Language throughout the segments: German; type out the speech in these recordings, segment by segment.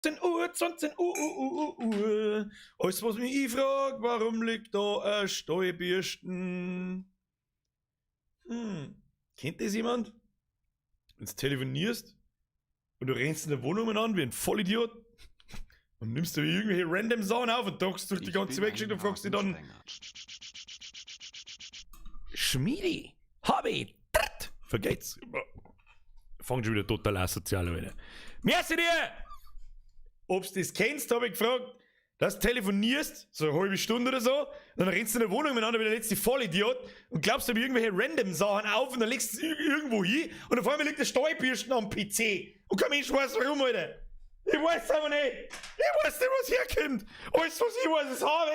20 Uhr. Alles, was mich fragt, warum liegt da ein Steuerbürsten? Kennt das jemand? Wenn du telefonierst und du rennst in der Wohnung an wie ein Vollidiot und nimmst du irgendwelche random Sachen auf und tauchst durch die ganze Weggeschichte und fragst dich dann: Schmiedi, Hobby, vergeht's. Fang schon wieder total asozial an. Merci dir! Ob's das kennst, habe ich gefragt, dass du telefonierst, so eine halbe Stunde oder so, dann rennst du in der Wohnung miteinander wie der letzte Vollidiot und glaubst du irgendwelche random Sachen auf und dann legst du es irgendwo hin und auf einmal liegt der Steuerbürsten am PC und kein Mensch weiß warum, Alter. Ich weiß aber nicht. Ich weiß nicht, was herkommt. Alles, was ich weiß, ist habe.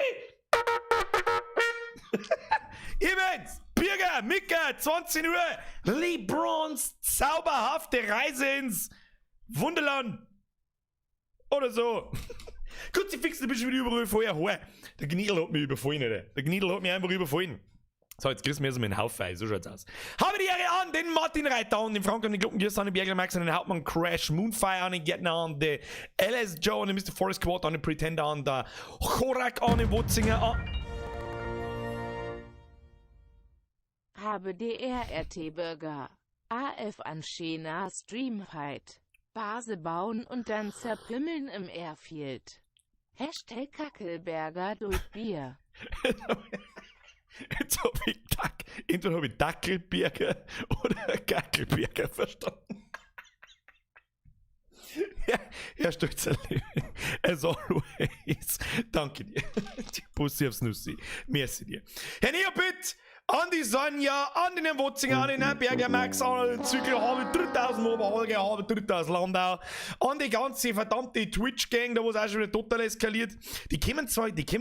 Events, Bürger, Micker, 20 Uhr, LeBrons zauberhafte Reise ins Wunderland. Oder so. Kruzifix, du bist wieder überall vorher her. Der Gnidl hat mich überfallen, Alter. Der Gnidl hat mich einfach überfallen. So, jetzt kriegst du mir so meinen Haufen, so schaut's aus. Habe die Ehre an, den Martin Reiter an, den Frank an, den Glockengürst an, den Bergler Max an, den Hauptmann Crash, Moonfire an, den Gärtner an, den LS Joe an, den Mr. Forest Quad an, den Pretender an, den Chorak an, den Wutzinger an. Habe DRRT Burger. AF an Schena Streamfight. Base bauen und dann zerpimmeln im Airfield. Hashtag Kackelberger durch Bier. Jetzt hab ich entweder habe ich Dackelberger oder Gackelberger verstanden. Ja, Herr Stolzer, as always. Danke dir. Pussy aufs Nussi. Merci dir. Herr Neopit, an die Sonja, an den Herrn Wotzinger, an den Herrn Berger Max, an den Zügel, habe 3000 Oberholger, habe 3000 Landau, an die ganze verdammte Twitch-Gang, da wo es auch schon wieder total eskaliert. Die kommen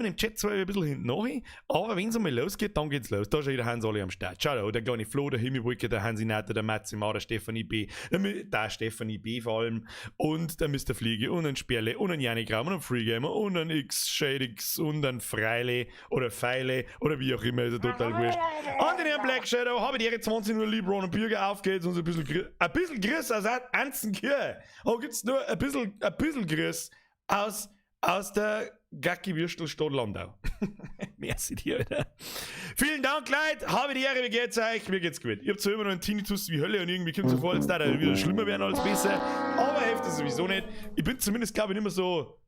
im Chat zwar ein bisschen hinten nach, aber wenn es einmal losgeht, dann geht's los. Da ist ja der Hans alle am Start. Schau da, der kleine Flo, der Himmelbrücke, der Hansi Natter, der Matze Mar, der Stefanie B, der Stefanie B vor allem, und der Mr. Fliege, und ein Sperle, und ein Janik Raum, und ein Freegamer, und ein X-Shadix, und ein Freile, oder Feile, oder wie auch immer, ist ja total wurscht. An den Herrn Black Shadow habe die Ehre 20 Uhr LeBron und Bürger auf geht's und so ein bisschen Grüß aus Anzenkirche. Aber gibt's nur ein bisschen Grüß aus der Gacki-Würstel-Stadt Landau. Merci dir, Alter. Vielen Dank, Leute. Habe die Ehre, wie geht's euch? Mir geht's gut. Ich hab zwar immer noch einen Tinnitus wie Hölle und irgendwie kommt so vor, als da wieder schlimmer werden als besser. Aber hilft das sowieso nicht. Ich bin zumindest, glaube ich, nicht mehr so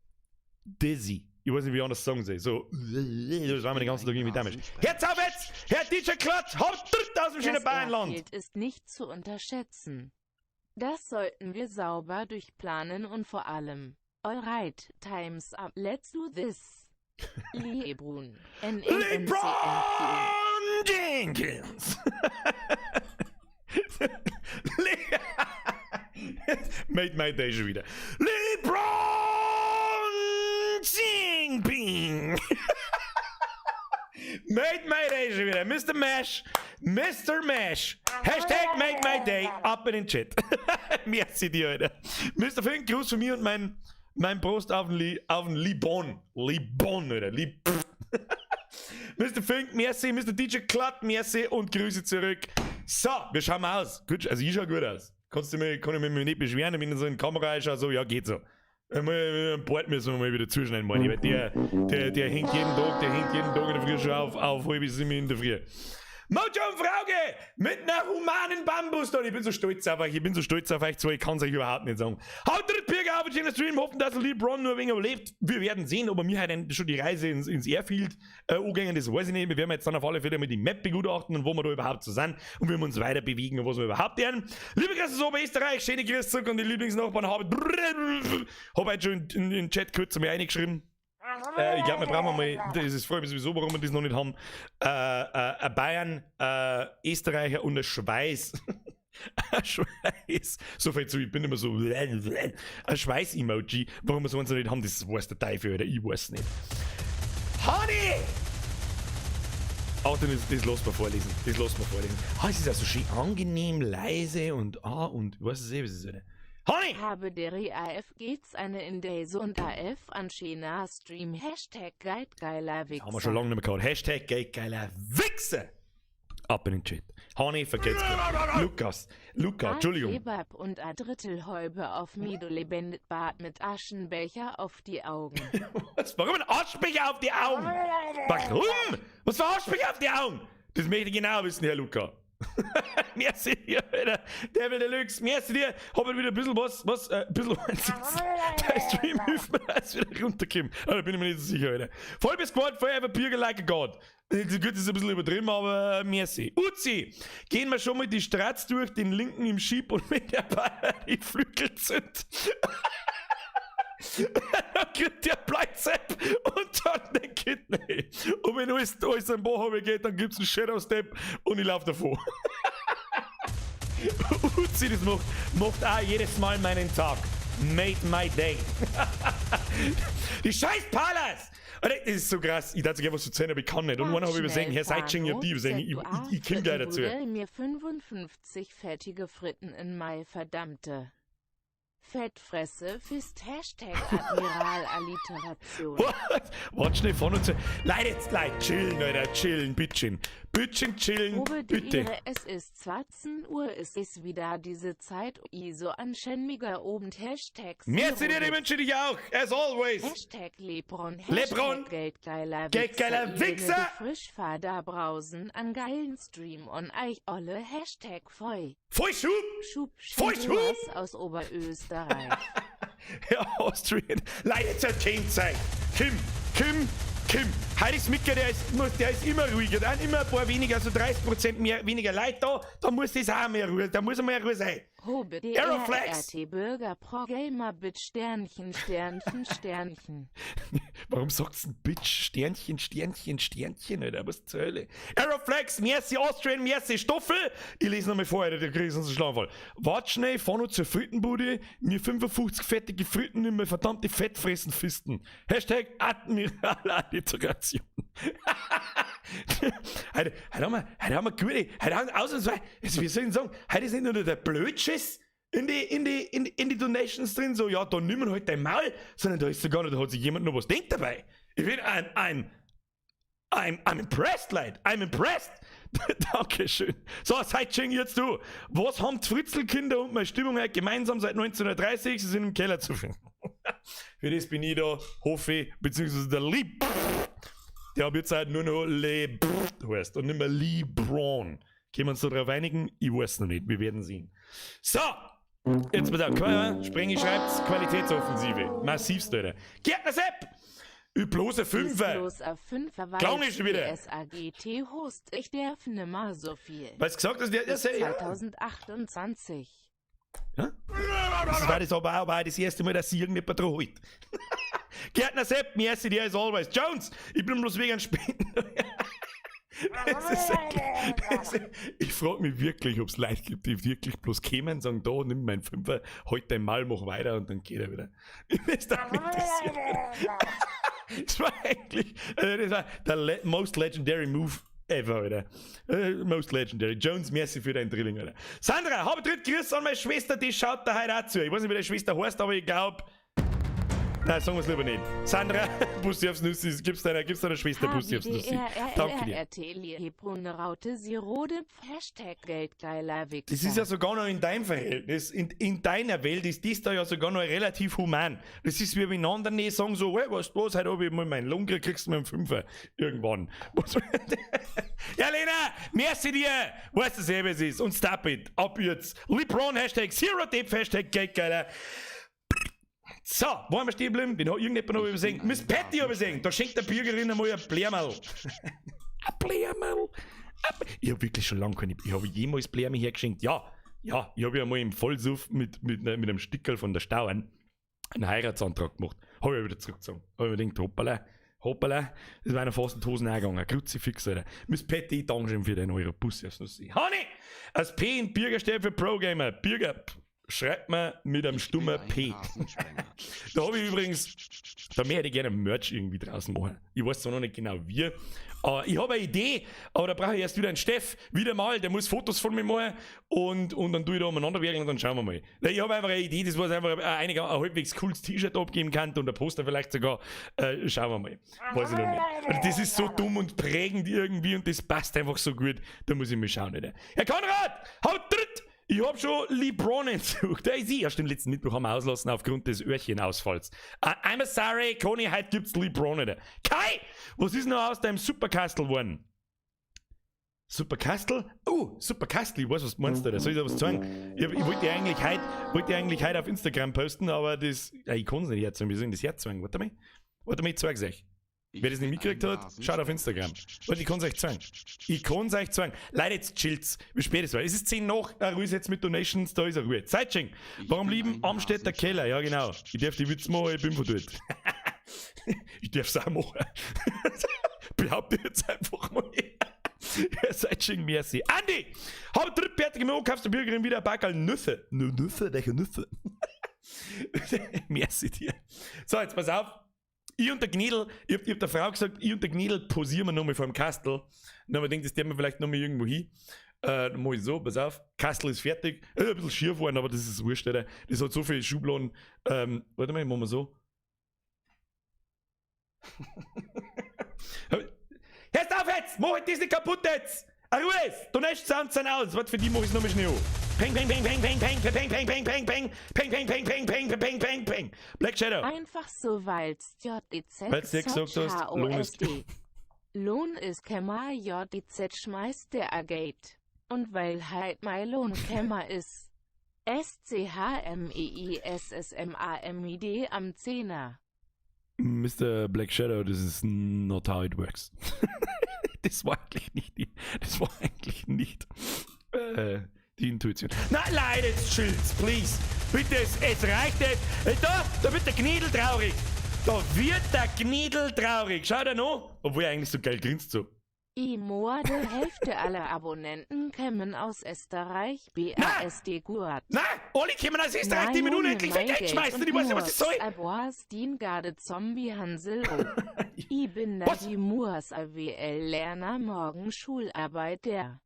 dizzy. Ich weiß nicht, wie ich anders sagen soll. So, das war mir den ganzen Tag irgendwie damit. Jetzt auf jetzt! Herr DJ Klatsch, haut 3000 schöne Bayernland! Das ist nicht zu unterschätzen. Das sollten wir sauber durchplanen und vor allem. Alright, time's up. Let's do this. LeBron. LeBron Jenkins! Made my day schon wieder. LeBron Jinping! Made my day schon wieder. Mr. Mash. Hashtag make my day. Ab in den Chat. Merci dir, Alter. Mr. Fink, Gruß von mir und mein Prost auf den Libon. Libon, Alter. Mr. Fink, merci. Mr. DJ Klatt, merci. Und Grüße zurück. So, wir schauen mal aus. Gut, also ich schau gut aus. Kann ich mich nicht beschweren, wenn ich so in die Kamera einschaue, so, ja, geht so. Ein Bord müssen wir mal wieder zuschneiden, Mann. Weil der hängt jeden Tag in der Früh schon auf halb 7 in der Früh. Mojo und Frauge mit einer humanen Bambus. Ich bin so stolz auf euch zwei, ich kann es euch überhaupt nicht sagen. Haut der Bürger auf den Stream, hoffen, dass LeBron nur ein wenig überlebt. Wir werden sehen, ob er mir halt schon die Reise ins Airfield angehen, das weiß ich nicht. Wir werden jetzt dann auf alle Fälle mal die Map begutachten und wo wir da überhaupt so sind und wie wir uns weiter bewegen und was wir überhaupt lernen. Liebe Grüße aus Oberösterreich, schöne Grüße zurück an die Lieblingsnachbarn. Habe heute schon in den Chat kurz mal eingeschrieben. Ich glaube, wir brauchen mal, das freut mich sowieso, warum wir das noch nicht haben, ein Bayern, Österreicher und ein Schweiß. Ein Schweiß. So viel zu, ich bin immer so, ein Schweiß-Emoji. Warum wir so eins noch nicht haben, das weiß der Teufel, oder ich weiß nicht. Honey! Auch dann das lassen wir vorlesen. Es ist also schön angenehm, leise und ich weiß es was es ist. Honey! Habe der AF geht's eine in Daisy und AF an Schena Stream. Hashtag Geitgeiler Wichser. Haben wir schon lange nicht mehr gehabt. Hashtag Geitgeiler Wichser. Ab in den Chat. Hani, vergesst Luca, Entschuldigung. Kebab und ein Drittel Häube auf Mido lebendet Bart mit Aschenbecher auf die Augen. Was? Warum ein Aschenbecher auf die Augen? Warum? Was für Aschenbecher auf die Augen? Das möchte ich genau wissen, Herr Luca. Merci dir, Alter. Devil Deluxe. Merci dir. Hab ich wieder ein bisschen ein bisschen der Stream hilft mir, dass ich wieder runterkomme. Da bin ich mir nicht so sicher, Alter. Voll bis Squad, forever Bürger like a God. Das ist ein bisschen übertrieben, aber merci. Uzi, gehen wir schon mal die Stratz durch, den linken im Schieb und mit der Bayer die Flügel zündet. Dann kriegt der Bleizep und dann den Kidney. Und wenn alles am Boden geht, dann gibt's einen Shadow Step und ich laufe davor. Uzi, das macht auch jedes Mal meinen Tag. Made my day. Die scheiß Palas! Das ist so krass. Ich dachte, was zu erzählen, aber ich kann nicht. Und wann habe ich übersehen, Herr Seitsching, ja die übersehen. Ich komme gleich dazu. Mir 55 fettige Fritten in Mai, verdammte. Fettfresse, Fist, #Admiral-Alliteration. Warte schnell von uns. Leute, chillen, Alter, chillen, Bitchen. Bitchen, chillen, bitte. Es ist 20 Uhr, es ist wieder diese Zeit, so anständiger oben Hashtags. Merci dir, die wünsche ich auch, as always. Lebron, Geldgeiler Wichser. Frischfader brausen an geilen Stream und euch alle #Feu. Feu Schub aus Oberösterreich. Ja, Austrian. Leider zur Teamzeit. Kim. Heilig Micker, der ist immer ruhiger. Da sind immer ein paar weniger, also 30% weniger Leute da. Da muss das auch mehr Ruhe, da muss mehr Ruhe sein. Aeroflex. RT Bürger Pro Gamer Bitch Sternchen. Warum sagst du Bitch Sternchen, Alter? Was zur Hölle? Aeroflex, merci Austrian, merci Stoffel. Ich lese nochmal vor, Alter, der kriegt sonst einen Schlafwall. Wart schnell, fahr noch zur Frittenbude. Mir 55 fettige Fritten in mir verdammte Fettfressen fisten. #Admiral-Alliteration. heute haben wir gute, ausnahmsweise, wie soll ich sagen, heute ist nicht nur der Blödschiss in die Donations drin, so, ja, da nimm wir halt dein Maul, sondern da ist sogar noch, da hat sich jemand noch was denkt dabei. Ich bin, I'm impressed, Leute, I'm impressed. Dankeschön. So, Seitsching jetzt du. Was haben die Fritzelkinder und meine Stimmung heute gemeinsam seit 1930? Sie sind im Keller zu finden. Für das bin ich da, hoffe ich, beziehungsweise der Lieb. Der hat jetzt halt nur noch heißt und nicht mehr LeBron. Können wir uns da drauf einigen? Ich weiß noch nicht, wir werden sehen. So, jetzt pass auf, Sprengi schreibt's, Qualitätsoffensive. Massivst, Alter. Gärtner Sepp! Bloß ein Fünfer. Klang ist schon wieder. SAGT Host, ich darf nimmer so viel. Was gesagt hast, der 2028. Ja? Das war das aber auch das erste Mal, dass sie irgendjemand droht. Gärtner Sepp, merci dir as always. Jones, ich bin bloß wegen Spenden. Ich frage mich wirklich, ob es Leute gibt, die wirklich bloß kämen und sagen, da, nimm meinen Fünfer, heute einmal, mach weiter und dann geht er wieder. Ich weiß da nicht interessiert. Das war eigentlich, das war der most legendary move ever, Alter. Most legendary. Jones, merci für dein Drilling, Alter. Sandra, habe dritt Grüß an meine Schwester, die schaut da heute auch zu. Ich weiß nicht, wie deine Schwester heißt, aber ich glaube. Nein, sagen wir es lieber nicht. Sandra, Bussi aufs Nüssi, gib's deiner Schwester Bussi aufs Nüssi. Danke dir. #Geldgeiler Wichser. Das ist ja sogar noch in deinem Verhältnis, in deiner Welt ist das da ja sogar noch relativ human. Das ist wie wenn andere nicht sagen so, hey, was, heute habe ich mal meinen Lohn gekriegt, kriegst du mal einen Fünfer. Irgendwann. Ja, Lena, merci dir. Weißt du selber, es ist. Und stop it. Ab jetzt. LeBron, #ZeroTip, #Geldgeiler. So, wo haben wir stehen geblieben? Den hat irgendjemand noch übersehen. Miss Patty übersehen. Da schenkt der Bürgerin einmal ein Blärmerl. Ein Blärmerl? Ich habe wirklich schon lange keine. Ich habe jemals Blärme hergeschenkt. Ja, ich habe ja mal im Vollsuff mit einem Stickerl von der Stauern einen Heiratsantrag gemacht. Habe ich wieder zurückgezogen. Habe ich mir gedacht, hoppala, das war einer fast in die Hosen eingegangen. Kruzifix, Alter. Miss Patty, Dankeschön für den Euro Pussy aufs Nussi. Honey! Als P in Bürger steht für Pro-Gamer. Bürger. Schreibt mir mit einem stummen P. Da habe ich übrigens Da hätte ich gerne Merch irgendwie draußen machen. Ich weiß zwar noch nicht genau wie. Ich habe eine Idee, aber da brauche ich erst wieder einen Steff. Wieder mal, der muss Fotos von mir machen und dann tue ich da umeinander wirken und dann schauen wir mal. Ich habe einfach eine Idee, das was einfach ein halbwegs cooles T-Shirt abgeben kann und ein Poster vielleicht sogar. Schauen wir mal. Weiß ich noch nicht. Also das ist so dumm und prägend irgendwie und das passt einfach so gut. Da muss ich mal schauen. Nicht? Herr Konrad, haut dritt! Ich hab schon LeBron entsucht. Der ist erst den letzten Mittwoch haben wir auslassen aufgrund des Öhrchenausfalls. I'm sorry, Conny, heute gibt's LeBron nicht. Kai, was ist noch aus deinem Supercastle geworden? Supercastle? Supercastle, ich weiß, was du meinst da. Soll ich da was sagen? Ich wollte dir eigentlich heute auf Instagram posten, aber das. Ich kann es nicht herzeigen. Wie soll ich das herzeigen? Warte mal, ich zeig's euch. Wer das nicht mitgekriegt hat, schaut auf Instagram. Warte, ich kann es euch zeigen. Leute, jetzt chillt's. Wie spät es war. Es ist 10 nach, Ruhe ist jetzt mit Donations, da ist er Ruhe. Zeitschenk. Warum lieben Amstädter Keller? Ja, genau. Ich darf die Witze machen, ich bin von dort. Ich darf es auch machen. Behaupte jetzt einfach mal. Zeitschenk, merci. Andi! Habe drittfertige Minute, kaufst du Bürgerin wieder ein Backerl Nüsse. Nüsse? Welche Nüsse? Merci dir. So, jetzt pass auf. Ich und der Gnädel, ich hab der Frau gesagt, ich und der Gnädel posieren wir nochmal vor dem Kastel. Dann haben wir gedacht, das nehmen wir vielleicht nochmal irgendwo hin. Dann mach ich so, pass auf, Kastel ist fertig. Ein bisschen schief geworden, aber das ist wurscht, Alter. Das hat so viele Schubladen. Warte mal, machen wir so. Hörst auf jetzt! Mach das nicht kaputt jetzt! Ruhe! Donation Sounds sind aus. Warte, für die mach ich's nochmal schnell. Peng, peng, peng, peng, peng, peng, peng, peng, peng, peng, peng, peng, peng, peng, peng, peng, peng, peng, peng. Black Shadow. Einfach so, weil's JDZ Weil's dir gesagt hast, Lohn ist Kämmer, JDZ schmeißt der Agate. Und weil halt mein Lohn Kämmer ist. SCHMEISSMAMID am 10er. Mr. Black Shadow, this is not how it works. Das war eigentlich nicht die Intuition. Nein, Leute, jetzt chillt's, please. Bitte, es reicht jetzt. Da wird der Gnädel traurig. Schau dir noch. Obwohl er eigentlich so geil grinst so. Die Hälfte aller Abonnenten kämen aus Österreich, BASD Gurt. Nein, alle kämen aus Österreich, die mir unendlich viel Geld schmeißen. Ich weiß nicht, was das soll. Zombie Hansel. Ich bin da die Moors AWL-Lerner morgen Schularbeit der.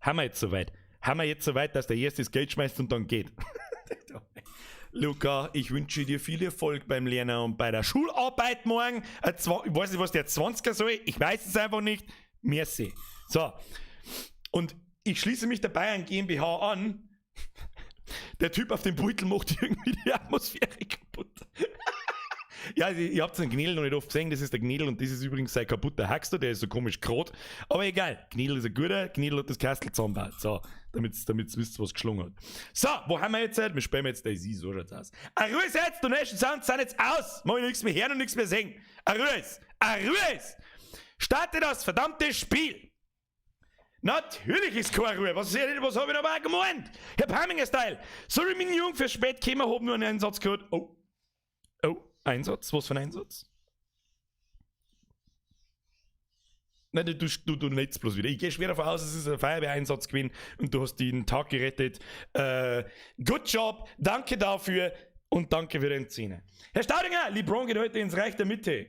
Haben wir jetzt soweit, dass der erst das Geld schmeißt und dann geht. Luca, ich wünsche dir viel Erfolg beim Lernen und bei der Schularbeit morgen. Ich weiß nicht, was der 20er soll. Ich weiß es einfach nicht. Merci. So. Und ich schließe mich der Bayern GmbH an. Der Typ auf dem Beutel macht irgendwie die Atmosphäre kaputt. Ja, ihr habt den Gnädel noch nicht oft gesehen, das ist der Gnädel und das ist übrigens sein kaputter Haxter, der ist so komisch grad. Aber egal, Gnädel ist ein guter, Gnädel hat das Kastel zusammengebaut. So, damit wisst, was geschlungen hat. So, wo haben wir jetzt? Wir spielen jetzt Daisy, so schaut's aus. Ruhe jetzt, Donation Sounds sind jetzt aus. Mach ich nichts mehr hören und nichts mehr sehen. Ruhe! Starte das verdammte Spiel! Natürlich ist keine Ruhe. Was habe ich noch mal gemeint? Herr Palminger-Style. Sorry, mein Junge, für spät gekommen, hab nur einen Einsatz gehört. Oh, Einsatz? Was für ein Einsatz? Nein, du netzt bloß wieder. Ich gehe schwer davon aus, es ist ein Feuerwehreinsatz gewesen und du hast den Tag gerettet. Good job, danke dafür und danke für den Szene. Herr Staudinger, LeBron geht heute ins Reich der Mitte.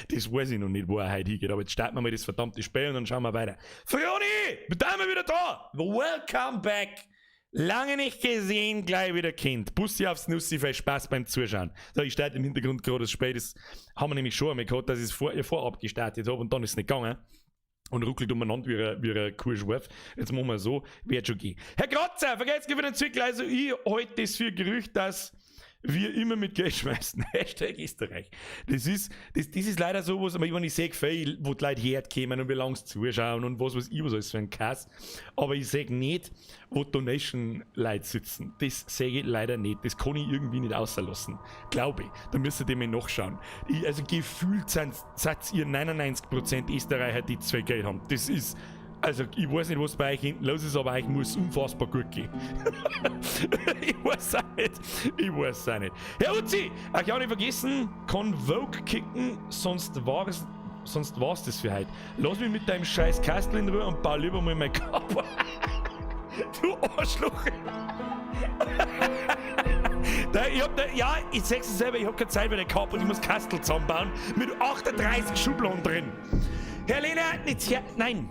Das weiß ich noch nicht, wo er heute hingeht, aber jetzt starten wir mal das verdammte Spiel und dann schauen wir weiter. Frioni, da sind wir wieder da. Welcome back. Lange nicht gesehen, gleich wieder Kind. Bussi aufs Nussi, viel Spaß beim Zuschauen. So, ich starte im Hintergrund gerade das Spiel, das haben wir nämlich schon einmal gehabt, dass ich es vorab gestartet habe und dann ist es nicht gegangen. Und ruckelt umeinander wie ein Kuhschwurf. Jetzt machen wir so, wird schon gehen. Herr Kratzer, vergesst für den Zwickler, also ich halte das für Gerücht, dass wir immer mit Geld schmeißen. Hashtag Österreich. Das ist leider so, was wenn ich sehe, wo die Leute herkommen und wie lange sie zuschauen und was ich was alles für ein Kass. Aber ich sehe nicht, wo Donation-Leute sitzen. Das sehe ich leider nicht. Das kann ich irgendwie nicht auslassen. Glaube ich. Da müsst ihr mir nachschauen. Also gefühlt sind ihr 99% Österreicher, die zwei Geld haben. Das ist. Also, ich weiß nicht, was bei euch hinten los ist, aber euch muss unfassbar gut gehen. Ich weiß auch nicht. Herr Uzi, ich habe nicht vergessen, kann Vogue kicken, sonst war's das für heute. Lass mich mit deinem scheiß Kastel in Ruhe und bau lieber mal mein Körper. Du Arschloch. Ich sag's dir selber, ich hab keine Zeit mehr gehabt und ich muss Kastel zusammenbauen mit 38 Schubladen drin. Helena, nicht her. Nein.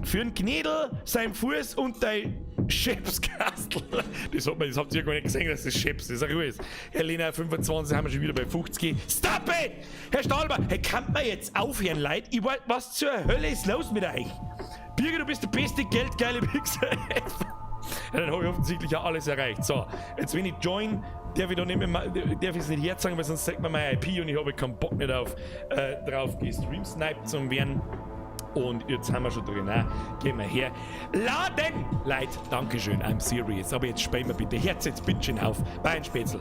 Für einen Knädel, sein Fuß und dein Schäpskastel. Das habt ihr gar nicht gesehen, dass das Schäps ist. Ruhe ist. Helena, 25, haben wir schon wieder bei 50. Stop it! Herr Stahlber, hey, kann man jetzt aufhören, Leute? Ich weiß, was zur Hölle ist los mit euch? Birger, du bist der beste geldgeile Wichser ever. Ja, dann habe ich offensichtlich auch alles erreicht. So, jetzt wenn ich join, darf ich es nicht herzeigen, weil sonst sagt man meine IP und ich habe keinen Bock nicht drauf gestreamsniped zu werden. Und jetzt haben wir schon drin, gehen wir her. Laden! Leute, dankeschön, I'm serious. Aber jetzt spähen wir bitte. Herz jetzt bitte schön auf. Beinspätzl.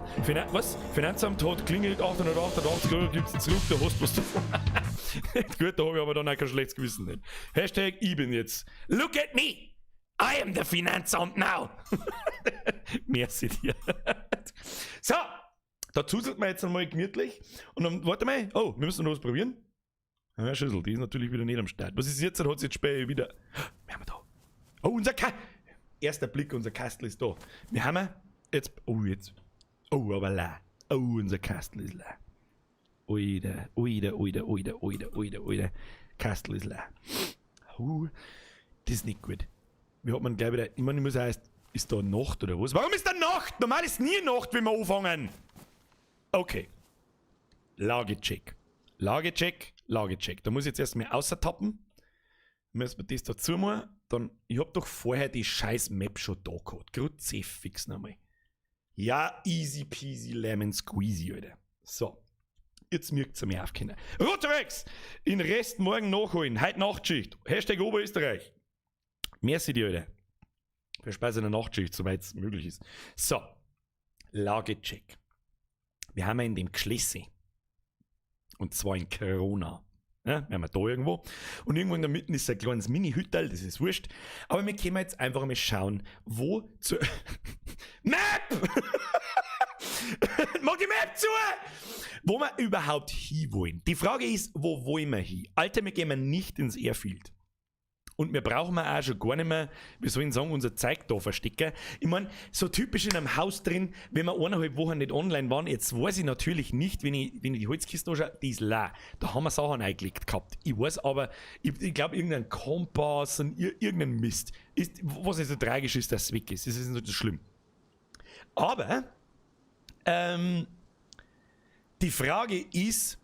Was? Finanzamt hat klingelt 888 Euro, gibt's zurück, da hast du was davon. Gut, da habe ich aber dann auch kein schlechtes Gewissen. Nicht. Hashtag, ich bin jetzt. Look at me! I am the Finanzamt now! Merci dir. So, da zuselt man jetzt einmal gemütlich. Und dann, warte mal. Oh, wir müssen noch was probieren. Ja, Schüssel, die ist natürlich wieder nicht am Start. Was ist jetzt? Hat sie jetzt später wieder. Wir haben da. Oh, unser erster Blick, unser Kastel ist da. Wir haben jetzt. Oh, jetzt. Oh, aber la. Oh, unser Kastel ist la. Oida. Kastel ist la. Oh, das ist nicht gut. Wie hat man gleich wieder. Ich meine, ich muss heißt, ist da Nacht oder was? Warum ist da Nacht? Normal ist nie Nacht, wenn wir anfangen. Okay. Lagecheck. Da muss ich jetzt erstmal außertappen. Müssen wir das dazu machen. Dann, ich hab doch vorher die scheiß Map schon da gehabt. Grüezi fix nochmal. Ja, easy peasy lemon squeezy, Alter. So. Jetzt mögt ihr mir aufkennen. Rotorex! In Rest morgen nachholen. Heute Nachtschicht. Hashtag Oberösterreich. Merci dir, Alter. Wir speisen eine Nachtschicht, soweit es möglich ist. So. Lagecheck. Wir haben in dem Geschlisse. Und zwar in Corona. Ja, wir haben da irgendwo. Und irgendwo in der Mitte ist ein kleines Mini-Hüttel, das ist wurscht. Aber wir können jetzt einfach mal schauen, wo zu. Map! Mach die Map zu! Wo wir überhaupt hin wollen. Die Frage ist, wo wollen wir hin? Alter, wir gehen nicht ins Airfield. Und wir brauchen auch schon gar nicht mehr, wie soll ich sagen, unser Zeug da verstecken. Ich meine, so typisch in einem Haus drin, wenn wir 1,5 Wochen nicht online waren, jetzt weiß ich natürlich nicht, wenn ich die Holzkiste anschaue, die ist leer. Da haben wir Sachen eingelegt gehabt. Ich weiß aber, ich glaube, irgendein Kompass und irgendein Mist. Was nicht so tragisch ist, dass es weg ist. Das ist nicht so schlimm. Aber, die Frage ist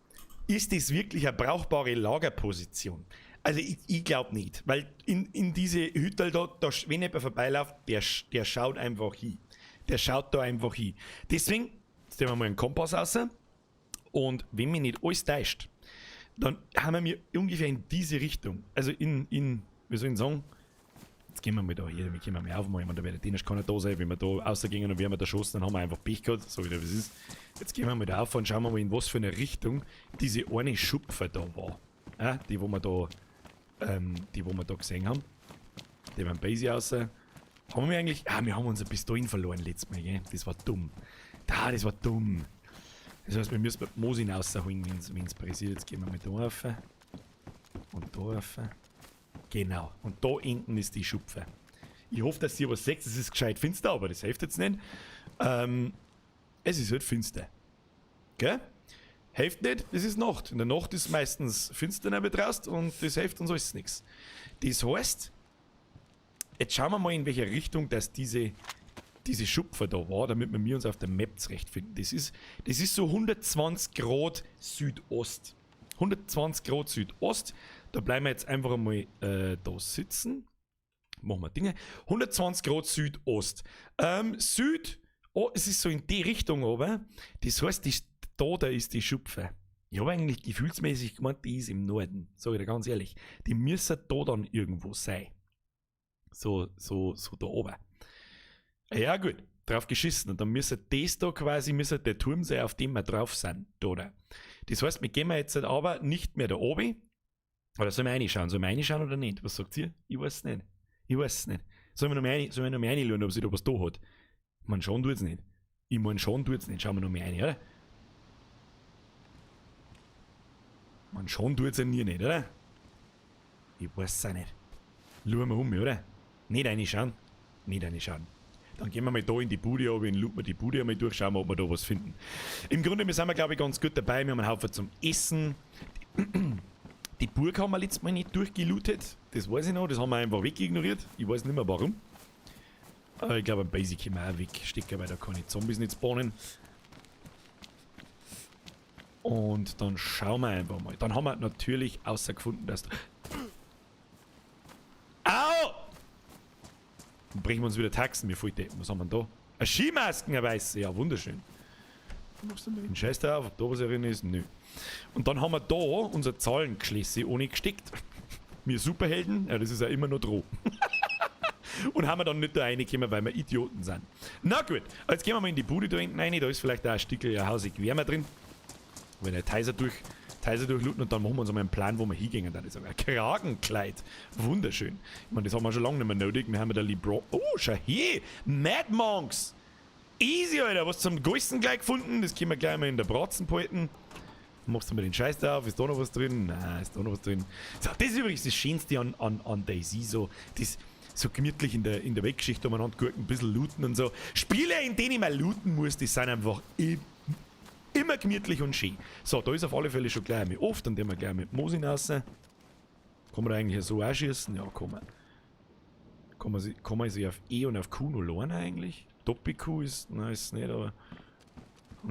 das wirklich eine brauchbare Lagerposition? Also ich glaube nicht, weil in diese Hütte da, wenn jemand vorbeiläuft, der schaut einfach hin. Der schaut da einfach hin. Deswegen stellen wir mal einen Kompass raus und wenn mich nicht alles täuscht, dann haben wir ungefähr in diese Richtung, also wie soll ich sagen, jetzt gehen wir mal da hier, wir können mal aufmalen, da wird der keiner da sein, wenn wir da rausgehen und wir haben da geschossen, dann haben wir einfach Pech gehabt, so wie das ist. Jetzt gehen wir mal da auf und schauen wir mal, in was für eine Richtung diese eine Schupfer da war. Ja, die, wo wir da gesehen haben. Die waren basic raus. Haben wir eigentlich. Wir haben unsere Pistolen verloren letztes Mal, gell? Das war dumm. Das war dumm. Das heißt, wir müssen mit Mosin rausholen, wenn es passiert. Jetzt gehen wir mal da rauf. Und da rauf. Genau. Und da hinten ist die Schupfe. Ich hoffe, dass ihr was seht. Es ist gescheit finster, aber das hilft jetzt nicht. Es ist halt finster. Gell? Hilft nicht, das ist Nacht. In der Nacht ist meistens finster draußen und das hilft uns alles nichts. Das heißt, jetzt schauen wir mal, in welche Richtung dass diese Schupfer da war, damit wir uns auf der Map zurechtfinden. Das ist so 120 Grad Südost. 120 Grad Südost. Da bleiben wir jetzt einfach mal da sitzen. Machen wir Dinge. 120 Grad Südost. Es ist so in die Richtung aber. Das heißt, da ist die Schupfe. Ich habe eigentlich gefühlsmäßig gemeint, die ist im Norden. Sag ich dir ganz ehrlich. Die müssen da dann irgendwo sein. So da oben. Ja gut, drauf geschissen. Und dann müssen das da quasi, der Turm sein, auf dem wir drauf sind. Da. Das heißt, wir gehen jetzt aber nicht mehr da oben. Oder sollen wir reinschauen? Sollen wir reinschauen oder nicht? Was sagt ihr? Ich weiß es nicht. Sollen wir noch mal reinschauen, ob sie da was da hat? Man schon tut es nicht. Schauen wir noch mal rein, oder? Man schon tut es ja nie nicht, oder? Ich weiß es auch nicht. Schauen wir um, oder? Nicht reinschauen. Dann gehen wir mal da in die Bude, aber looten wir die Bude einmal durch, schauen wir, ob wir da was finden. Im Grunde, wir sind, glaube ich, ganz gut dabei. Wir haben einen Haufen zum Essen. Die Burg haben wir letztes Mal nicht durchgelootet. Das weiß ich noch, das haben wir einfach wegignoriert. Ich weiß nicht mehr warum. Aber ich glaube, ein Basic können wir auch wegstecken, weil da keine Zombies nicht spawnen. Und dann schauen wir einfach mal. Dann haben wir natürlich außergefunden, dass... Au! Dann brechen wir uns wieder Taxen, wir voll deppen. Was haben wir denn da? Eine Skimasken, eine weiße. Ja, wunderschön. Machst du mal den Scheiß da auf, ob da was drin ist? Nö. Und dann haben wir da unser Zahlengeschlüssel ohne gesteckt. Wir Superhelden, ja, das ist ja immer noch droh. Und haben wir dann nicht da reingekommen, weil wir Idioten sind. Na gut, jetzt gehen wir mal in die Bude da hinten rein. Da ist vielleicht auch ein Stückchen ja hausig wärmer drin. Wenn der Taser durchlooten und dann machen wir uns einmal einen Plan, wo wir hingehen. Dann ist ein Kragenkleid. Wunderschön. Ich meine, das haben wir schon lange nicht mehr nötig. Wir haben ja da LeBron. Oh, schau hier. Mad Monks. Easy, Alter. Was zum Größten gleich gefunden. Das können wir gleich mal in der Bratzen behalten. Machst du mal den Scheiß da auf. Ist da noch was drin? Nein, ist da noch was drin. So, das ist übrigens das Schönste an Daisy. So, das so gemütlich in der Weltgeschichte umeinander gucken, ein bisschen looten und so. Spiele, in denen ich mal looten muss, die sind einfach immer gemütlich und schön. So, da ist auf alle Fälle schon gleich einmal oft, dann gehen wir gleich mit Mosin raus. Kann man da eigentlich so auch schießen? Ja, kann man. Kann man sich auf E und auf Q noch lernen eigentlich? Doppel-Q ist, nein, ist nicht, aber...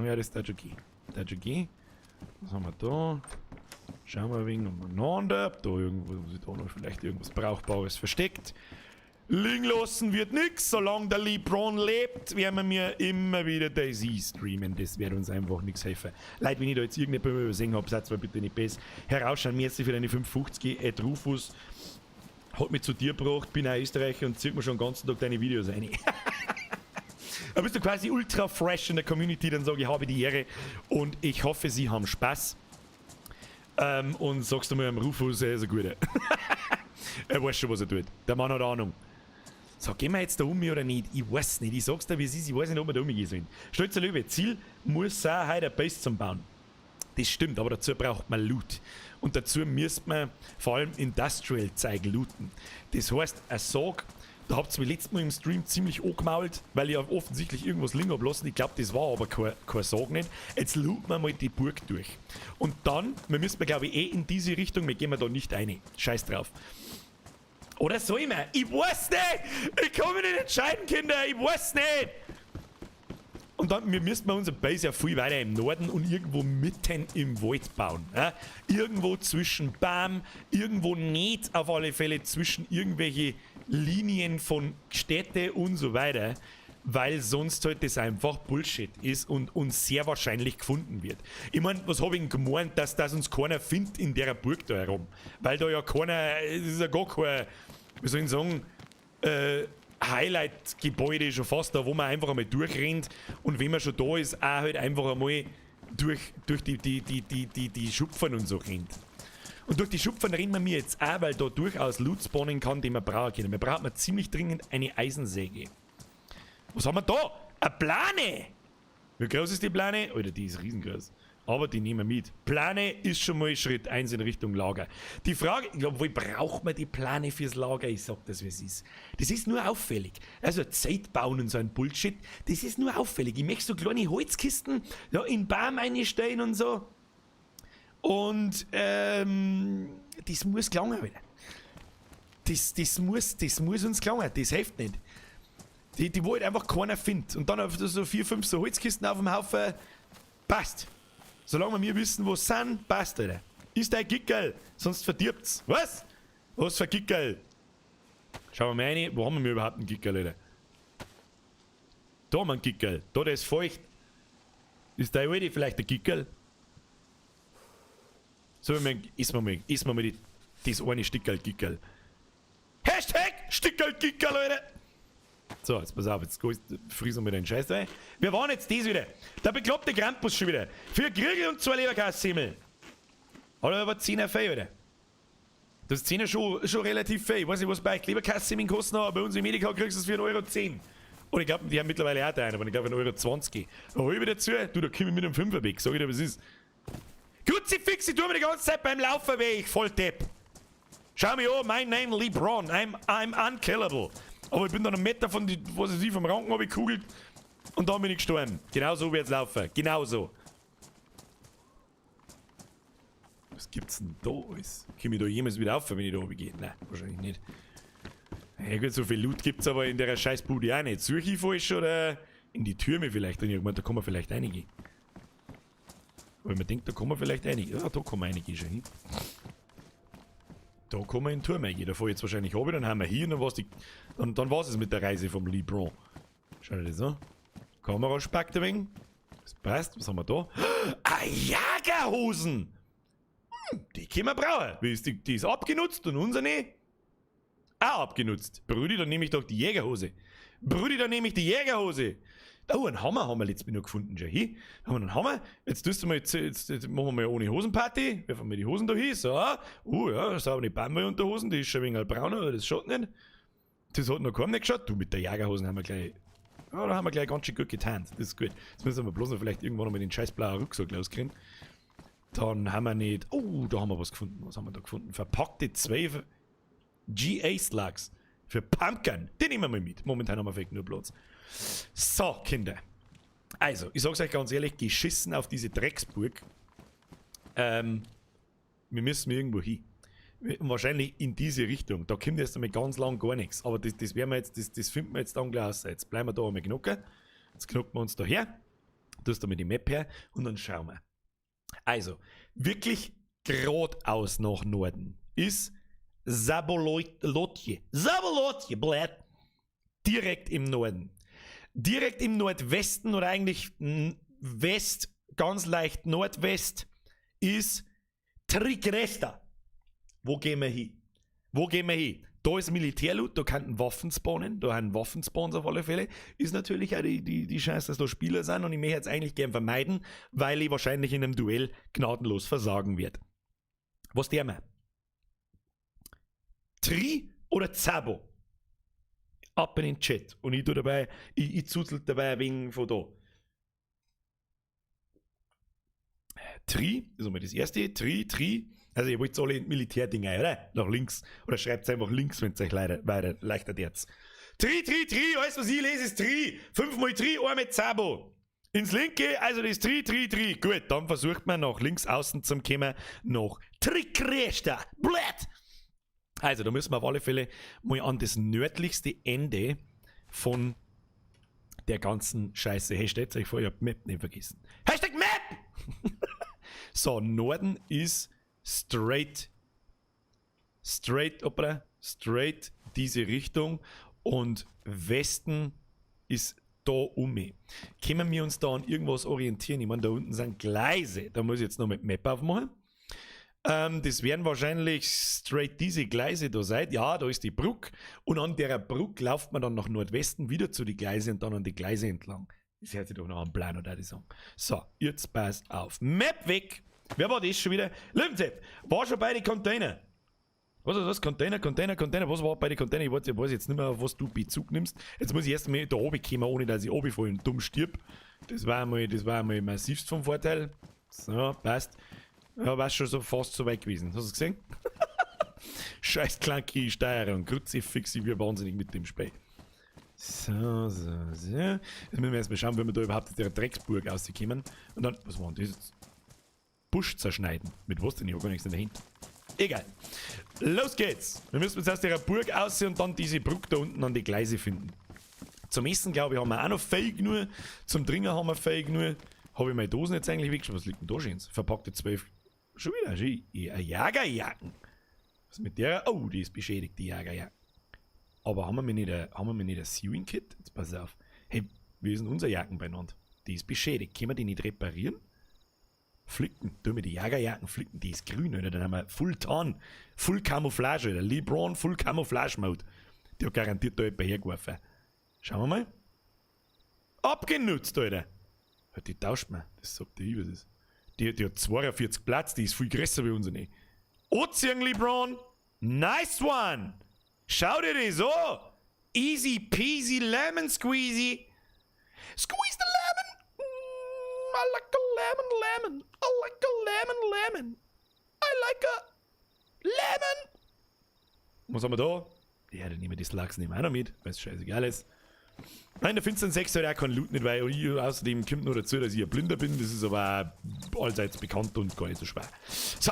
Ja, das ist schon gehen. Das schon gehen. Was haben wir da? Schauen wir ein wenig umeinander, ob da irgendwo, da noch vielleicht irgendwas Brauchbares versteckt. Liegen lassen wird nix, solange der LeBron lebt, werden wir immer wieder Daisy streamen. Das wird uns einfach nichts helfen. Leute, wenn ich da jetzt irgendjemand übersehen habe, seid mal bitte nicht besser. Herausschauen, merci für deine 550, Ed Rufus. Hat mich zu dir gebracht, bin ein Österreicher und zieht mir schon den ganzen Tag deine Videos rein. Da bist du quasi ultra fresh in der Community, dann sage ich, habe die Ehre und ich hoffe, sie haben Spaß. Und sagst du mal am Rufus, er ist ein guter. Er weiß schon, was er tut. Der Mann hat Ahnung. So, gehen wir jetzt da um oder nicht? Ich weiß nicht. Ich sag's dir, wie es ist. Ich weiß nicht, ob wir da umgehen sollen. Stolzer Löwe, Ziel muss sein, heute ein Base zum Bauen. Das stimmt, aber dazu braucht man Loot. Und dazu müsste man vor allem Industrial-Zeug looten. Das heißt, ein Sarg, da habt ihr mich letztes Mal im Stream ziemlich angemault, weil ich offensichtlich irgendwas liegen hab lassen. Ich glaube, das war aber kein Sarg nicht. Jetzt looten wir mal die Burg durch. Und dann, wir müssen, glaube ich, in diese Richtung, wir gehen da nicht rein. Scheiß drauf. Oder soll ich mal? Ich weiß nicht! Ich kann mich nicht entscheiden, Kinder! Ich weiß nicht! Und dann, wir müssen unser Base ja viel weiter im Norden und irgendwo mitten im Wald bauen. Ja? Irgendwo zwischen Bam, irgendwo nicht auf alle Fälle zwischen irgendwelche Linien von Städte und so weiter, weil sonst halt das einfach Bullshit ist und uns sehr wahrscheinlich gefunden wird. Ich meine, was habe ich denn gemeint, dass uns keiner findet in der Burg da herum? Weil da ja keiner, das ist ja gar kein, wie soll ich sagen, Highlight-Gebäude schon fast da, wo man einfach einmal durchrennt und wenn man schon da ist, auch halt einfach einmal durch die Schupfern und so rennt. Und durch die Schupfern rennen wir mir jetzt auch, weil da durchaus Loot spawnen kann, den wir brauchen können. Wir brauchen ziemlich dringend eine Eisensäge. Was haben wir da? Eine Plane! Wie groß ist die Plane? Alter, die ist riesengroß. Aber die nehmen wir mit. Plane ist schon mal Schritt 1 in Richtung Lager. Die Frage, ich glaube, wo braucht man die Plane fürs Lager? Ich sag das, wie es ist. Das ist nur auffällig. Also Zeit bauen und so ein Bullshit, das ist nur auffällig. Ich möchte so kleine Holzkisten ja, in Baum einstellen und so. Und das muss gelangen wieder. Das muss uns gelangen. Das hilft nicht. Die wo halt einfach keiner findet. Und dann auf so 4, 5 so Holzkisten auf dem Haufen. Passt. Solange wir wissen, wo sie sind, passt, Alter. Ist dein Gickel, sonst verdirbt's. Was? Was für Gickel? Schauen wir mal rein. Wo haben wir überhaupt einen Gickel, Alter? Da haben wir einen Gickel. Da, der ist feucht. Ist der alte vielleicht der Gickel? So, isst man mal das eine Stickerl Gickel. Hashtag Stickerl Gickel, Leute! So, jetzt pass auf, jetzt friesen wir den Scheiß rein. Wir waren jetzt das wieder. Der bekloppte Krampus schon wieder. Für Kriegel und 2 Leberkassimmel. Hat aber 10er Fee, Alter. Das ist 10er schon relativ viel. Ich weiß nicht, was bei euch Leberkassimmeln kosten, aber bei uns im Medical kriegst du es für 1,10 €. Und ich glaube, die haben mittlerweile auch einen, aber ich glaube 1,20 €. Da hol ich wieder zu, du, da komm ich mit einem 5er weg. Sag ich dir, was ist. Kruzifix, ich tue mir die ganze Zeit beim Laufen weh, ich Volldepp. Schau mich an, mein Name LeBron, I'm unkillable. Aber ich bin dann einen Meter von was weiß ich, vom Ranken abgekugelt und dann bin ich gestorben. Genau so wird's laufen. Genau so. Was gibt's denn da alles? Komm ich da jemals wieder auf, wenn ich da runtergehe? Nein, wahrscheinlich nicht. Ja gut, so viel Loot gibt's aber in der Scheißbude auch nicht. Suche ich falsch oder in die Türme vielleicht? Und irgendwann, da kann man vielleicht einige. Weil man denkt, da kann man vielleicht einige. Ja, da kann man einige schon hin. Da kann man in den Turm eingehen. Da fahr ich jetzt wahrscheinlich runter, dann haben wir hier und dann war's es mit der Reise vom LeBron. Schau dir das an. Kamera spackt ein wenig. Das passt. Was haben wir da? Ah, Jagerhosen! Die können wir brauchen. Die ist abgenutzt und unsere auch abgenutzt. Brudi, dann nehme ich doch die Jägerhose. Brudi, dann nehme ich die Jägerhose. Oh, einen Hammer haben wir letztes Mal noch gefunden, Jahi. Haben wir einen Hammer? Jetzt machen wir mal ohne Hosenparty. Werfen wir die Hosen da hin. So. Ja, das haben wir die Bamboo-Unterhosen. Die ist schon ein wenig brauner, aber das schaut nicht. Das hat noch kaum nicht geschaut. Du, mit der Jägerhosen haben wir gleich. Ja, da haben wir gleich ganz schön gut getanzt. Das ist gut. Jetzt müssen wir bloß noch vielleicht irgendwann noch mal den scheiß blauen Rucksack rauskriegen. Dann haben wir nicht. Oh, da haben wir was gefunden. Was haben wir da gefunden? Verpackte 2 GA-Slugs für Pumpkin. Den nehmen wir mal mit. Momentan haben wir vielleicht nur Platz. So, Kinder. Also, ich sag's euch ganz ehrlich, geschissen auf diese Drecksburg. Wir müssen irgendwo hin. Wahrscheinlich in diese Richtung. Da kommt jetzt einmal ganz lang gar nichts. Aber das werden wir jetzt, das finden wir jetzt dann gleich aus. Jetzt bleiben wir da einmal knucken. Jetzt knucken wir uns da her. Tust du mal die Map her und dann schauen wir. Also, wirklich geradeaus nach Norden ist Zabolotje. Zabolotje, blöd. Direkt im Norden. Direkt im Nordwesten oder eigentlich West, ganz leicht Nordwest, ist Trikresta. Wo gehen wir hin? Wo gehen wir hin? Da ist Militärloot, da könnten Waffen spawnen, da haben Waffenspawns auf alle Fälle. Ist natürlich auch die Chance, dass da Spieler sind und ich möchte jetzt eigentlich gern vermeiden, weil ich wahrscheinlich in einem Duell gnadenlos versagen werde. Was der mal? Tri oder Zabo? Ab in den Chat und ich tue dabei, ich zuzel dabei ein wenig von da. Tri, das ist einmal das erste, Tri. Also ihr wollt alle Militärdinger, oder? Nach links. Oder schreibt einfach links, wenn es euch leichter jetzt. Tri, alles was ich lese ist Tri. 5-mal Tri, einmal Zabo. Ins linke, also das Tri. Gut, dann versucht man nach links außen zum kommen, nach Trikresta. Blöd! Also, da müssen wir auf alle Fälle mal an das nördlichste Ende von der ganzen Scheiße. Hey, stellt euch vor, ich hab Map nicht vergessen. Hashtag Map! So, Norden ist straight diese Richtung und Westen ist da um mich. Können wir uns da an irgendwas orientieren? Ich meine, da unten sind Gleise. Da muss ich jetzt noch mit Map aufmachen. Das werden wahrscheinlich straight diese Gleise da sein. Ja, da ist die Brücke. Und an der Brücke läuft man dann nach Nordwesten wieder zu den Gleise und dann an die Gleise entlang. Das hört sich doch noch an Plan, oder die sagen. So, jetzt passt auf. Map weg! Wer war das schon wieder? Limzep, war schon bei den Container. Was ist das? Container. Was war bei den Container? Ich weiß jetzt nicht mehr, auf was du Bezug nimmst. Jetzt muss ich erst mal da oben kommen, ohne dass ich oben voll und dumm stirb. Das war einmal massivst vom Vorteil. So, passt. Ja, warst schon so fast so weit gewesen. Hast du es gesehen? Scheiß clunky Steuerung. Kruzifix, ich bin wahnsinnig mit dem Spiel. So. Jetzt müssen wir erstmal schauen, wenn wir da überhaupt aus der Drecksburg rauskommen. Und dann, was war denn das jetzt? Busch zerschneiden. Mit was denn? Ich hab gar nichts dahinter. Egal. Los geht's. Wir müssen jetzt aus der Burg aussehen und dann diese Brücke da unten an die Gleise finden. Zum Essen, glaube ich, haben wir auch noch fähig nur. Zum Trinken haben wir fähig nur. Habe ich meine Dosen jetzt eigentlich weggeschmissen? Was liegt denn da schon? Verpackte 12. Schon wieder. Eine Jagerjacken. Was mit der? Oh, die ist beschädigt, die Jagerjacken. Aber haben wir nicht ein Sewing Kit? Jetzt pass auf. Hey, wie ist denn unsere Jacken beieinander? Die ist beschädigt. Können wir die nicht reparieren? Flicken. Tun wir die Jagerjacken flicken. Die ist grün, oder? Dann haben wir Full Tan. Full Camouflage, oder? LeBron Full Camouflage Mode. Die hat garantiert da jemand hergeworfen. Schauen wir mal. Abgenutzt, Alter. Die tauscht man. Das sagt die, was ist. Die hat 42 Platz, die ist viel größer wie unsere. Ozean LeBron. Nice one. Schau dir das an. Easy peasy lemon squeezy. Squeeze the lemon. I like a lemon. I like a lemon. I like a lemon. Was haben wir da? Ja, dann nehmen wir die Slugs nehmen wir auch noch mit, weil es scheißegal ist. Nein, der finsteren 6 halt auch kein Loot nicht, weil ich, außerdem kommt noch dazu, dass ich ein Blinder bin. Das ist aber auch allseits bekannt und gar nicht so schwer. So,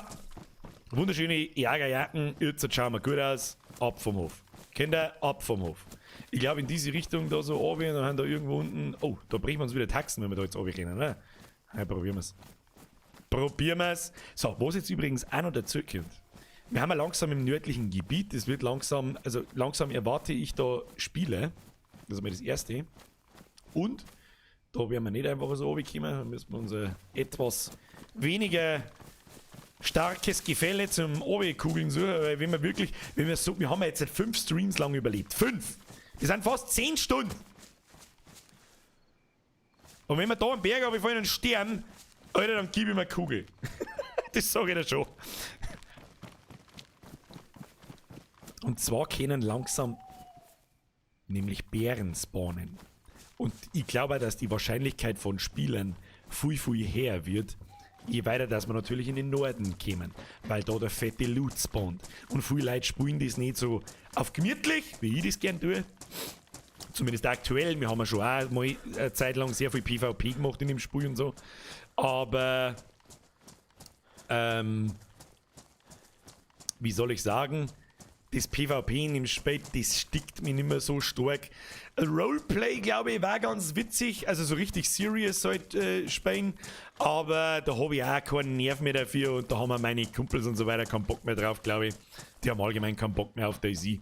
wunderschöne Jagerjacken. Jetzt schauen wir gut aus. Ab vom Hof. Kennt ihr? Ab vom Hof. Ich glaube in diese Richtung da so runter und dann haben da irgendwo unten... Oh, da brechen wir uns wieder Taxen, wenn wir da jetzt runterrennen, ne? Ja, probieren wir es. Probieren wir es. So, was jetzt übrigens auch noch dazu kommt. Wir haben ja langsam im nördlichen Gebiet. Das wird langsam... Also langsam erwarte ich da Spiele. Das ist mal das Erste. Und da werden wir nicht einfach so runterkommen. Da müssen wir unser etwas weniger starkes Gefälle zum Runterkugeln suchen. Weil wenn wir wirklich, wenn wir so, wir haben ja jetzt seit 5 Streams lang überlebt. 5! Das sind fast 10 Stunden! Und wenn wir da am Berg runterfallen und sterben, Alter, dann gib ich mir eine Kugel. Das sage ich dir schon. Und zwar können langsam nämlich Bären spawnen. Und ich glaube, dass die Wahrscheinlichkeit von Spielern viel, viel höher wird, je weiter, dass wir natürlich in den Norden kommen, weil da der fette Loot spawnt. Und viele Leute spielen das nicht so auf gemütlich, wie ich das gern tue. Zumindest aktuell, wir haben ja schon auch mal eine Zeit lang sehr viel PvP gemacht in dem Spiel und so. Aber, wie soll ich sagen, das PvP in dem Spiel, das stickt mich nicht mehr so stark. Roleplay, glaube ich, war ganz witzig, also so richtig serious halt spielen, aber da habe ich auch keinen Nerv mehr dafür und da haben meine Kumpels und so weiter keinen Bock mehr drauf, glaube ich. Die haben allgemein keinen Bock mehr auf DayZ.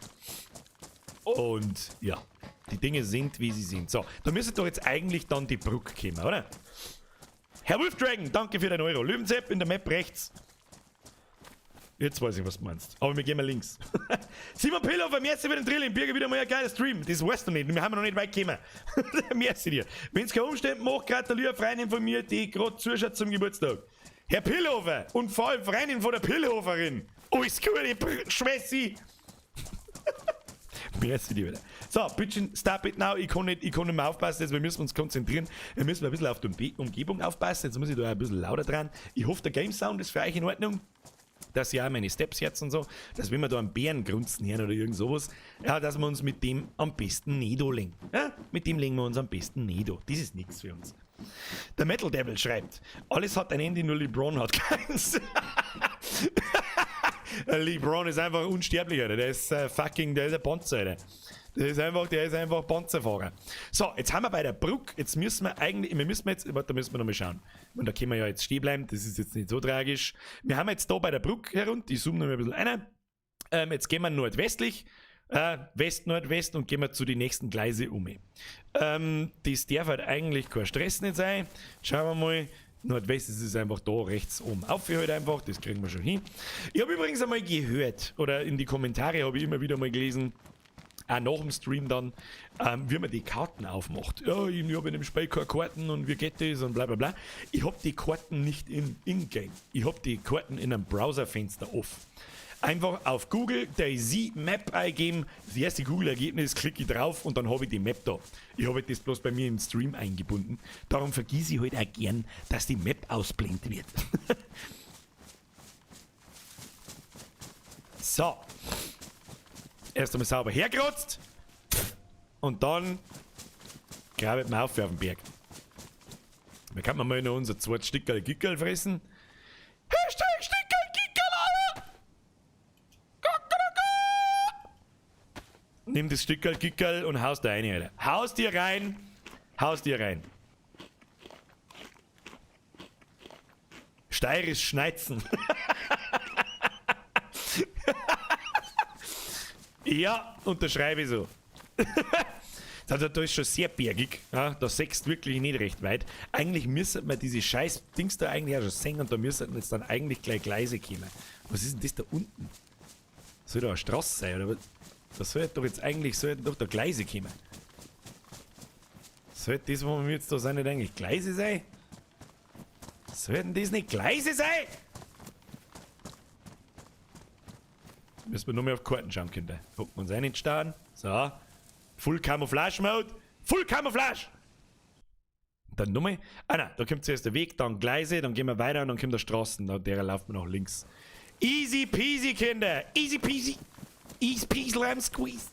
Und ja, die Dinge sind, wie sie sind. So, da müsste doch jetzt eigentlich dann die Brücke kommen, oder? Herr Wolfdragon, danke für den Euro. Löwensepp in der Map rechts. Jetzt weiß ich, was du meinst. Aber wir gehen mal links. Simon Pillhofer, merci für den Drill. Im Birger wieder mal ein geiler Stream. Das weißt du nicht. Wir haben noch nicht weit gekommen. Merci dir. Wenn es keine Umstände macht, gratuliere eine Freundin von mir, die gerade zuschaut zum Geburtstag. Herr Pillhofer und vor allem Freundin von der Pillhoferin. Alles Gute, Schwessi. Merci dir wieder. So, Bütchen, stop it now. Ich kann nicht mehr aufpassen. Jetzt, wir müssen uns konzentrieren. Wir müssen ein bisschen auf die Umgebung aufpassen. Jetzt muss ich da ein bisschen lauter dran. Ich hoffe, der Game Sound ist für euch in Ordnung. Dass ja meine Steps jetzt und so, dass wenn wir da einen Bären grunzen hören oder irgend sowas, ja, dass wir uns mit dem am besten Nedo legen. Ja, mit dem legen wir uns am besten Nedo. Das ist nichts für uns. Der Metal Devil schreibt, alles hat ein Ende, nur LeBron hat keins. LeBron ist einfach unsterblich, Alter. Der ist der ist ein Panzer, Alter. Der ist einfach Panzerfahrer. So, jetzt haben wir bei der Brücke, jetzt müssen wir eigentlich, da müssen wir nochmal schauen. Und da können wir ja jetzt stehen bleiben, das ist jetzt nicht so tragisch. Wir haben jetzt da bei der Brücke herunter, ich zoome noch mal ein bisschen rein. Jetzt gehen wir nordwestlich, West-Nordwest und gehen wir zu den nächsten Gleise um. Das darf halt eigentlich kein Stress nicht sein. Schauen wir mal. Nordwest ist es einfach da rechts oben auf für heute einfach, das kriegen wir schon hin. Ich habe übrigens einmal gehört, oder in die Kommentare habe ich immer wieder mal gelesen, auch nach dem Stream dann, wie man die Karten aufmacht. Ja, ich habe in dem Spiel keine Karten und wie geht das und bla bla bla. Ich habe die Karten nicht in-game. Ich habe die Karten in einem Browserfenster off. Einfach auf Google DayZ Map eingeben, das erste Google-Ergebnis, klicke ich drauf und dann habe ich die Map da. Ich habe das bloß bei mir im Stream eingebunden. Darum vergieße ich halt auch gern, dass die Map ausblendet wird. So. Erst einmal sauber hergerotzt und dann graben wir auf den Berg. Da kann man mal noch unser zweites Stickerl Gickerl fressen. Hashtag Stickerl Gickerl, Alter! Nimm das Stickerl Gickerl und haust da rein, Alter. Haust dir rein. Steirisch Schneizen. Ja, unterschreibe ich so. Also da ist schon sehr bergig, ja, da sägst wirklich nicht recht weit. Eigentlich müsste man diese scheiß Dings da eigentlich auch schon sehen und da müssten jetzt dann eigentlich gleich Gleise kommen. Was ist denn das da unten? Soll da eine Straße sein oder was? Das sollte doch jetzt eigentlich, doch da Gleise kommen. Sollte das, wo wir jetzt da sind, nicht eigentlich Gleise sein? Sollten das nicht Gleise sein? Müssen wir nur mehr auf Karten schauen können. Gucken wir uns einen in den Stern. So. Full Camouflage Mode. Full Camouflage! Dann nochmal. Ah nein, da kommt zuerst der Weg, dann Gleise, dann gehen wir weiter und dann kommt der Straßen. Da der laufen wir nach links. Easy peasy, Kinder. Easy peasy. East Peas Lamb Squeeze.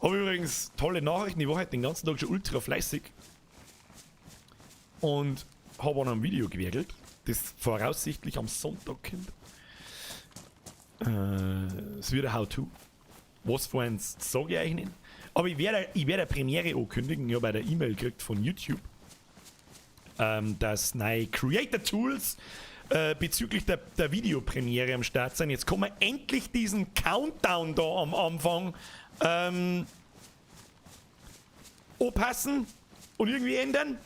Habe übrigens tolle Nachrichten. Ich war heute den ganzen Tag schon ultra fleißig. Und habe an einem Video gewerkelt, das voraussichtlich am Sonntag kommt. Es wird ein How-To. Was für eins sage ich euch nicht. Aber ich werde eine Premiere ankündigen. Ich habe eine E-Mail gekriegt von YouTube, dass neue Creator Tools bezüglich der Videopremiere am Start sind. Jetzt kann man endlich diesen Countdown da am Anfang anpassen und irgendwie ändern.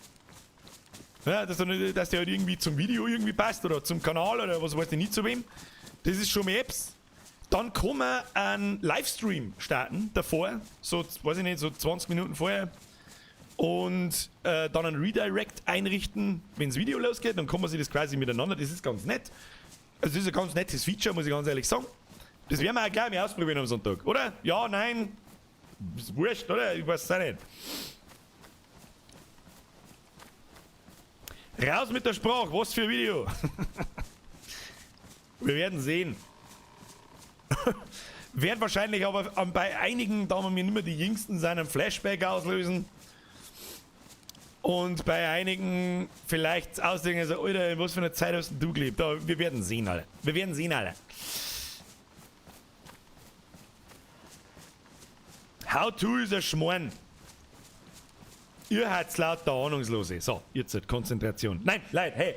Ja, dass der halt irgendwie zum Video irgendwie passt oder zum Kanal oder was weiß ich nicht zu wem. Das ist schon mal Apps. Dann kann man einen Livestream starten davor, so, weiß ich nicht, so 20 Minuten vorher. Und dann einen Redirect einrichten, wenn das Video losgeht, dann kann man sich das quasi miteinander, das ist ganz nett. Also das ist ein ganz nettes Feature, muss ich ganz ehrlich sagen. Das werden wir auch gleich mal ausprobieren am Sonntag, oder? Ja, nein, ist wurscht, oder? Ich weiß es auch nicht. Raus mit der Sprache, was für ein Video. Wir werden sehen. Werden wahrscheinlich aber bei einigen, da wir nicht mehr die Jüngsten sein, ein Flashback auslösen. Und bei einigen vielleicht ausdenken, so, Alter, in was für einer Zeit hast du gelebt? Aber wir werden sehen, alle. Wir werden sehen, alle. How to ist ein Schmarrn. Ihr habt's lauter Ahnungslose. So, jetzt Konzentration. Nein, Leute, hey,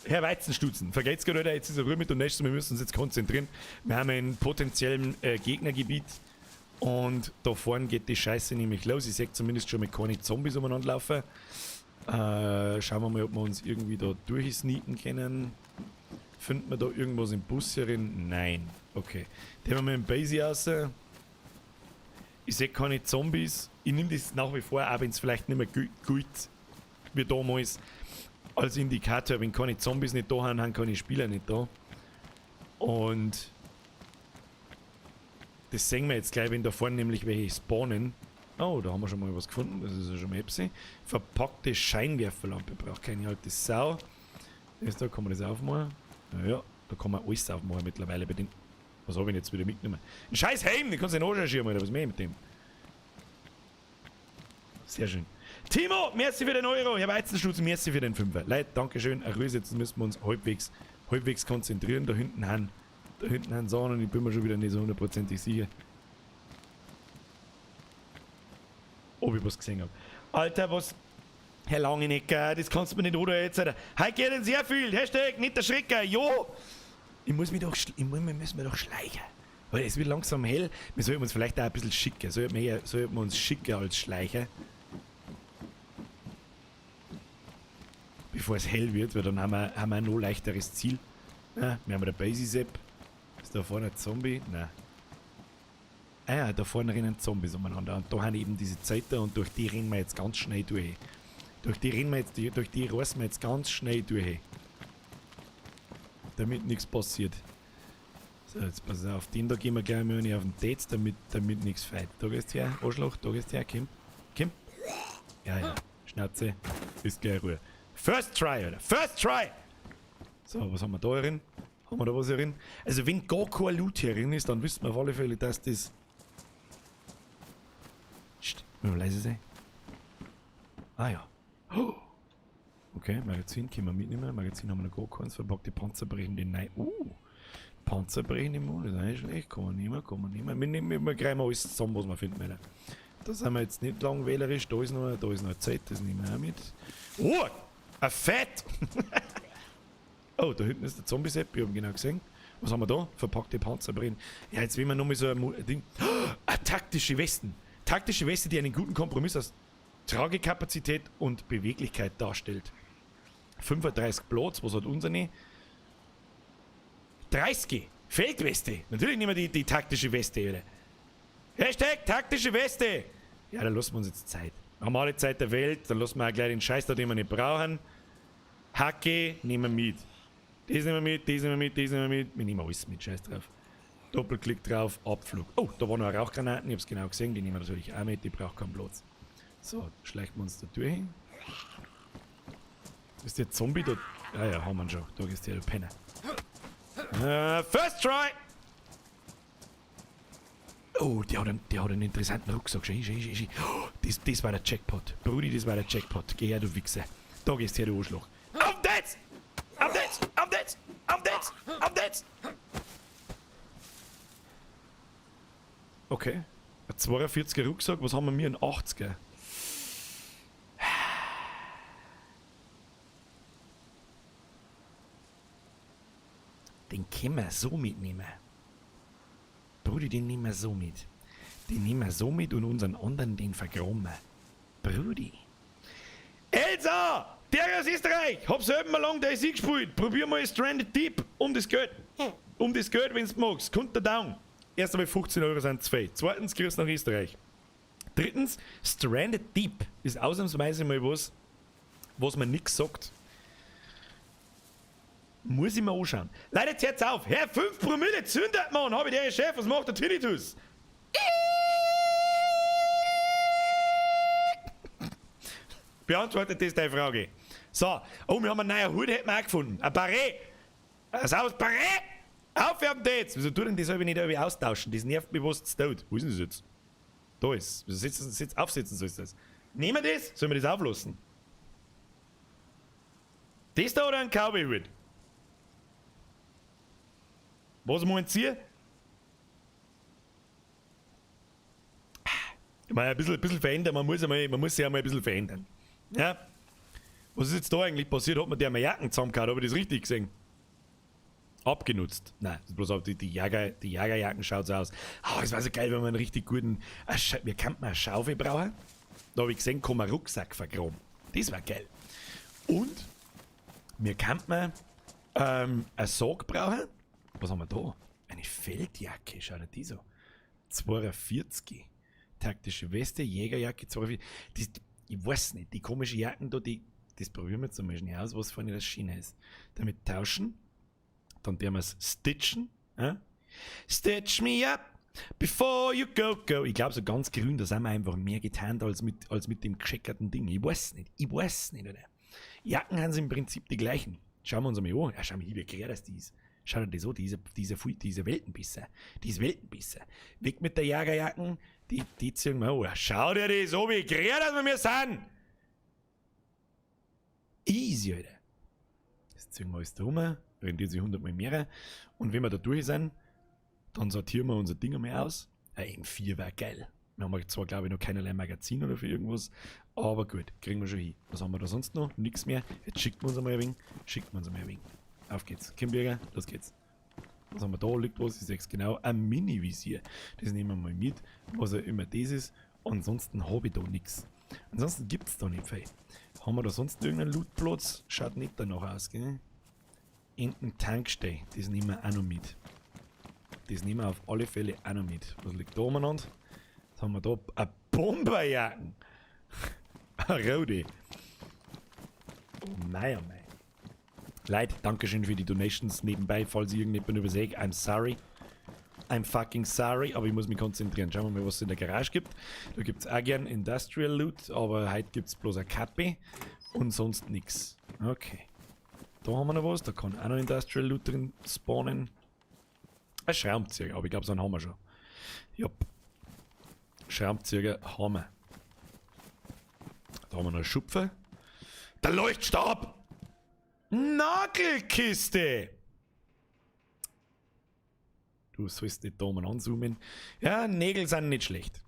Herr Weizenstutzen, vergesst gerade, jetzt ist er Ruhe mit und nächstes, wir müssen uns jetzt konzentrieren. Wir haben einen potenziellen Gegnergebiet und da vorne geht die Scheiße nämlich los. Ich sehe zumindest schon mal keine Zombies umeinander laufen. Schauen wir mal, ob wir uns irgendwie da durchsneaken können. Finden wir da irgendwas im Bus herin? Nein. Okay. Nehmen wir mal den Basie raus. Ich sehe keine Zombies. Ich nehme das nach wie vor, auch wenn es vielleicht nicht mehr gut wie damals, als Indikator. Wenn keine Zombies nicht da haben, haben keine Spieler nicht da. Und das sehen wir jetzt gleich, wenn da vorne nämlich welche spawnen. Oh, da haben wir schon mal was gefunden. Das ist ja schon mal Epsi. Verpackte Scheinwerferlampe. Braucht keine alte Sau. Da kann man das aufmachen. Naja, da kann man alles aufmachen mittlerweile bei dem. Was habe ich jetzt wieder mitgenommen? Ein scheiß Helm, den kannst du nicht anschauen, Alter. Was mehr mit dem? Sehr schön. Timo, merci für den Euro. Herr Weizenstutz, merci für den Fünfer. Leute, dankeschön. Jetzt müssen wir uns halbwegs konzentrieren. Da hinten haben Sachen und ich bin mir schon wieder nicht so hundertprozentig sicher, ob ich was gesehen habe. Alter, was? Herr Langenecker, das kannst du mir nicht oder jetzt. Heute geht denn sehr viel. Hashtag nicht der Schrecker. Jo! Wir müssen doch schleichen. Weil es wird langsam hell. Wir sollten uns vielleicht auch ein bisschen schicken. Sollten wir uns schicker als schleichen. Bevor es hell wird, weil dann haben wir ein noch leichteres Ziel. Ja, wir haben den Basie-Sepp. Ist da vorne ein Zombie? Nein. Ah ja, da vorne rennen Zombies umeinander. Und da haben eben diese Zeiten und durch die rennen wir jetzt ganz schnell durch. Durch die reißen wir jetzt ganz schnell durch. Damit nichts passiert. So, jetzt pass auf, den da gehen wir gleich mal auf den Dates, damit nichts feit. Da gehst du her, Arschloch, da gehst du her, Kim. Ja, Schnauze, ist gleich Ruhe. First try, Alter, first try! So, was haben wir da drin? Haben wir da was drin? Also wenn gar kein Loot hier drin ist, dann wissen wir auf alle Fälle, dass das... Psst, mal leise sein. Ah ja. Oh. Okay, Magazin können wir mitnehmen. Magazin haben wir noch gar keins. Verpackte Panzerbrechende Nein. Panzerbrechende Mode, das ist nicht schlecht. Kann man nehmen. Wir greifen alles zusammen, was wir finden. Alter. Da sind wir jetzt nicht lang wählerisch. Da ist noch eine Zeit, das nehmen wir auch mit. Oh, ein Fett! Oh, da hinten ist der Zombie-Sepp, ich habe ihn genau gesehen. Was haben wir da? Verpackte Panzerbrechen. Ja, jetzt will man nochmal so ein Ding. Taktische Westen. Taktische Weste, die einen guten Kompromiss aus Tragekapazität und Beweglichkeit darstellt. 35 Platz, was hat unsere? 30 Feldweste. Natürlich nehmen wir die taktische Weste, oder? Hashtag taktische Weste. Ja, dann lassen wir uns jetzt Zeit. Haben wir alle Zeit der Welt, dann lassen wir auch gleich den Scheiß da, den wir nicht brauchen. Hacke nehmen wir mit. Das nehmen wir mit, das nehmen wir mit, das nehmen wir mit. Wir nehmen alles mit, Scheiß drauf. Doppelklick drauf, Abflug. Oh, da waren noch Rauchgranaten, ich hab's genau gesehen, die nehmen wir natürlich auch mit, die braucht keinen Platz. So, schleichen wir uns da durch hin. Ist der Zombie da? Ah ja, haben wir ihn schon. Da ist der Penner. First try! Oh, der hat einen interessanten Rucksack. Schau. Oh, das war der Jackpot. Brudi, das war der Jackpot. Geh her, du Wichser. Da gehst du her, du Arschloch. Auf das! Auf das! Auf das! Auf das! Auf das! Okay. Ein 42er Rucksack, was haben wir? Ein 80er. Den können wir so mitnehmen. Brudi, den nehmen wir so mit. Den nehmen wir so mit und unseren anderen den vergraben. Brudi. Elsa! Der aus Österreich! Hab selber mal lang der Sieg gespielt. Probier mal Stranded Deep um das Geld. Um das Geld, wenn du magst. Kommt da down. Erst einmal 15 Euro sind zu viel. Zweitens, grüß nach Österreich. Drittens, Stranded Deep ist ausnahmsweise mal was man nix sagt. Muss ich mir anschauen. Leute, jetzt hört's auf. Herr, 5 Promille zündet man. Hab ich der Chef, was macht der Tinnitus? Beantwortet das deine Frage. So, oh, wir haben einen neuen Hut, hätten wir auch gefunden. Ein Barret. Ein sauberes Barret. Aufwärmen jetzt. Wieso tut denn das nicht irgendwie austauschen? Das nervt mich, was es tut. Wo ist denn das jetzt? Da ist. Wieso aufsetzen soll das? Nehmen wir das? Sollen wir das auflassen? Das da oder ein Cowboy-Hut? Was meint ihr? Mal ein bisschen verändern, man muss sich ja mal ein bisschen verändern. Ja? Was ist jetzt da eigentlich passiert? Hat man der mal Jacken zusammengehauen? Habe ich das richtig gesehen? Abgenutzt. Nein, bloß auf die Jagerjacken schaut so aus. Oh, es war so geil, wenn man einen richtig guten. Wir könnten eine Schaufel brauchen. Da habe ich gesehen, kann man einen Rucksack vergraben. Das war geil. Und wir könnten einen Sarg brauchen. Was haben wir da? Eine Feldjacke, schau dir die so. 42. Taktische Weste, Jägerjacke, 42. Ich weiß nicht, die komischen Jacken da, das probieren wir zum Beispiel nicht aus, was vorne das Schiene ist. Damit tauschen. Dann werden wir es stitchen. Stitch me up before you go. Ich glaube, so ganz grün, da sind wir einfach mehr getarnt als mit dem gescheckerten Ding. Ich weiß nicht, oder? Jacken haben sie im Prinzip die gleichen. Schauen wir uns einmal an. Ja, schau mal, wie quer das ist. Schau dir das an, diese Weltenbisser. Diese Weltenbisser. Weg mit der Jagerjacken, die ziehen wir an. Schau dir das an, wie quer das wir sind. Easy, Alter. Das ziehen wir alles drum, rendiert sich 100 Mal mehr. Und wenn wir da durch sind, dann sortieren wir unser Ding einmal aus. Ein M4 wäre geil. Wir haben zwar, glaube ich, noch keinerlei Magazin oder für irgendwas, aber gut, kriegen wir schon hin. Was haben wir da sonst noch? Nix mehr. Jetzt schicken wir uns einmal ein wenig. Auf geht's. Kimberger, los geht's. Was haben wir da? Liegt was? Ich sag's genau. Ein Mini-Visier. Das nehmen wir mal mit, was auch immer das ist. Ansonsten habe ich da nichts. Ansonsten gibt's da nicht viel. Haben wir da sonst irgendeinen Lootplatz? Schaut nicht danach aus, gell? Enten Tankstelle. Das nehmen wir auch noch mit. Das nehmen wir auf alle Fälle auch noch mit. Was liegt da umeinander? Jetzt haben wir da eine Bomberjacken. Eine rote. Oh mein, oh mein. Leute, Dankeschön für die Donations nebenbei, falls ich irgendjemand übersehe. I'm sorry. I'm fucking sorry, aber ich muss mich konzentrieren. Schauen wir mal, was es in der Garage gibt. Da gibt es auch gern Industrial Loot, aber heute gibt es bloß eine Kappe und sonst nichts. Okay. Da haben wir noch was, da kann auch noch Industrial Loot drin spawnen. Ein Schraubenzieher, aber ich glaube, so einen haben wir schon. Jupp. Schraubenzieher haben wir. Da haben wir noch eine Schupfe. Der Leuchtstab! Nagelkiste! Du sollst nicht da mal anzoomen. Ja, Nägel sind nicht schlecht.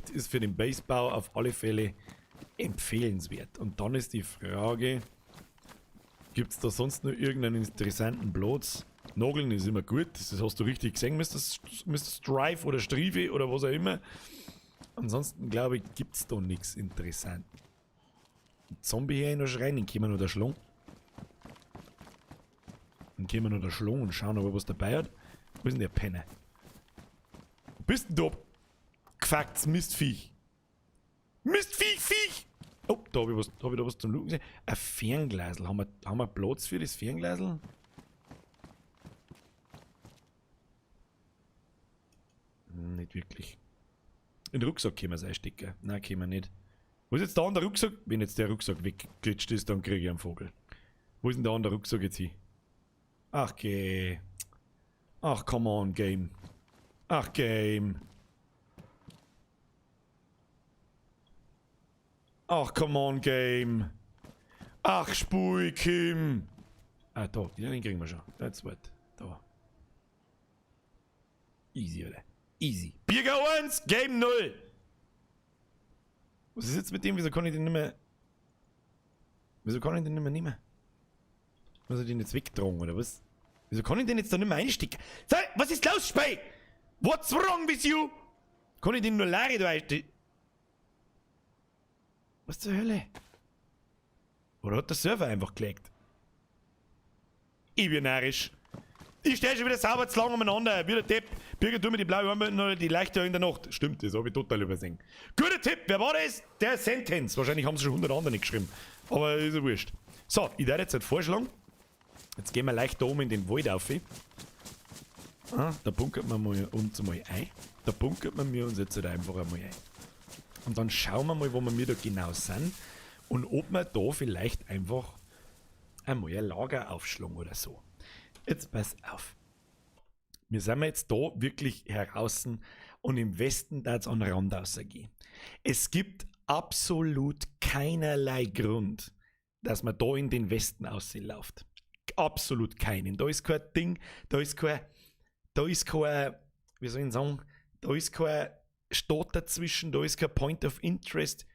Ist für den Basebau auf alle Fälle empfehlenswert. Und dann ist die Frage, gibt es da sonst noch irgendeinen interessanten Platz? Nageln ist immer gut, das hast du richtig gesehen, Mr. Strife oder Strife oder was auch immer. Ansonsten glaube ich, gibt es da nichts Interessantes. Zombie hier noch schreien, dann können wir noch da schlagen. Und schauen, ob er was dabei hat. Wo ist denn der Penner? Wo bist denn du? Gefucktes Mistviech. Viech! Oh, da hab ich da was zum Luken gesehen. Ein Fernglasel. Haben wir Platz für das Fernglasel? Nicht wirklich. In den Rucksack können wir es einstecken. Nein, können wir nicht. Wo ist jetzt der andere Rucksack? Wenn jetzt der Rucksack wegglitscht ist, dann kriege ich einen Vogel. Wo ist denn der andere Rucksack jetzt hin? Ach, geh. Ach, come on, Game. Ach, Game. Ach, come on, Game. Ach, Spui, Kim. Ah, da, den kriegen wir schon. That's what. Da. Easy, oder? Easy. Bierger 1, Game 0. Was ist jetzt mit dem? Wieso kann ich den nicht mehr... Wieso kann ich den nicht mehr nehmen? Muss ich den jetzt wegtragen, oder was? Wieso kann ich den jetzt da nicht mehr einstecken? So, was ist los, Spey? What's wrong with you? Kann ich den nur leeren, du einstecken? Was zur Hölle? Oder hat der Server einfach gelegt? Ich bin närrisch. Ich stell schon wieder sauber zu lang umeinander. Wie der Depp. Birger, tu mir die blaue Armbinde oder die leichte in der Nacht. Stimmt, das habe ich total übersehen. Guter Tipp. Wer war das? Der Sentence. Wahrscheinlich haben sie schon 100 andere nicht geschrieben. Aber ist ja wurscht. So, ich werde jetzt halt vorschlagen. Jetzt gehen wir leicht da oben in den Wald auf. Ah, da bunkert man uns mal ein. Da bunkert man mir uns jetzt halt einfach einmal ein. Und dann schauen wir mal, wo wir da genau sind. Und ob wir da vielleicht einfach einmal ein Lager aufschlagen oder so. Jetzt pass auf. Wir sind jetzt da wirklich heraus und im Westen da es an den Rand rausgehen. Es gibt absolut keinerlei Grund, dass man da in den Westen auslauft. Absolut keinen. Da ist kein Ding, da ist kein, wie soll ich sagen, da ist kein Stadt dazwischen, da ist kein Point of Interest,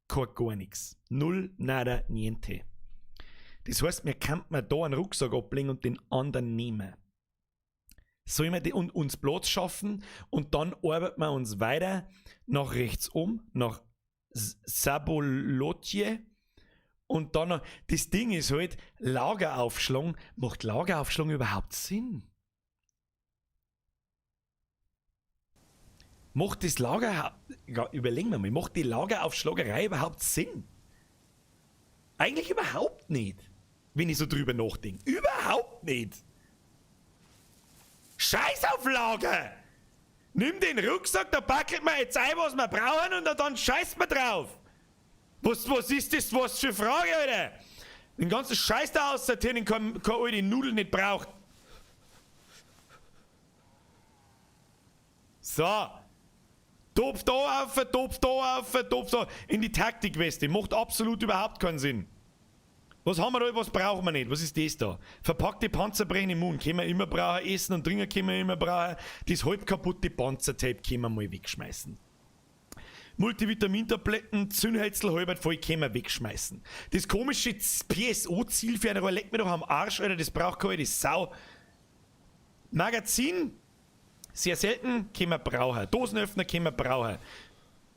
kein gar nichts. Null, nada, niente. Das heißt, wir könnten da einen Rucksack ablegen und den anderen nehmen. Sollen wir uns Platz schaffen und dann arbeiten wir uns weiter nach rechts um, nach Sabolotje und dann noch, das Ding ist halt, Lageraufschlag, macht Lageraufschlag überhaupt Sinn? Macht das Lager, ja, überlegen wir mal, macht die Lageraufschlagerei überhaupt Sinn? Eigentlich überhaupt nicht, wenn ich so drüber nachdenke. Überhaupt nicht. Scheiß auf Lager! Nimm den Rucksack, da packelt man jetzt ein, was wir brauchen und dann scheißt man drauf. Was ist das, was für Frage, Alter? Den ganzen Scheiß da aussortieren, kann alte Nudeln nicht brauchen. So. Topf da auf, Topf da auf, Topf da. In die Taktikweste. Macht absolut überhaupt keinen Sinn. Was haben wir da, was brauchen wir nicht? Was ist das da? Verpackte Panzer brechen im Mund. Können wir immer brauchen. Essen und Trinken können wir immer brauchen. Das halb kaputte Panzertape können wir mal wegschmeißen. Multivitamintabletten, Zündhölzel halb voll können wir wegschmeißen. Das komische PSO-Ziel für eine Rohr leckt mir doch am Arsch, Alter. Das braucht keine Sau. Magazin, sehr selten, können wir brauchen. Dosenöffner können wir brauchen.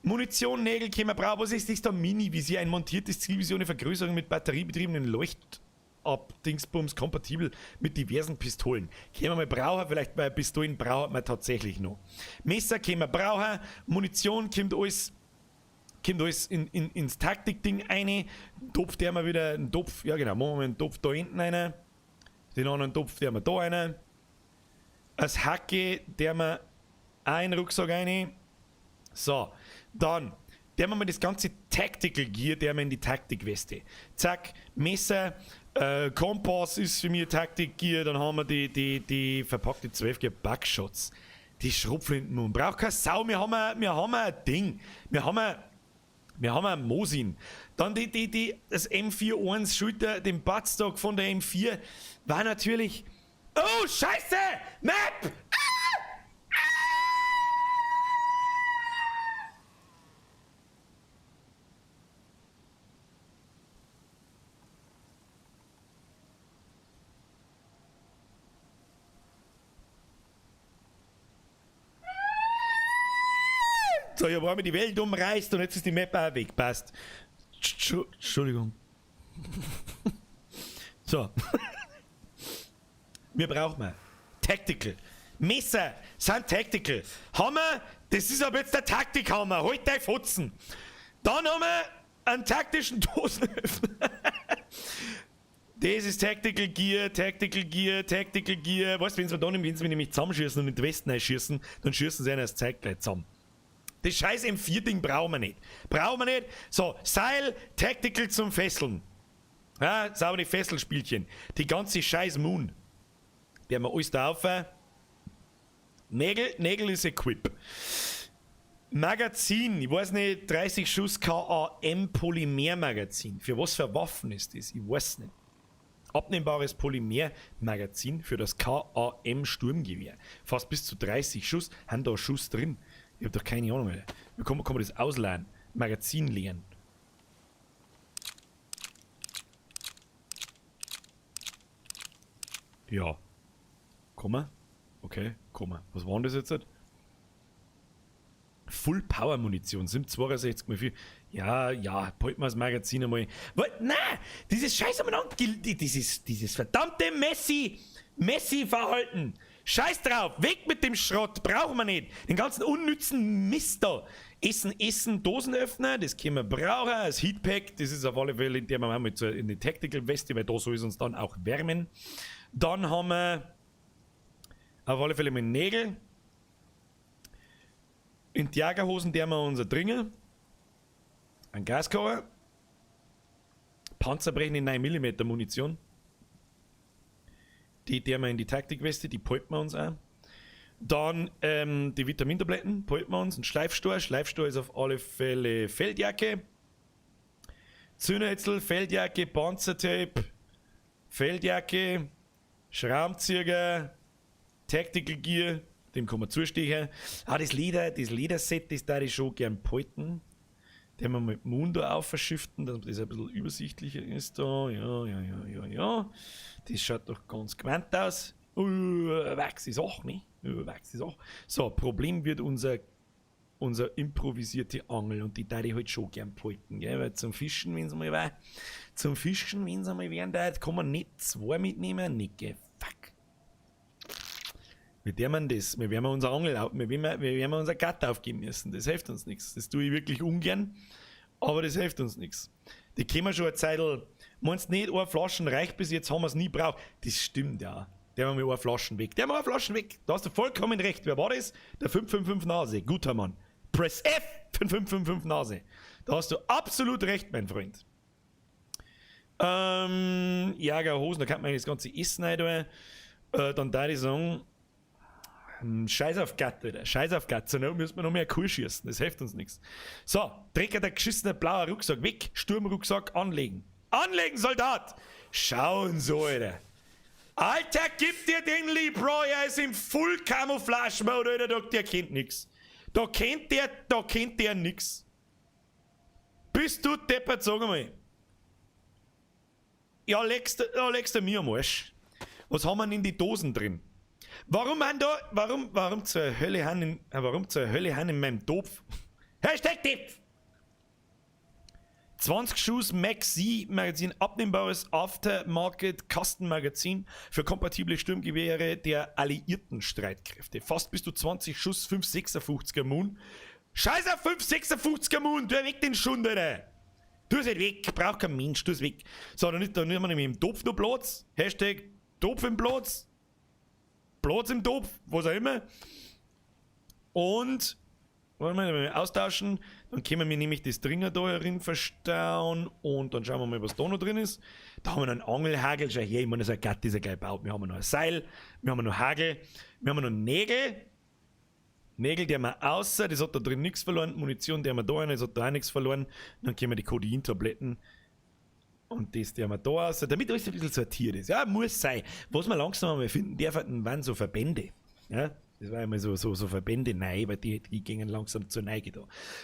Munition, Nägel können wir brauchen. Was ist das da? Mini-Visier, ein montiertes Zielvisier ohne Vergrößerung mit batteriebetriebenen Leuchtab-Dingsbums kompatibel mit diversen Pistolen. Können wir mal brauchen, vielleicht bei Pistolen brauchen wir tatsächlich noch. Messer können wir brauchen, Munition kommt alles ins Taktikding rein. Topf, der wir wieder, einen Topf, ja genau, machen wir einen Topf da hinten rein. Den anderen Topf, der wir da rein. Als Hacke, der wir auch in den Rucksack rein. So, dann, der wir mal das ganze Tactical Gear, der wir in die Taktikweste. Zack, Messer, Kompass ist für mich Taktik Gear, dann haben wir die verpackte 12 Gear Buckshots. Die Schrotflinten, braucht keine Sau, wir haben ein Ding. Wir haben ein Mosin. Dann das M41 Schulter, den Buttstock von der M4 war natürlich. Oh, Scheiße! Map! So, ich habe einmal die Welt umreißt und jetzt ist die Map auch weg. Passt. Entschuldigung. So. Wir brauchen Tactical. Messer sind Tactical. Hammer, das ist aber jetzt der Taktikhammer. Halt dein Fotzen. Dann haben wir einen taktischen Dosenöffner. Das ist Tactical Gear, Tactical Gear, Tactical Gear. Weißt du, wenn sie nämlich zusammenschießen und in den Westen einschießen, dann schießen sie einen das Zeug gleich zusammen. Das scheiß M4-Ding brauchen wir nicht. Brauchen wir nicht. So, Seil, Tactical zum Fesseln. Ja, saubere Fesselspielchen. Die ganze scheiß Moon. Der wir alles da auf. Nägel ist Equip. Magazin, ich weiß nicht, 30 Schuss KAM Polymer-Magazin. Für was für Waffen ist das? Ich weiß nicht. Abnehmbares Polymer-Magazin für das KAM Sturmgewehr. Fast bis zu 30 Schuss. Haben da Schuss drin? Ich hab doch keine Ahnung mehr. Wie kann man das ausleihen? Magazin leeren. Ja. Komma. Okay, Komma. Was war denn das jetzt? Full Power Munition, 762 mal 4. Ja, behalten wir das Magazin einmal. Nein, dieses Scheiß dieses verdammte Messi-Verhalten. Scheiß drauf, weg mit dem Schrott, brauchen wir nicht. Den ganzen unnützen Mist da. Essen, Dosenöffner, das können wir brauchen. Das Heatpack, das ist auf alle Fälle, in der wir haben mit so eine Tactical Weste, weil da soll es uns dann auch wärmen. Dann haben wir auf alle Fälle mit Nägel. In die Jagerhosen, der wir unser Dringer. Ein Gaskocher. Panzerbrechende 9mm Munition. Die wir in die Taktikweste, die behalten wir uns auch. Dann die Vitamintabletten, behalten wir uns. Ein Schleifstor. Schleifstor ist auf alle Fälle Feldjacke. Zündhölzel, Feldjacke, Panzertape, Feldjacke, Schraubenzieher, Tactical Gear, dem kann man zustechen. Das Lederset, das da ich schon gern behalten. Den wir mit dem Mund da aufschiften, dass das ein bisschen übersichtlicher ist da. Ja. Das schaut doch ganz gewandt aus. Wachs ist auch, ne? Wachs ist auch. So, Problem wird unser improvisierte Angel und die da ich halt schon gern behalten, gell? Weil zum Fischen, wenn es mal war, werden, kann man nicht zwei mitnehmen, nicht, gell? Fuck. Wie der man das? Wir werden unser unser Gatt aufgeben müssen. Das hilft uns nichts. Das tue ich wirklich ungern, aber das hilft uns nichts. Die können wir schon eine Zeit, meinst nicht, eine Flaschen reicht bis jetzt, haben wir es nie braucht. Das stimmt ja. Der haben wir eine Flaschen weg. Da hast du vollkommen recht. Wer war das? Der 555 Nase. Guter Mann. Press F für 555 Nase. Da hast du absolut recht, mein Freund. Jagerhosen, da kann man das ganze Essen rein. Dann da ich sagen, Scheiß auf Gatt, Alter. Scheiß auf Gatt. So müssen wir noch mehr Kuh schießen. Das hilft uns nichts. So, Drecker, der geschissene blaue Rucksack weg. Sturmrucksack anlegen. Anlegen, Soldat! Schauen so, Alter. Alter, gib dir den lieb, Bro. Er ist im Full Camouflage Mode, Alter. Der kennt nix. Da kennt der nix. Bist du deppert, sag mal. Ja, legst du mir am Arsch. Was haben wir denn in die Dosen drin? Warum zur Hölle han in meinem Topf? Hashtag Tipp! 20 Schuss Maxi Magazin, abnehmbares Aftermarket Kastenmagazin für kompatible Sturmgewehre der alliierten Streitkräfte. Fast bis zu 20 Schuss 5,56er Moon. Scheiß auf 5,56er Moon, tu weg den Schund, Alter! Tu es nicht weg, braucht kein Mensch, tu es weg. So, dann nehmen wir nämlich im Topf noch Platz. Hashtag Topf im Platz. Platz im Topf, was auch immer. Und wollen wir austauschen, dann können wir nämlich das Dringer da herin verstauen und dann schauen wir mal, was da noch drin ist. Da haben wir noch einen Angelhagel, schau her, ich meine, so ein Gatt ist ja gleich gebaut. Wir haben noch ein Seil, wir haben noch Hagel, wir haben noch Nägel. Nägel, die haben wir außer, das hat da drin nichts verloren. Munition, die haben wir da rein, das hat da auch nichts verloren. Dann können wir die Codein-Tabletten und das, die haben wir da außer, damit alles ein bisschen sortiert ist. Ja, muss sein. Was wir langsam mal finden dürfen, waren so Verbände. Ja, das war einmal so Verbände neu, weil die gingen langsam zur Neige da.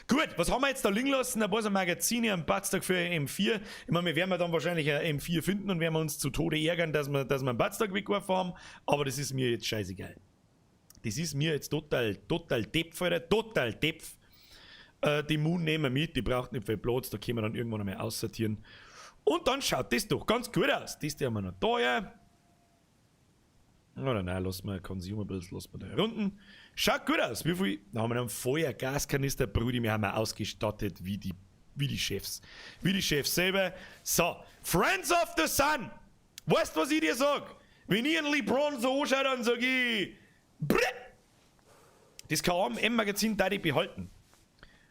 Gut, was haben wir jetzt da liegen lassen? Ein paar so Magazine am Batztag für M4. Ich meine, wir werden dann wahrscheinlich ein M4 finden und werden wir uns zu Tode ärgern, dass wir einen Batztag weggeworfen haben. Aber das ist mir jetzt scheißegal. Das ist mir jetzt total Depf, Alter. Total Depf. Die Moon nehmen wir mit, die braucht nicht viel Platz, da können wir dann irgendwann einmal aussortieren. Und dann schaut das doch ganz gut aus. Das haben wir noch da, ja. Oder nein, lassen wir Consumables, lassen wir da herunten. Schaut gut aus. Wie viel? Da haben wir einen Feuergaskanister, Brudi, wir haben ausgestattet wie die Chefs. Wie die Chefs selber. So, Friends of the Sun. Weißt du, was ich dir sag? Wenn ich einen LeBron so anschaue, dann sag ich, Brrr. Das KM-Magazin da ich behalten.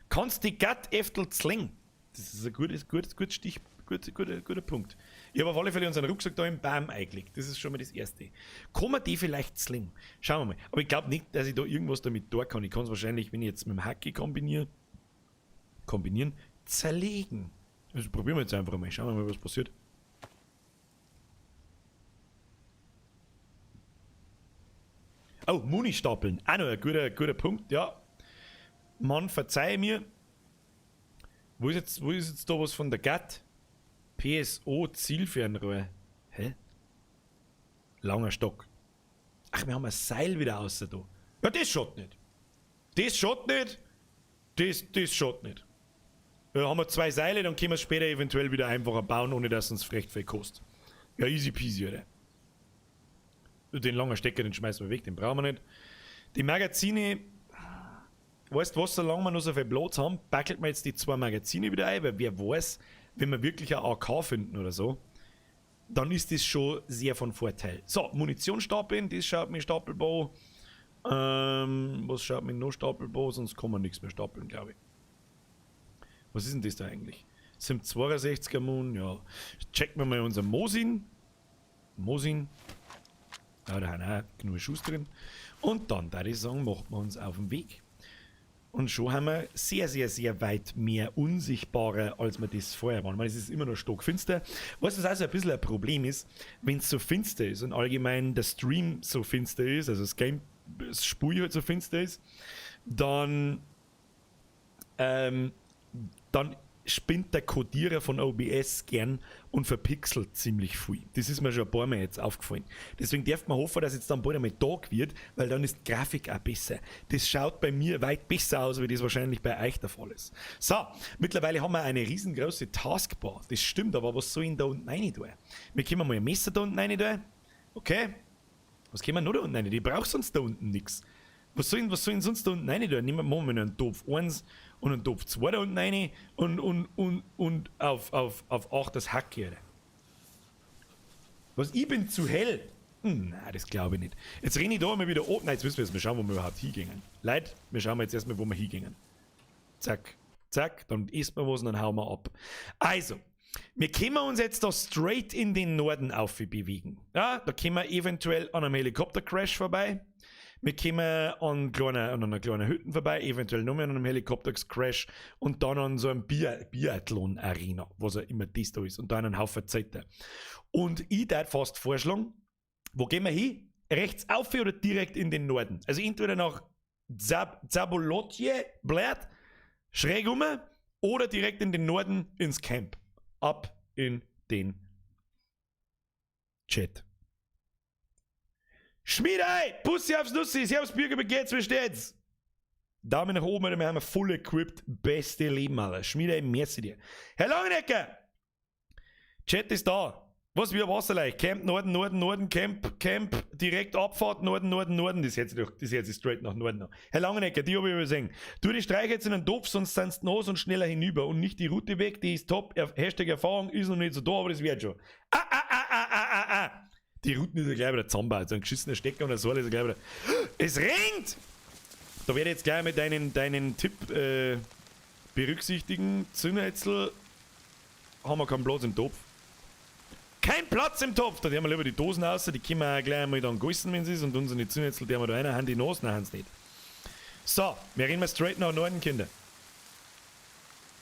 Kannst die Gatt Eftel Sling. Das ist ein gutes Guter Punkt. Ich habe auf alle Fälle unseren Rucksack da im Baum eingelegt. Das ist schon mal das Erste. Kann man die vielleicht slingen? Schauen wir mal. Aber ich glaube nicht, dass ich da irgendwas damit tun kann. Ich kann es wahrscheinlich, wenn ich jetzt mit dem Hacki kombinieren, zerlegen. Also probieren wir jetzt einfach mal. Schauen wir mal, was passiert. Oh, Muni stapeln. Auch noch ein guter Punkt, ja. Mann, verzeih mir. Wo ist jetzt da was von der GATT? PSO Zielfernrohr. Hä? Langer Stock. Ach, wir haben ein Seil wieder außer da. Ja, das schaut nicht. Das schaut nicht. Das schaut nicht. Ja, haben wir 2 Seile, dann können wir es später eventuell wieder einfacher bauen, ohne dass es uns recht viel kostet. Ja, easy peasy, oder? Den langen Stecker, den schmeißen wir weg, den brauchen wir nicht. Die Magazine, weißt du was, solange wir noch so viel Platz haben, backelt man jetzt die 2 Magazine wieder ein, weil wer weiß, wenn wir wirklich ein AK finden oder so, dann ist das schon sehr von Vorteil. So, Munition stapeln, das schaut mir Stapelbau. Was schaut mir noch Stapelbau, sonst kann man nichts mehr stapeln, glaube ich. Was ist denn das da eigentlich? Das sind 62er Mun, ja. Checken wir mal unser Mosin. Ja, da haben auch genug Schuss drin. Und dann, da ich sagen, machen wir uns auf den Weg. Und schon haben wir sehr, sehr, sehr weit mehr unsichtbare, als wir das vorher waren. Weil es ist immer noch stockfinster. Was also ein bisschen ein Problem ist, wenn es so finster ist und allgemein der Stream so finster ist, also das Spiel halt so finster ist, dann spinnt der Codierer von OBS gern und verpixelt ziemlich viel. Das ist mir schon ein paar Mal jetzt aufgefallen. Deswegen darf man hoffen, dass jetzt dann bald einmal Tag wird, weil dann ist die Grafik auch besser. Das schaut bei mir weit besser aus, wie das wahrscheinlich bei euch der Fall ist. So, mittlerweile haben wir eine riesengroße Taskbar. Das stimmt, aber was soll ich denn da unten rein tun? Wir können mal ein Messer da unten rein tun. Okay. Was können wir noch da unten rein? Die braucht sonst da unten nichts. Was soll ich sonst da unten rein tun? Nehmen wir mal einen Topf 1 und einen Topf 2 da unten rein und auf 8 das Hack hier. Was, ich bin zu hell? Nein, das glaube ich nicht. Jetzt renne ich da mal wieder ab. Nein, jetzt müssen wir schauen, wo wir überhaupt hingehen. Leute, wir schauen jetzt erstmal, wo wir hingehen. Zack, zack, dann isst man was und dann hauen wir ab. Also, wir können uns jetzt da straight in den Norden aufbewegen. Ja, da können wir eventuell an einem Helikoptercrash vorbei. Wir kommen an einer kleinen Hütte vorbei, eventuell noch mehr an einem Helikopter-Crash und dann an so einem Biathlon-Arena, was auch immer das da ist, und dann einen Haufen Zeiten. Und ich würde fast vorschlagen, wo gehen wir hin? Rechts auf oder direkt in den Norden? Also entweder nach Zabolotje, Blatt, schräg um, oder direkt in den Norden ins Camp. Ab in den Chat. Schmiedei! Bussi aufs Nussi! Servus Bürger, wie geht's? Wie steht's? Daumen nach oben, wir haben voll equipped. Beste Leben, Alter. Schmiedei, merci dir. Herr Langenecker! Chat ist da. Was wie ein Wasserleich. Camp Norden, Camp, direkt Abfahrt, Norden. Das jetzt ist straight nach Norden noch. Herr Langenecker, die habe ich übersehen. Tu die Streiche jetzt in den Topf, sonst sind sie nass und schneller hinüber. Und nicht die Route weg, die ist top. Hashtag Erfahrung ist noch nicht so da, aber das wird schon. Die Routen ist ja gleich wieder zusammenbaut. So ein geschissener Stecker und ein Soll ist ja gleich wieder. Es regnet! Da werde ich jetzt gleich mit deinen Tipp berücksichtigen. Zündhölzel haben wir keinen Platz im Topf. Kein Platz im Topf! Da haben wir lieber die Dosen raus, die können wir auch gleich mal dann gegessen, wenn es ist. Und unsere Zündhölzel, die haben wir da einer, haben die Nase, nein, haben sie nicht. So, wir rennen mal straight nach Norden, Kinder.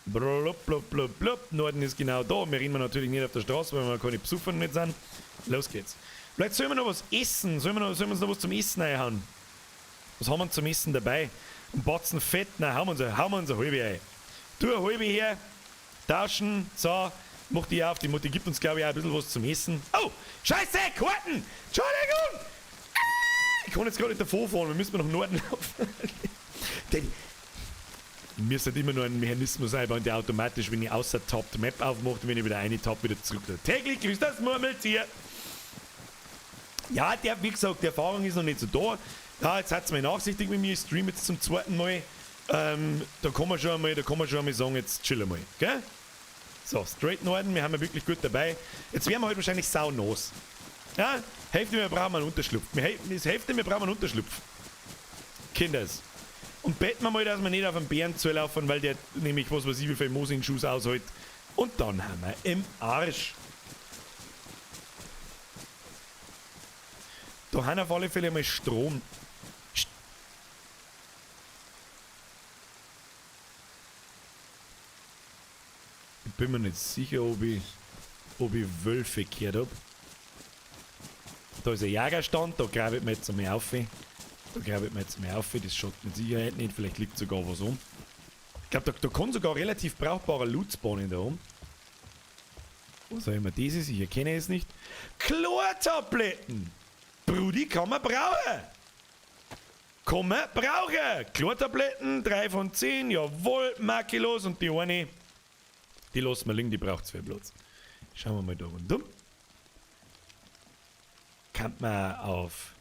Blub, blub, blub, blub. Norden ist genau da. Wir rennen natürlich nicht auf der Straße, weil wir keine Besucher nicht sind. Los geht's. Vielleicht sollen wir noch was essen. Sollen wir uns noch was zum Essen reinhauen? Was haben wir zum Essen dabei? Ein Batzen Fett? Nein, hauen wir uns eine halbe ein. Tu eine halbe her. Tauschen. So. Mach die auf. Die Mutti gibt uns, glaube ich, auch ein bisschen was zum Essen. Oh! Scheiße! Karten! Entschuldigung! Ich kann jetzt gar nicht davor fahren. Wir müssen nach Norden laufen. Denn mir sollte immer nur ein Mechanismus einbauen, der automatisch, wenn ich außer-tappt, Map aufmacht und wenn ich wieder eine tapp wieder zurück. Täglich grüßt das Murmeltier! Ja, wie gesagt, die Erfahrung ist noch nicht so da. Ja, jetzt hat es mal nachsichtig mit mir. Ich streame jetzt zum 2. Mal. Da kann man schon einmal sagen, jetzt chillen mal. Gell? So, straight Norden, wir haben ja wirklich gut dabei. Jetzt werden wir halt wahrscheinlich saunass. Ja, Hälfte wir brauchen einen Unterschlupf. Wir brauchen einen Unterschlupf. Kinders. Und betten wir mal, dass wir nicht auf einen Bären zulaufen, weil der nämlich, was weiß ich, wie viel Moos in Schuss aushält. Und dann haben wir im Arsch. Da haben auf alle Fälle mal Strom. Ich bin mir nicht sicher, ob ich Wölfe gehört habe. Da ist ein Jägerstand, da grabe ich mir jetzt einmal auf. Das schaut mit Sicherheit nicht, vielleicht liegt sogar was um. Ich glaube, da kann sogar relativ brauchbarer Loot spawnen da oben. Was auch immer das ist, ich erkenne es nicht. Chlortabletten! Brudi, kann man brauchen! Kann man brauchen! Chlortabletten, 3 von 10, jawohl, makellos. Und die eine, die lassen wir liegen, die braucht 2 Platz. Schauen wir mal da rundum. Kann man auf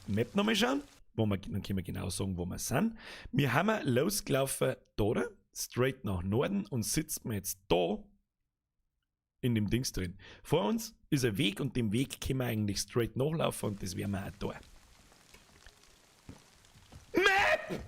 die Map nochmal schauen. Dann können wir genau sagen, wo wir sind. Wir haben losgelaufen da, straight nach Norden und sitzen wir jetzt da in dem Dings drin. Vor uns ist ein Weg und dem Weg können wir eigentlich straight nachlaufen und das wären wir auch da. Map!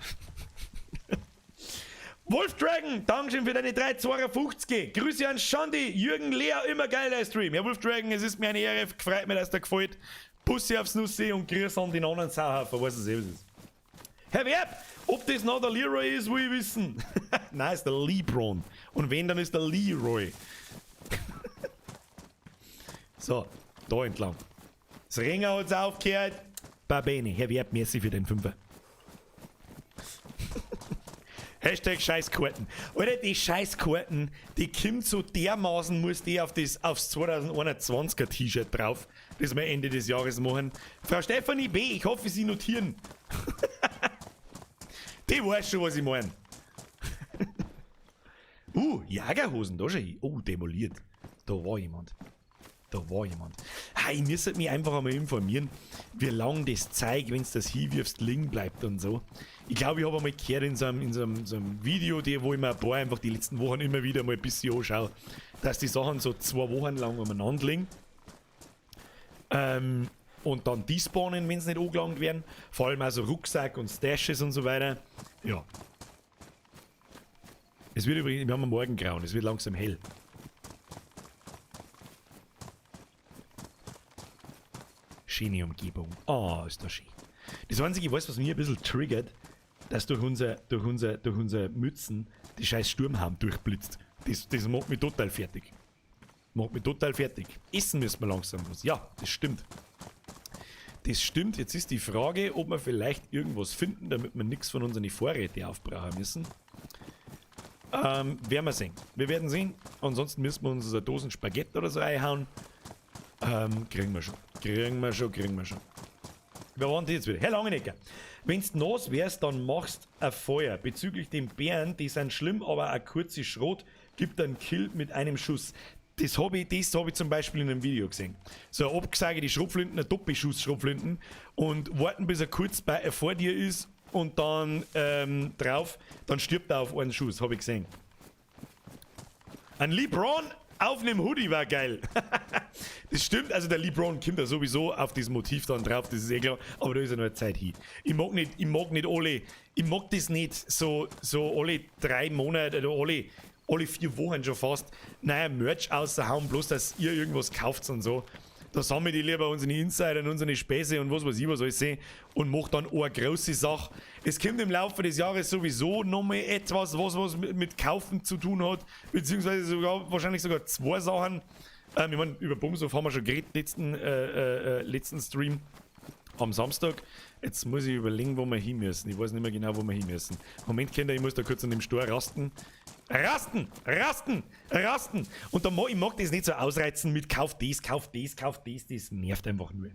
Wolfdragon, Dankeschön für deine 3,52. Grüße an Shandi, Jürgen, Lea, immer geiler Stream. Ja, Wolfdragon, es ist mir eine Ehre, freut mich, dass dir gefällt. Bussi aufs Nussi und Grüße an den anderen Sauhaufen, weiß es was ist. Herr Werb, ob das noch der Leroy ist, will ich wissen. Nein, ist der LeBron. Und wenn, dann ist der Leroy. So, da entlang. Das Ringer hat's aufgehört. Babene, Herr Werb, merci für den Fünfer. Hashtag Scheißkarten. Alter, die Scheißkarten, die kommt so dermaßen, muss die aufs 2021er T-Shirt drauf, das wir Ende des Jahres machen. Frau Stefanie B., ich hoffe, Sie notieren. Die weiß schon, was ich meine. Jagerhosen, da schon hin. Oh, demoliert. Da war jemand. Ich müsste mich einfach einmal informieren, wie lange das zeigt, wenn du das hinwirfst, liegen bleibt und so. Ich glaube, ich habe einmal gehört in so einem Video, wo ich mir ein paar einfach die letzten Wochen immer wieder mal ein bisschen anschaue, dass die Sachen so 2 Wochen lang umeinander liegen. Und dann despawnen, wenn sie nicht angelangt werden. Vor allem also Rucksack und Stashes und so weiter. Ja. Es wird übrigens, wir haben Morgengrauen, es wird langsam hell. Schöne Umgebung. Ist das schön. Das Einzige, was mich ein bisschen triggert, dass durch unser Mützen die scheiß Sturmhaum durchblitzt. Das macht mich total fertig. Essen müssen wir langsam was. Ja, das stimmt. Jetzt ist die Frage, ob wir vielleicht irgendwas finden, damit wir nichts von unseren Vorräten aufbrauchen müssen. Werden wir sehen. Wir werden sehen. Ansonsten müssen wir uns eine Dosen Spaghetti oder so reinhauen. Kriegen wir schon. Wer waren die jetzt wieder? Herr Langenecker, wenn's nass wärst, dann machst ein Feuer. Bezüglich den Bären, die sind schlimm, aber ein kurzes Schrot gibt einen Kill mit einem Schuss. Das hab ich zum Beispiel in einem Video gesehen. So eine abgesagte Schrotflinten, eine Doppelschuss-Schrotflinten und warten bis er kurz vor dir ist und dann dann stirbt er auf einen Schuss, hab ich gesehen. Ein LeBron auf einem Hoodie war geil. Das stimmt, also der LeBron kommt ja sowieso auf dieses Motiv dann drauf, das ist eh klar, aber da ist ja noch eine Zeit hin. Ich mag das nicht so alle 3 Monate oder alle 4 Wochen schon fast Merch raushauen, bloß dass ihr irgendwas kauft und so. Da sammle ich lieber unsere Insider und unsere Späße und was weiß ich was alles sehen und mache dann auch eine große Sache. Es kommt im Laufe des Jahres sowieso nochmal etwas, was mit Kaufen zu tun hat, beziehungsweise wahrscheinlich sogar 2 Sachen. Ich meine, über Bumshof haben wir schon geredet, letzten Stream am Samstag. Jetzt muss ich überlegen, wo wir hin müssen. Ich weiß nicht mehr genau, wo wir hin müssen. Moment, Kinder, ich muss da kurz an dem Stor rasten. Und ich mag das nicht so ausreizen mit kauf das. Das nervt einfach nur.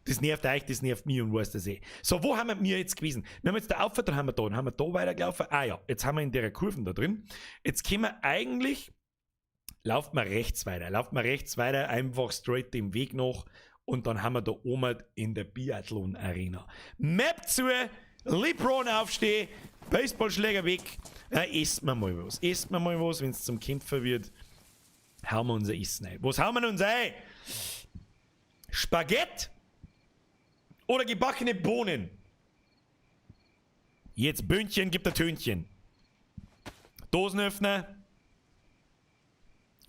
Das nervt euch, das nervt mich und weißt das eh. So, wo haben wir jetzt gewesen? Wir haben jetzt der Auffahrt, dann haben wir da weitergelaufen. Ja, jetzt haben wir in der Kurven da drin. Jetzt können wir eigentlich, lauft mal rechts weiter, einfach straight dem Weg noch und dann haben wir da oben in der Biathlon Arena. Map zu, LeBron aufstehen, Baseballschläger weg. Essen wir mal was, wenn es zum Kämpfer wird. Hauen wir unser Essen ein. Was hauen wir uns ein? Spaghetti oder gebackene Bohnen? Jetzt Böhnchen gibt ein Tönchen. Dosenöffner.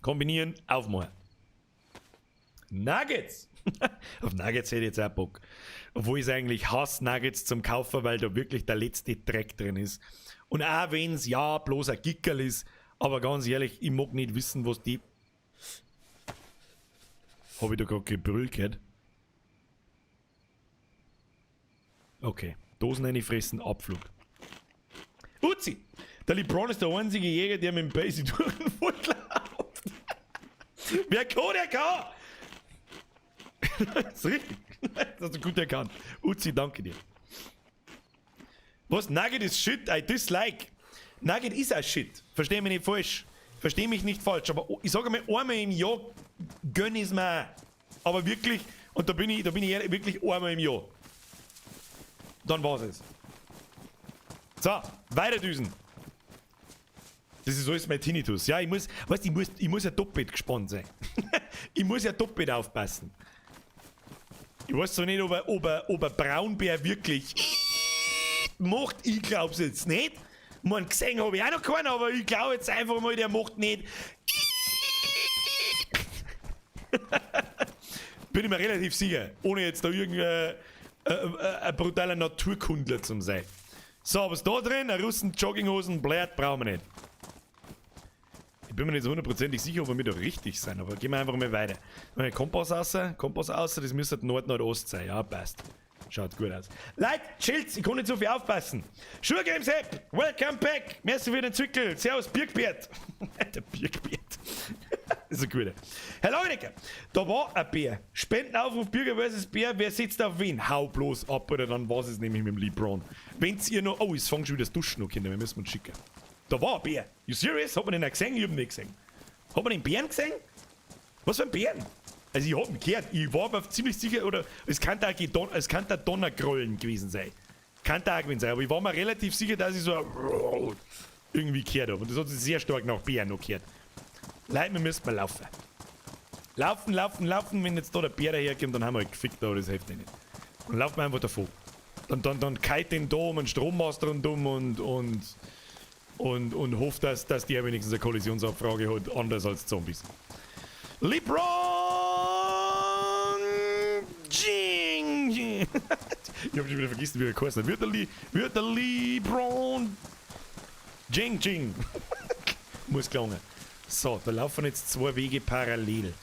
Kombinieren, aufmachen. Nuggets! Auf Nuggets hätte ich jetzt auch Bock. Obwohl ich es eigentlich hasse, Nuggets zum Kaufen, weil da wirklich der letzte Dreck drin ist. Und auch wenn es ja bloß ein Gickerl ist, aber ganz ehrlich, ich mag nicht wissen, was die. Habe ich da gerade gebrüllt gehört? Okay. Dosen reinfressen, Abflug. Uzi! Der LeBron ist der einzige Jäger, der mit dem Basic durch den Wald läuft. Wer kann, der kann! Das ist richtig. Das hast du gut erkannt. Uzi, danke dir. Was? Nugget ist Shit, I dislike. Nugget ist ein Shit. Versteh mich nicht falsch. Versteh mich nicht falsch. Aber ich sage mal, einmal im Jahr gönn ich es mir. Aber wirklich, und da bin ich ehrlich, wirklich einmal im Jahr. Dann war's es. So, weiter düsen. Das ist alles mein Tinnitus. Ja, ich muss ja doppelt gespannt sein. Ich muss ja doppelt aufpassen. Ich weiß zwar nicht, ob er Braunbär wirklich macht. Ich glaub's jetzt nicht. Man, gesehen habe ich auch noch keinen, aber ich glaube jetzt einfach mal, der macht nicht. Bin ich mir relativ sicher. Ohne jetzt da irgendein brutaler Naturkundler zu sein. So, was da drin? Eine Russen, Jogginghosen, Blärt brauchen wir nicht. Ich bin mir nicht so hundertprozentig sicher, ob wir da richtig sind, aber gehen wir einfach mal weiter. Kompass raus, das müsste Nord-Nordost sein. Ja, passt. Schaut gut aus. Leute, chillt, ich kann nicht so viel aufpassen. Schurgames App, welcome back. Merci für den Zwickel. Servus, Birkbert. Der Birkbert. Das ist ein guter. Herr Leuniger, da war ein Bär. Spendenaufruf Bürger vs. Bär. Wer sitzt auf wen? Hau bloß ab, oder dann war es nämlich mit dem LeBron. Wenn's ihr noch. Oh, es fängt schon wieder das Duschen an, Kinder. Wir müssen uns schicken. Da war ein Bär. You serious? Hat man den auch gesehen? Ich hab ihn nicht gesehen. Hat man den Bären gesehen? Was für ein Bären? Also ich hab ihn gehört. Ich war aber ziemlich sicher, oder es kann da Donnergrollen gewesen sein. Kann da auch gewesen sein. Aber ich war mir relativ sicher, dass ich so irgendwie gehört habe. Und das hat sich sehr stark nach Bären noch gehört. Leute, wir müssen mal laufen. Laufen. Wenn jetzt da der Bär daherkommt, dann haben wir halt gefickt, aber das hilft nicht. Dann laufen wir einfach davon. Dann kalt den da um einen Strommast rundum und hofft, dass der wenigstens eine Kollisionsabfrage hat, anders als Zombies. LeBron Jing! Ich hab schon wieder vergessen, wie er geheißen hat. Wird der LeBron Jing! Muss gelingen. So, da laufen jetzt zwei Wege parallel.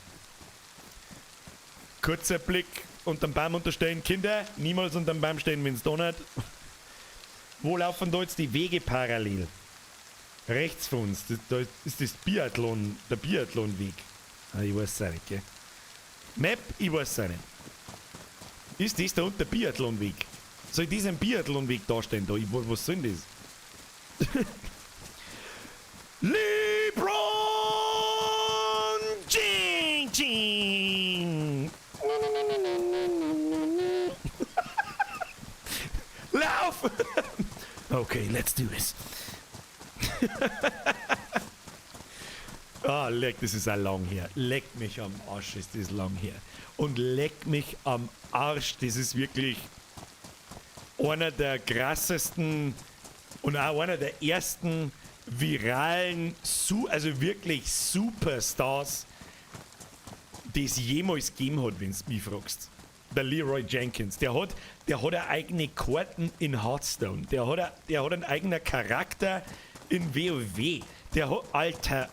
Kurzer Blick unterm Baum unterstellen. Kinder, niemals unterm Baum stehen, wenn es donnert. Wo laufen da jetzt die Wege parallel? Rechts von uns, da ist das der Biathlonweg. Ah, ich weiß es auch nicht, gell? Map, ich weiß es auch nicht. Ist das da unten der Biathlonweg? Soll diesen Biathlonweg da stehen? Da? Was soll denn das? LeBron Jing! Lauf! Okay, let's do this. Ah, das ist auch lang her. Leck mich am Arsch, ist das lang her. Und leck mich am Arsch, das ist wirklich einer der krassesten und auch einer der ersten viralen, also wirklich Superstars, die es jemals gegeben hat, wenn du mich fragst. Der Leroy Jenkins, der hat eine eigene Karten in Hearthstone, der hat einen eigenen Charakter in WoW. Alter,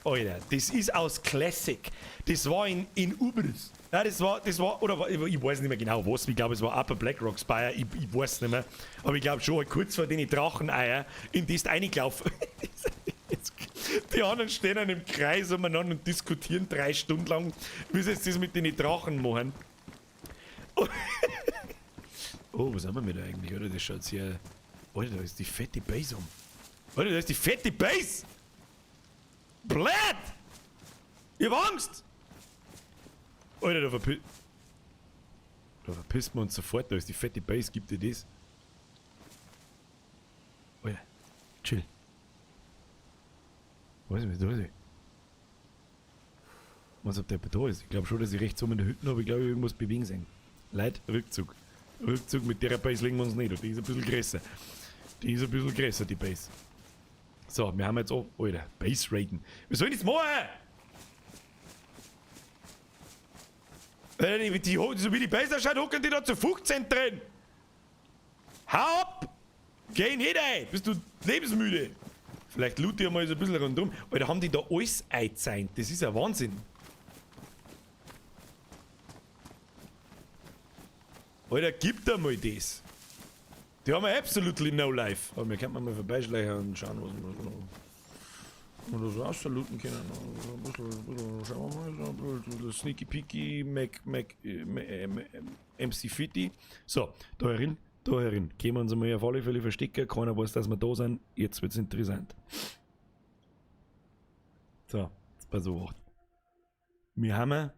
das ist aus Classic. Das war in Ubris. Ja, das war, oder ich weiß nicht mehr genau was, ich glaube es war Upper Blackrock Spire, ich weiß nicht mehr. Aber ich glaube schon, kurz vor den Dracheneier, in das reingelaufen. Die anderen stehen dann im Kreis umeinander und diskutieren 3 Stunden lang, wie sie jetzt das mit den Drachen machen. Oh, was haben wir mit eigentlich, oder? Das schaut sehr. Alter, da ist die fette Base um. Alter, da ist die fette Base! Blöd! Ich hab Angst! Alter, da verpissen wir uns sofort, da ist die fette Base, gibt dir das? Alter, chill. Weiß ich nicht, da ist ich. Was ob der da ist? Ich glaube schon, dass ich rechts oben in der Hütte habe, ich glaube, irgendwas bewegen sehen. Leute, Rückzug. Rückzug, mit der Base legen wir uns nicht, die ist ein bisschen größer. Die Base. So, wir haben jetzt auch, Alter, Base raiden. Wir sollen das machen! So wie die Beiser schaut, hocken die da zu 15 drin. Hau ab! Geh nicht ein! Bist du lebensmüde? Vielleicht loot ich mal so ein bisschen rundum. Alter, haben die da alles eingezeigt? Das ist ja Wahnsinn. Alter, gib da mal das. Die haben ja absolutely no life. Aber wir können mal vorbeischleichen und schauen, was wir oder so aussaluten können. Ein bisschen, schauen wir mal, so ein bisschen Sneaky Peaky, MC Fitty. So, da herin. Gehen wir uns mal auf alle Fälle verstecken. Keiner weiß, dass wir da sind. Jetzt wird's interessant. So, jetzt pass auf. Wir haben eine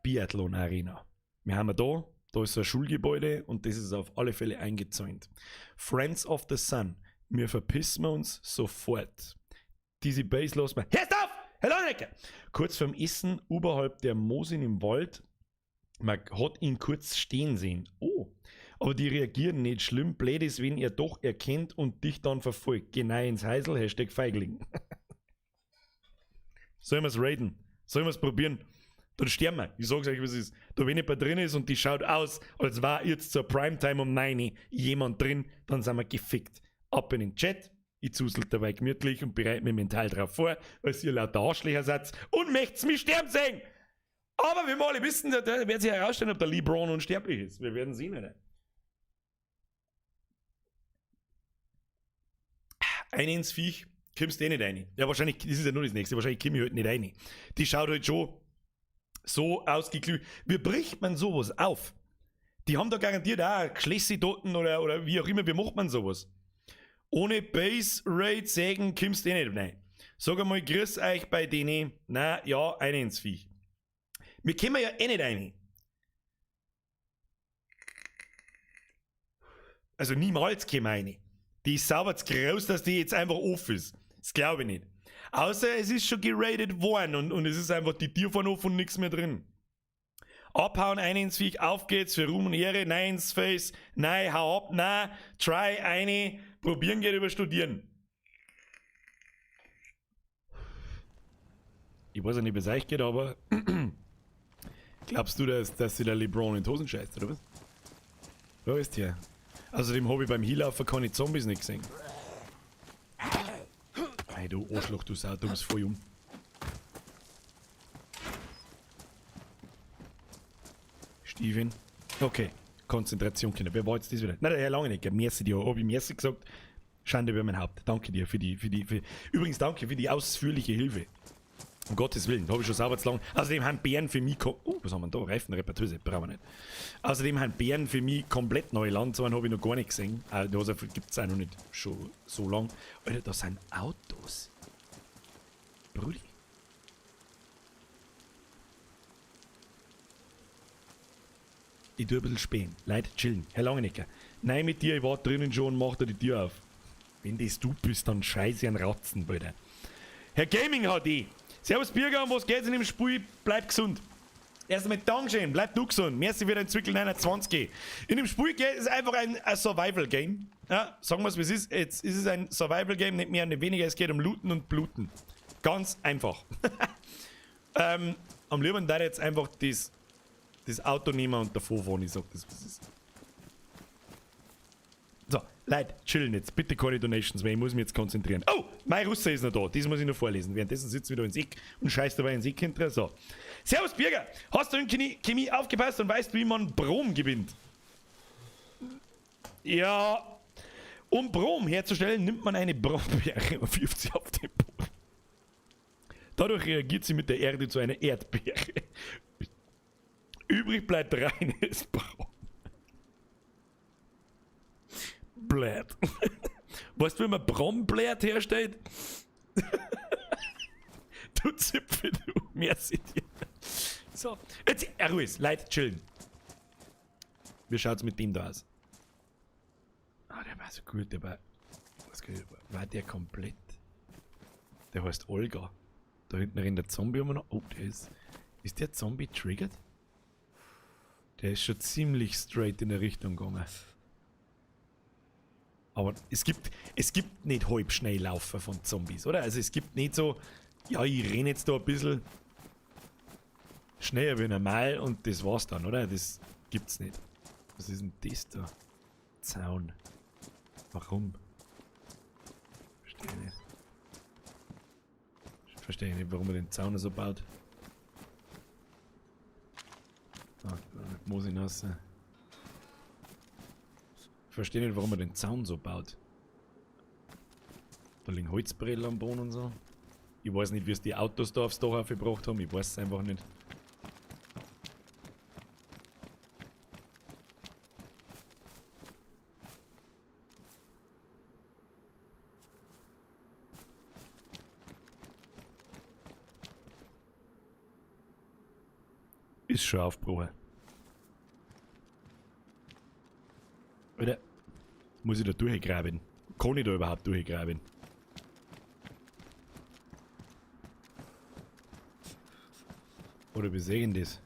Biathlon Arena. Wir haben da ist so ein Schulgebäude und das ist auf alle Fälle eingezäunt. Friends of the Sun. Wir verpissen uns sofort. Diese Base lassen wir. Hörst auf! Herr Langrecke! Kurz vorm Essen, oberhalb der Mosin im Wald. Man hat ihn kurz stehen sehen. Oh! Aber die reagieren nicht schlimm. Blöd ist, wenn er doch erkennt und dich dann verfolgt. Geh rein ins Heisel, Hashtag Feigling. Sollen wir es raiden? Sollen wir es probieren? Dann sterben wir. Ich sag's euch, was ist. Da wenn jemand drin ist und die schaut aus, als war jetzt zur Primetime um 9 Uhr jemand drin, dann sind wir gefickt. Ab in den Chat. Ich zusel dabei gemütlich und bereite mich mental drauf vor, als ihr lauter Arschlöcher seid und möchtet mich sterben sehen. Aber wie wir alle wissen, da wird sich herausstellen, ob der LeBron unsterblich ist. Wir werden sehen, oder? Eine ins Viech, kommst du eh nicht rein. Ja, wahrscheinlich, das ist ja nur das nächste, wahrscheinlich komme ich halt nicht rein. Die schaut halt schon so ausgeglüht. Wie bricht man sowas auf? Die haben da garantiert auch Geschlessi dort oder wie auch immer, wie macht man sowas? Ohne Base Raid sägen kommst du eh nicht rein. Sag einmal, grüß euch bei denen. Na, ja, eine ins Viech. Wir kommen ja eh nicht rein. Also niemals kommen wir rein. Die ist sauber zu groß, dass die jetzt einfach off ist. Das glaube ich nicht. Außer es ist schon geradet worden und es ist einfach die Tür von off und nichts mehr drin. Abhauen, eine ins Viech, auf geht's für Ruhm und Ehre, nein ins Face, nein, hau ab, nein, try, eine, probieren geht über studieren. Ich weiß ja nicht, wie es euch geht, aber glaubst du, dass sich der LeBron in die Hosen scheißt, oder was? Wo ist der? Außerdem habe ich beim Heallaufen keine Zombies nicht gesehen. Hey du Arschloch, du Sau, du bist voll um. Steven. Okay, Konzentration, Kinder. Wer war jetzt das wieder? Nein, der Herr Langenegger. Merci dir. Habe ich Merci gesagt? Schande über mein Haupt. Danke dir übrigens danke für die ausführliche Hilfe. Um Gottes Willen, da habe ich schon sauber zu lang. Außerdem haben Bären für mich. Was haben wir da? Reifenreparteuse, brauchen wir nicht. Außerdem haben Bären für mich komplett neue Land. So einen habe ich noch gar nicht gesehen. Da gibt es auch noch nicht schon so lang. Alter, da sind Autos. Brudi. Ich tue ein bisschen spähen. Leute, chillen. Herr Langenecker. Nein, mit dir, ich war drinnen schon und mach da die Tür auf. Wenn das du bist, dann scheiße an Ratzen, Bruder. Herr Gaming HD. Servus Birger, um was geht's in dem Spiel? Bleib gesund. Erstmal Dankeschön, bleib du gesund. Merci für dein Zwickel 29. In dem Spiel geht es einfach ein Survival-Game. Ja, sagen wir es, wie es ist. Jetzt ist es ein Survival-Game, nicht mehr und nicht weniger. Es geht um Looten und Bluten. Ganz einfach. Am liebsten da jetzt einfach das Auto nehmen und davor fahren. Ich sag das, was es ist. So, Leute, chillen jetzt. Bitte keine Donations mehr. Ich muss mich jetzt konzentrieren. Oh, mein Russe ist noch da. Das muss ich noch vorlesen. Währenddessen sitzt wieder ins Eck und scheißt dabei ins Eck hinterher. So. Servus, Birger. Hast du in Chemie aufgepasst und weißt, wie man Brom gewinnt? Ja. Um Brom herzustellen, nimmt man eine Brombeere und wirft sie auf den Boden. Dadurch reagiert sie mit der Erde zu einer Erdbeere. Übrig bleibt reines Brom. Blätt. Weißt du, wie man Bromblätt herstellt? Du Zipfel, du. Merci dir. So, jetzt, Ruhe, Leute, chillen. Wie schaut's mit dem da aus? Ah, der war so gut, war der komplett? Der heißt Olga. Da hinten rennt der Zombie immer noch. Oh, der ist der Zombie triggered? Der ist schon ziemlich straight in der Richtung gegangen. Aber es gibt nicht halb schnell Laufen von Zombies, oder? Also es gibt nicht so, ja, ich renne jetzt da ein bisschen. Schneller wie normal und das war's dann, oder? Das gibt's nicht. Was ist denn das da? Zaun. Warum? Verstehe nicht. Ich verstehe nicht, warum man den Zaun so baut. Ah, da muss ich hinaus. Ich verstehe nicht, warum man den Zaun so baut. Da liegen Holzbretter am Boden und so. Ich weiß nicht, wie es die Autos da aufs Dach aufgebracht haben. Ich weiß es einfach nicht. Ist schon aufgebrochen. Oder muss ich da durchgraben? Kann ich da überhaupt durchgraben? Oder wie sehen das?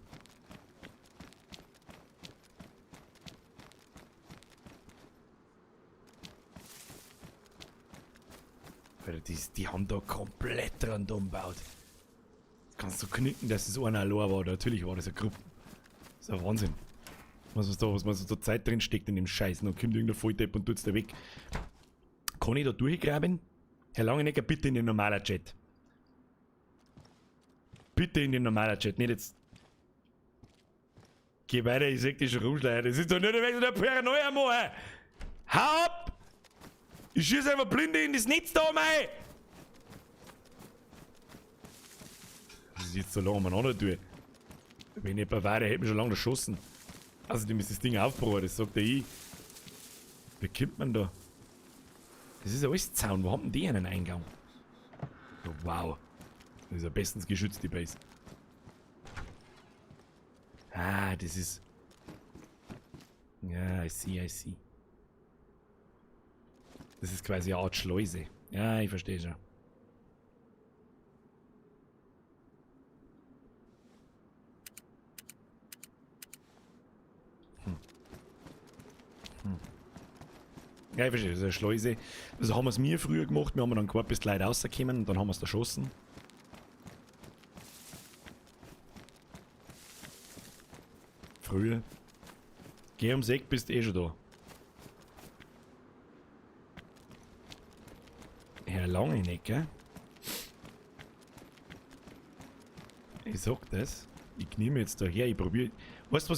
Alter, die haben da komplett dran umgebaut. Kannst du knicken, dass es einer allein war. Natürlich war das eine Gruppe. Das ist ein Wahnsinn. Was man so Zeit drin steckt in dem Scheiß. Dann kommt irgendein Volldepp und tut's da weg. Kann ich da durchgraben? Herr Langenecker, bitte in den normalen Chat. Bitte in den normalen Chat, nicht jetzt. Geh weiter, ich sag dir schon rumschleichen. Das ist doch nicht der der Paranoia machen. Hau ab! Ich schieß einfach blinde in das Netz da rein! Das ist jetzt so lange umeinander tun. Wenn ich bei weiter hätte mich schon lange erschossen. Außerdem ist das Ding aufgebrochen, das sagt ja ich. Wie kommt man da? Das ist ja alles Zaun, wo haben denn die einen Eingang? Oh, wow. Das ist ja bestens geschützt, die Base. Ah, das ist... Ja, I see. Das ist quasi eine Art Schleuse. Ja, ich verstehe schon. Ja, ich verstehe, das ist eine Schleuse. Also haben wir es mir früher gemacht, wir haben dann gewartet, bis die Leute rauskommen und dann haben wir es erschossen. Früher. Geh ums Eck, bist eh schon da. Herr Langenecker. Ich sag das. Ich knie mir jetzt da her, ich probiere. Weißt du,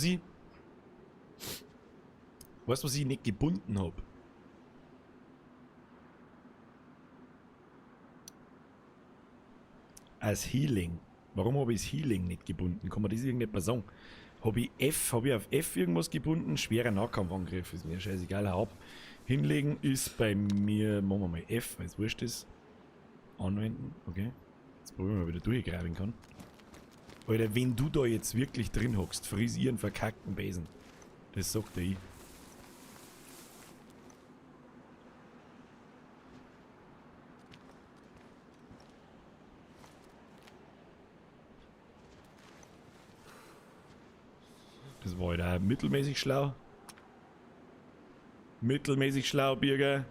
was ich nicht gebunden habe? Als Healing. Warum habe ich das Healing nicht gebunden? Kann man das irgendetwas sagen? Habe ich auf F irgendwas gebunden? Schwerer Nahkampfangriff, ist mir scheißegal, hau ab. Hinlegen ist bei mir, machen wir mal F, weil es wurscht ist. Anwenden, okay. Jetzt probieren wir mal, wie der durchgraben kann. Alter, wenn du da jetzt wirklich drin hockst, frisieren verkackten Besen. Das sagt der ich. Das war halt auch mittelmäßig schlau. Mittelmäßig schlau, Bürger.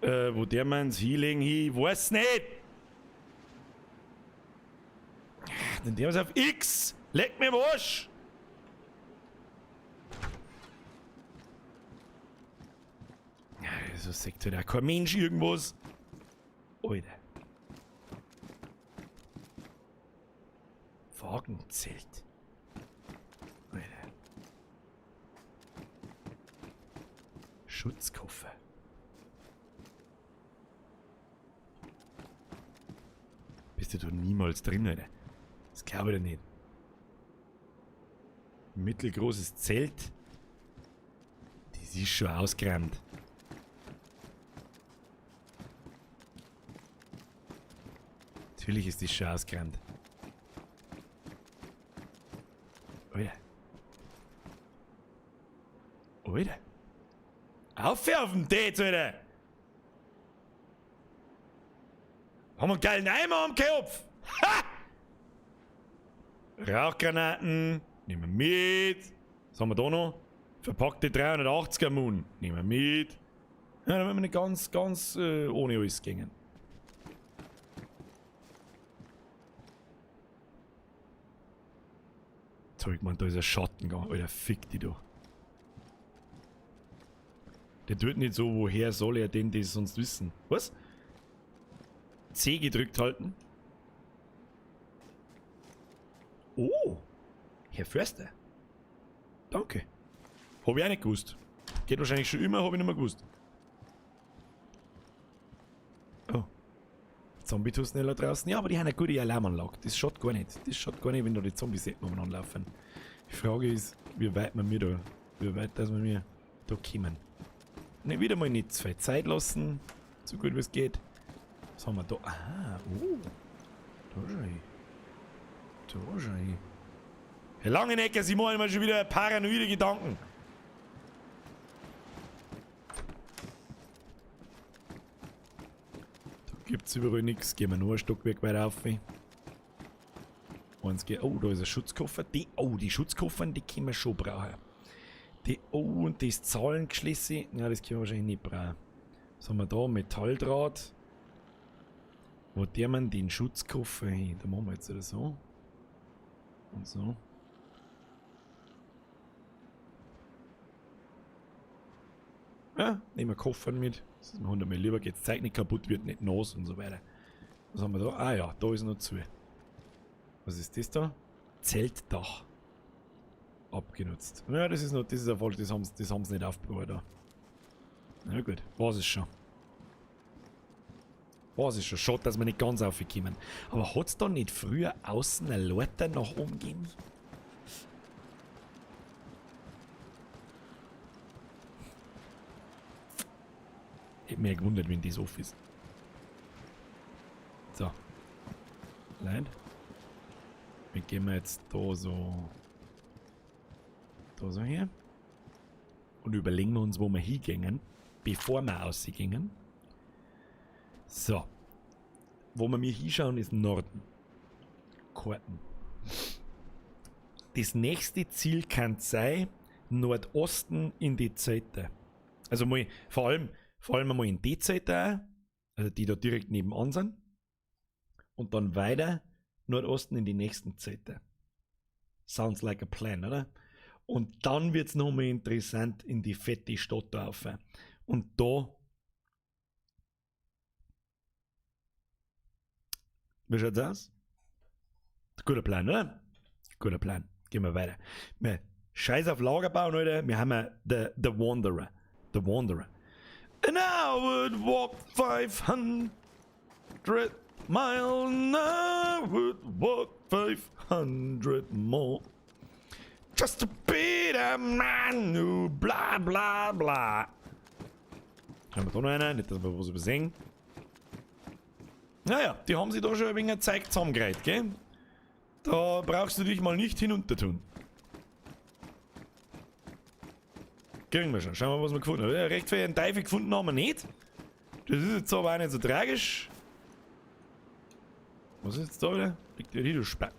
Wo der meint's Healing hin, weiß nicht! Dann der was auf X! Leck mir Arsch! Ja, so sagt halt auch kein Mensch irgendwas. Alter. Wagenzelt. Alter. Schutzkoffer. Bist du da niemals drin, Alter? Das glaube ich nicht. Mittelgroßes Zelt. Das ist schon ausgerannt. Natürlich ist das schon ausgerannt. Alter. Alter. Auf den Date, Alter! Haben wir einen geilen Eimer am Kopf? Ha! Rauchgranaten. Nehmen wir mit. Was haben wir da noch? Verpackte 380er Moon. Nehmen wir mit. Ja, dann werden wir nicht ganz ohne alles gehen. Da hab ich gemeint, da ist ein Schatten gegangen. Alter, fick die doch. Der tut nicht so, woher soll er denn das sonst wissen? Was? C gedrückt halten. Oh, Herr Förster. Danke. Hab ich auch nicht gewusst. Geht wahrscheinlich schon immer, hab ich nicht mehr gewusst. Oh. Zombie-Tuss schneller draußen. Ja, aber die haben eine gute Alarmanlage. Das schaut gar nicht. Das schaut gar nicht, wenn da die Zombies umeinander laufen. Die Frage ist, wie weit dass wir mir da kommen. Ne, wieder mal nicht zu viel Zeit lassen. So gut wie es geht. Was haben wir da? Aha, oh. Da schau ich. Herr Langenecker, Sie machen mir schon wieder paranoide Gedanken. Da gibt's überall nichts. Gehen wir nur ein Stockwerk weiter rauf. Oh, da ist ein Schutzkoffer. Die Schutzkoffer, die können wir schon brauchen. Und das Zahlengeschlüssel. Ja, das können wir wahrscheinlich nicht brauchen. Was haben wir da? Metalldraht. Wo der man den Schutzkoffer hin? Da machen wir jetzt wieder so. Und so. Ja, nehmen wir Koffer mit. Das ist mir 100 Mal lieber. Geht's Zeug nicht kaputt, wird nicht nass und so weiter. Was haben wir da? Ah ja, da ist noch zu. Was ist das da? Zeltdach. Abgenutzt. Ja, das ist ein Fall, das haben sie nicht aufgebaut da. Na gut, was ist schon. Schade, dass wir nicht ganz aufgekommen. Aber hat es da nicht früher außen eine Leiter nach oben gegeben? Hätte mich gewundert, wenn das offen ist. So. Leid. Wie gehen wir jetzt da so her? Und überlegen wir uns, wo wir hingehen, bevor wir rausgehen. So. Wo wir mir hinschauen, ist Norden. Karten. Das nächste Ziel kann sein, Nordosten in die Zelte. Also mal, vor allem einmal in die Zelte, also die da direkt nebenan sind. Und dann weiter Nordosten in die nächsten Zelte. Sounds like a plan, oder? Und dann wird es nochmal interessant in die fette Stadt rauf. Und da. Wie schaut's aus? Guter Plan, oder? Guter Plan. Gehen wir weiter. Scheiß auf Lagerbau, Leute. Wir haben The Wanderer. The Wanderer. And I would walk 500 miles. And I would walk 500 more. Just to be the man who bla bla bla. Haben wir da noch einen? Nicht, dass wir was übersehen. Naja, die haben sich da schon ein wenig Zeit zusammengereiht, gell? Da brauchst du dich mal nicht hinunter tun. Kriegen wir schon. Schauen wir, was wir gefunden haben. Ja, recht viel einen Teufel gefunden haben wir nicht. Das ist jetzt aber auch nicht so tragisch. Was ist jetzt da wieder? Liegt der hier, du Speck.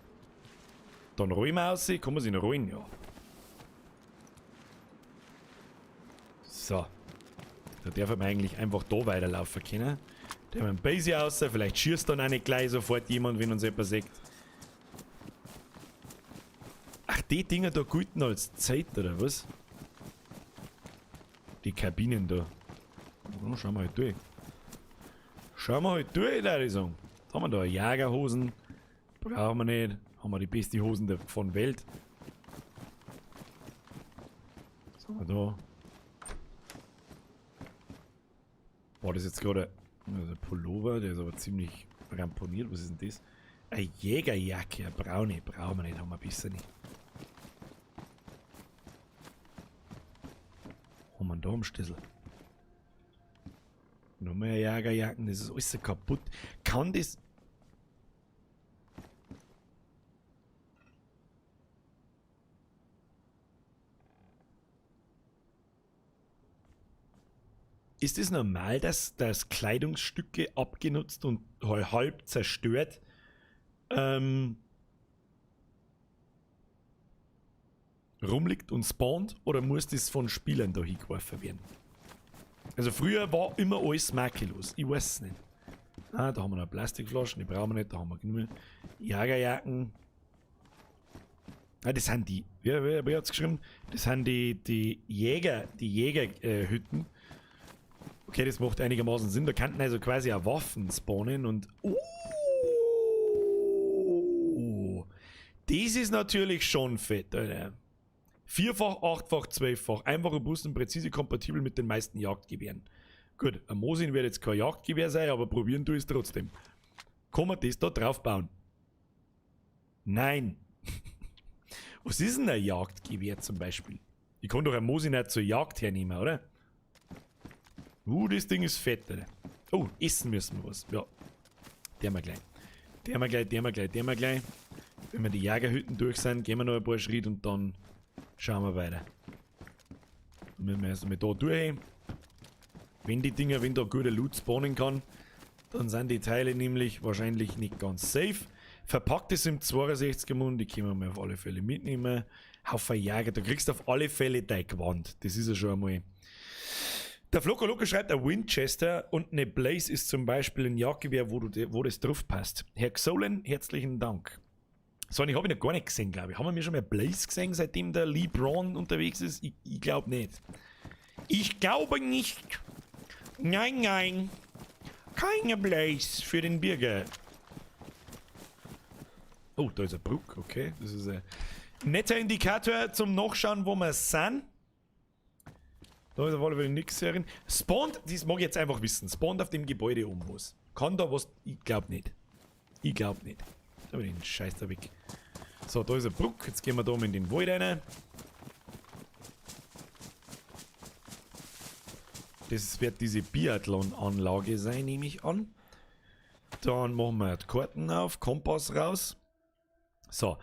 Dann rollen wir raus. Kann man sich noch rollen? Ja. So. Da darf man eigentlich einfach da weiterlaufen können. Der hat einen Base raus. Vielleicht schießt dann auch nicht gleich sofort jemand, wenn uns jemand sagt. Ach, die Dinger da gelten als Zeit, oder was? Die Kabinen da. Oh, schauen wir halt durch. Würde ich sagen. Jetzt haben wir da Jagerhosen. Brauchen wir nicht. Haben wir die beste Hosen von Welt. Was haben wir da? War das jetzt gerade ein Pullover? Der ist aber ziemlich ramponiert. Was ist denn das? Eine Jägerjacke, eine braune. Brauchen wir nicht, haben wir besser nicht. Haben wir da am Schlüssel? Noch mehr Jägerjacken, das ist alles so kaputt. Kann das. Ist es normal, dass Kleidungsstücke abgenutzt und halb zerstört rumliegt und spawnt, oder muss das von Spielern da hingeworfen werden? Also früher war immer alles makellos. Ich weiß es nicht. Ah, da haben wir noch Plastikflaschen, die brauchen wir nicht, da haben wir genug Jagerjacken. das sind die, wie hat's geschrieben? Das sind die Jägerhütten. Okay, das macht einigermaßen Sinn. Da könnten also quasi auch Waffen spawnen und. Das ist natürlich schon fett, Alter. 4-fach, 8-fach, 12-fach. Einfach, robust und präzise kompatibel mit den meisten Jagdgewehren. Gut, ein Mosin wird jetzt kein Jagdgewehr sein, aber probieren tu es trotzdem. Kann man das da drauf bauen? Nein. Was ist denn ein Jagdgewehr zum Beispiel? Ich kann doch ein Mosin nicht zur Jagd hernehmen, oder? Das Ding ist fett, Alter. Oh, essen müssen wir was. Ja. Der mal gleich. Der mal gleich. Wenn wir die Jägerhütten durch sind, gehen wir noch ein paar Schritte und dann schauen wir weiter. Dann müssen wir erst einmal da durch. Wenn da guter Loot spawnen kann, dann sind die Teile nämlich wahrscheinlich nicht ganz safe. Verpackt ist im 62er Mund, die können wir auf alle Fälle mitnehmen. Haufen Jäger, da kriegst du auf alle Fälle dein Gewand. Das ist ja schon einmal. Der Floco schreibt, ein Winchester und eine Blaze ist zum Beispiel ein Jagdgewehr, wo das drauf passt. Herr Xolen, herzlichen Dank. So, ich habe ihn noch gar nicht gesehen, glaube ich. Haben wir schon mal Blaze gesehen, seitdem der Lee Braun unterwegs ist? Ich glaube nicht. Ich glaube nicht. Nein. Keine Blaze für den Bürger. Oh, da ist ein Brook, okay. Das ist ein netter Indikator zum Nachschauen, wo wir sind. Da ist auf alle Fälle nichts herin. Spawnt, das mag ich jetzt einfach wissen, spawnt auf dem Gebäude was. Kann da was? Ich glaube nicht. Da bin ich den Scheiß da weg. So, da ist ein Brook. Jetzt gehen wir da mal in den Wald rein. Das wird diese Biathlon-Anlage sein, nehme ich an. Dann machen wir die Karten auf, Kompass raus. So,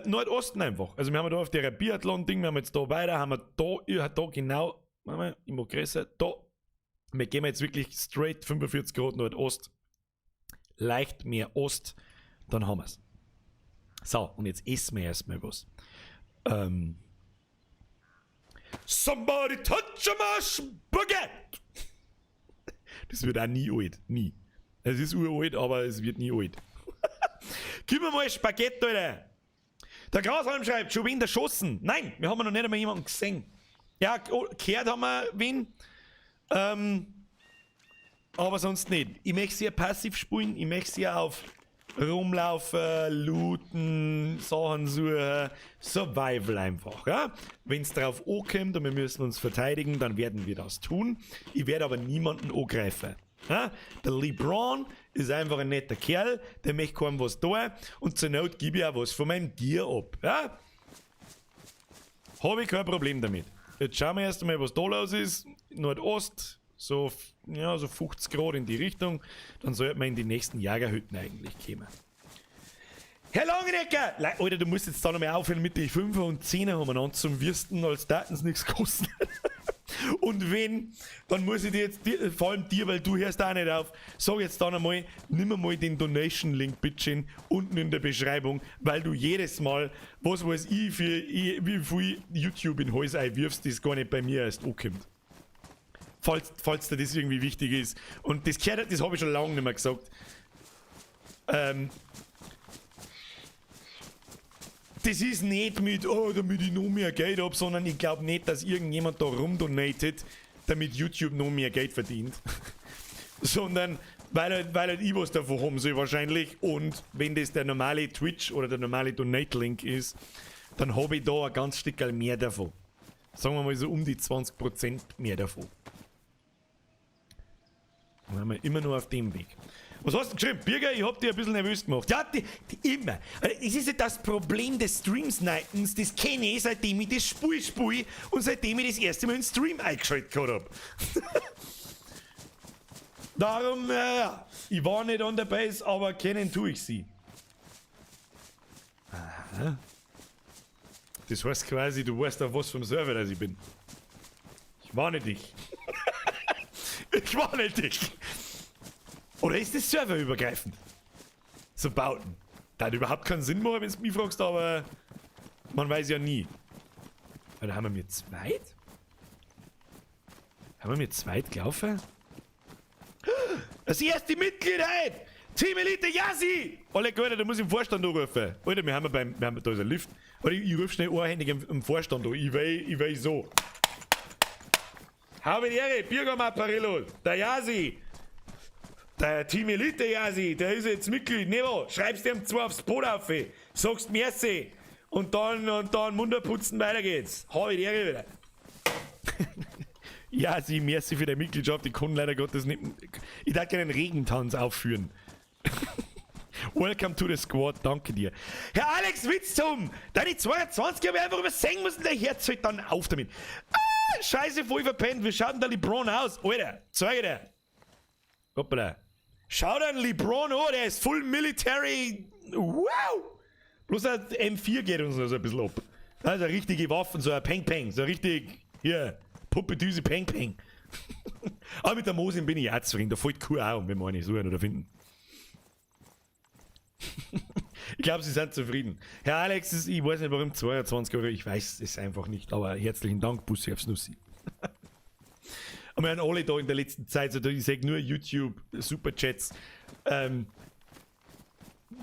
Nordosten einfach. Also wir haben da auf der Biathlon-Ding, wir haben jetzt da weiter, haben wir da genau, ich mag größer, da. Wir gehen jetzt wirklich straight 45 Grad Nordost. Leicht mehr Ost, dann haben wir es. So, und jetzt essen wir erstmal was. Somebody touch my spaghetti! Das wird auch nie alt. Nie. Es ist uralt, aber es wird nie alt. Gib mir mal Spaghetti, Alter! Der Grashalm schreibt, schon wen erschossen? Nein, wir haben noch nicht einmal jemanden gesehen. Ja, gehört haben wir wen. Aber sonst nicht. Ich möchte sie ja passiv spielen, ich möchte sie ja auf rumlaufen, looten, Sachen suchen, Survival einfach. Ja? Wenn es drauf ankommt und wir müssen uns verteidigen, dann werden wir das tun. Ich werde aber niemanden angreifen. Ja? Der LeBron ist einfach ein netter Kerl, der möchte kaum was tun und zur Not gebe ich auch was von meinem Gear ab. Ja? Habe ich kein Problem damit. Jetzt schauen wir erst einmal, was da los ist. Nordost, so 50 Grad in die Richtung. Dann sollten wir in die nächsten Jagerhütten eigentlich kommen. Herr Langenecker! Alter, du musst jetzt da noch mal aufhören mit den 5er und 10er umeinander zum Wirsten, als Daten nichts kosten. Und wenn, dann muss ich dir jetzt, vor allem dir, weil du hörst auch nicht auf, sag jetzt dann einmal, nimm mal den Donation-Link bitte unten in der Beschreibung, weil du jedes Mal, was weiß ich, wie viel YouTube in Hals einwirfst, das gar nicht bei mir erst ankommt. Falls dir das irgendwie wichtig ist. Und das habe ich schon lange nicht mehr gesagt. Das ist nicht mit, damit ich noch mehr Geld habe, sondern ich glaube nicht, dass irgendjemand da rumdonatet, damit YouTube noch mehr Geld verdient. Sondern weil halt ich was davon haben soll wahrscheinlich. Und wenn das der normale Twitch oder der normale Donate-Link ist, dann habe ich da ein ganz Stück mehr davon. Sagen wir mal so um die 20% mehr davon. Dann sind wir immer nur auf dem Weg. Was hast du geschrieben? Birger, ich hab dich ein bisschen nervös gemacht. Ja, immer. Es ist ja das Problem des Streams-Nightens, das kenne ich, seitdem ich das Spiel und seitdem ich das erste Mal einen Stream eingeschaltet gehabt habe. Darum, ich war nicht on the base, aber kennen tue ich sie. Aha. Das heißt quasi, du weißt auf was vom Server, dass ich bin. Ich warne dich. Ich warne dich. Oder ist das serverübergreifend? So Bauten. Das hat überhaupt keinen Sinn mehr, wenn du mich fragst, aber man weiß ja nie. Oder haben wir mir zweit? Haben wir mir zweit gelaufen? Das erste Mitglied heute! Team Elite Yassi! Alle Leute, da muss ich im Vorstand anrufen. Alter, da ist ein Lift. Warte, ich ruf schnell einhändig im Vorstand an. Ich will so. Habe die Ehre, Bürgermeister der Yasi. Der Team Elite Yasi, der ist jetzt Mitglied. Nevo, schreibst dem 2 aufs Boot auf. Sagst Merci. Und dann Munderputzen, weiter geht's. Habe die Ehre wieder. Yasi, merci für die Mitgliedschaft. Ich kann leider Gottes nicht. Ich darf gerne einen Regentanz aufführen. Welcome to the Squad, danke dir. Herr Alex Witztum, deine 22 habe ich einfach übersehen müssen, der Herz fällt dann auf damit. Ah, scheiße, voll verpennt, wie schaut denn der LeBron aus? Alter, zeige dir. Hoppala. Schau dir den LeBron an, der ist full military. Wow. Bloß der M4 geht uns noch so ein bisschen ab. Das ist eine richtige Waffe, so ein Peng-Peng, so richtig, hier, Puppe-Düse Peng-Peng. Aber mit der Mosin bin ich auch zufrieden, da fällt Kuh auch, wenn wir eine suchen oder finden. Ich glaube, sie sind zufrieden. Herr Alex, ich weiß nicht warum 22 Euro, ich weiß es einfach nicht, aber herzlichen Dank, Bussi aufs Nussi. Und wir haben alle da in der letzten Zeit, so, ich sage nur YouTube, Superchats,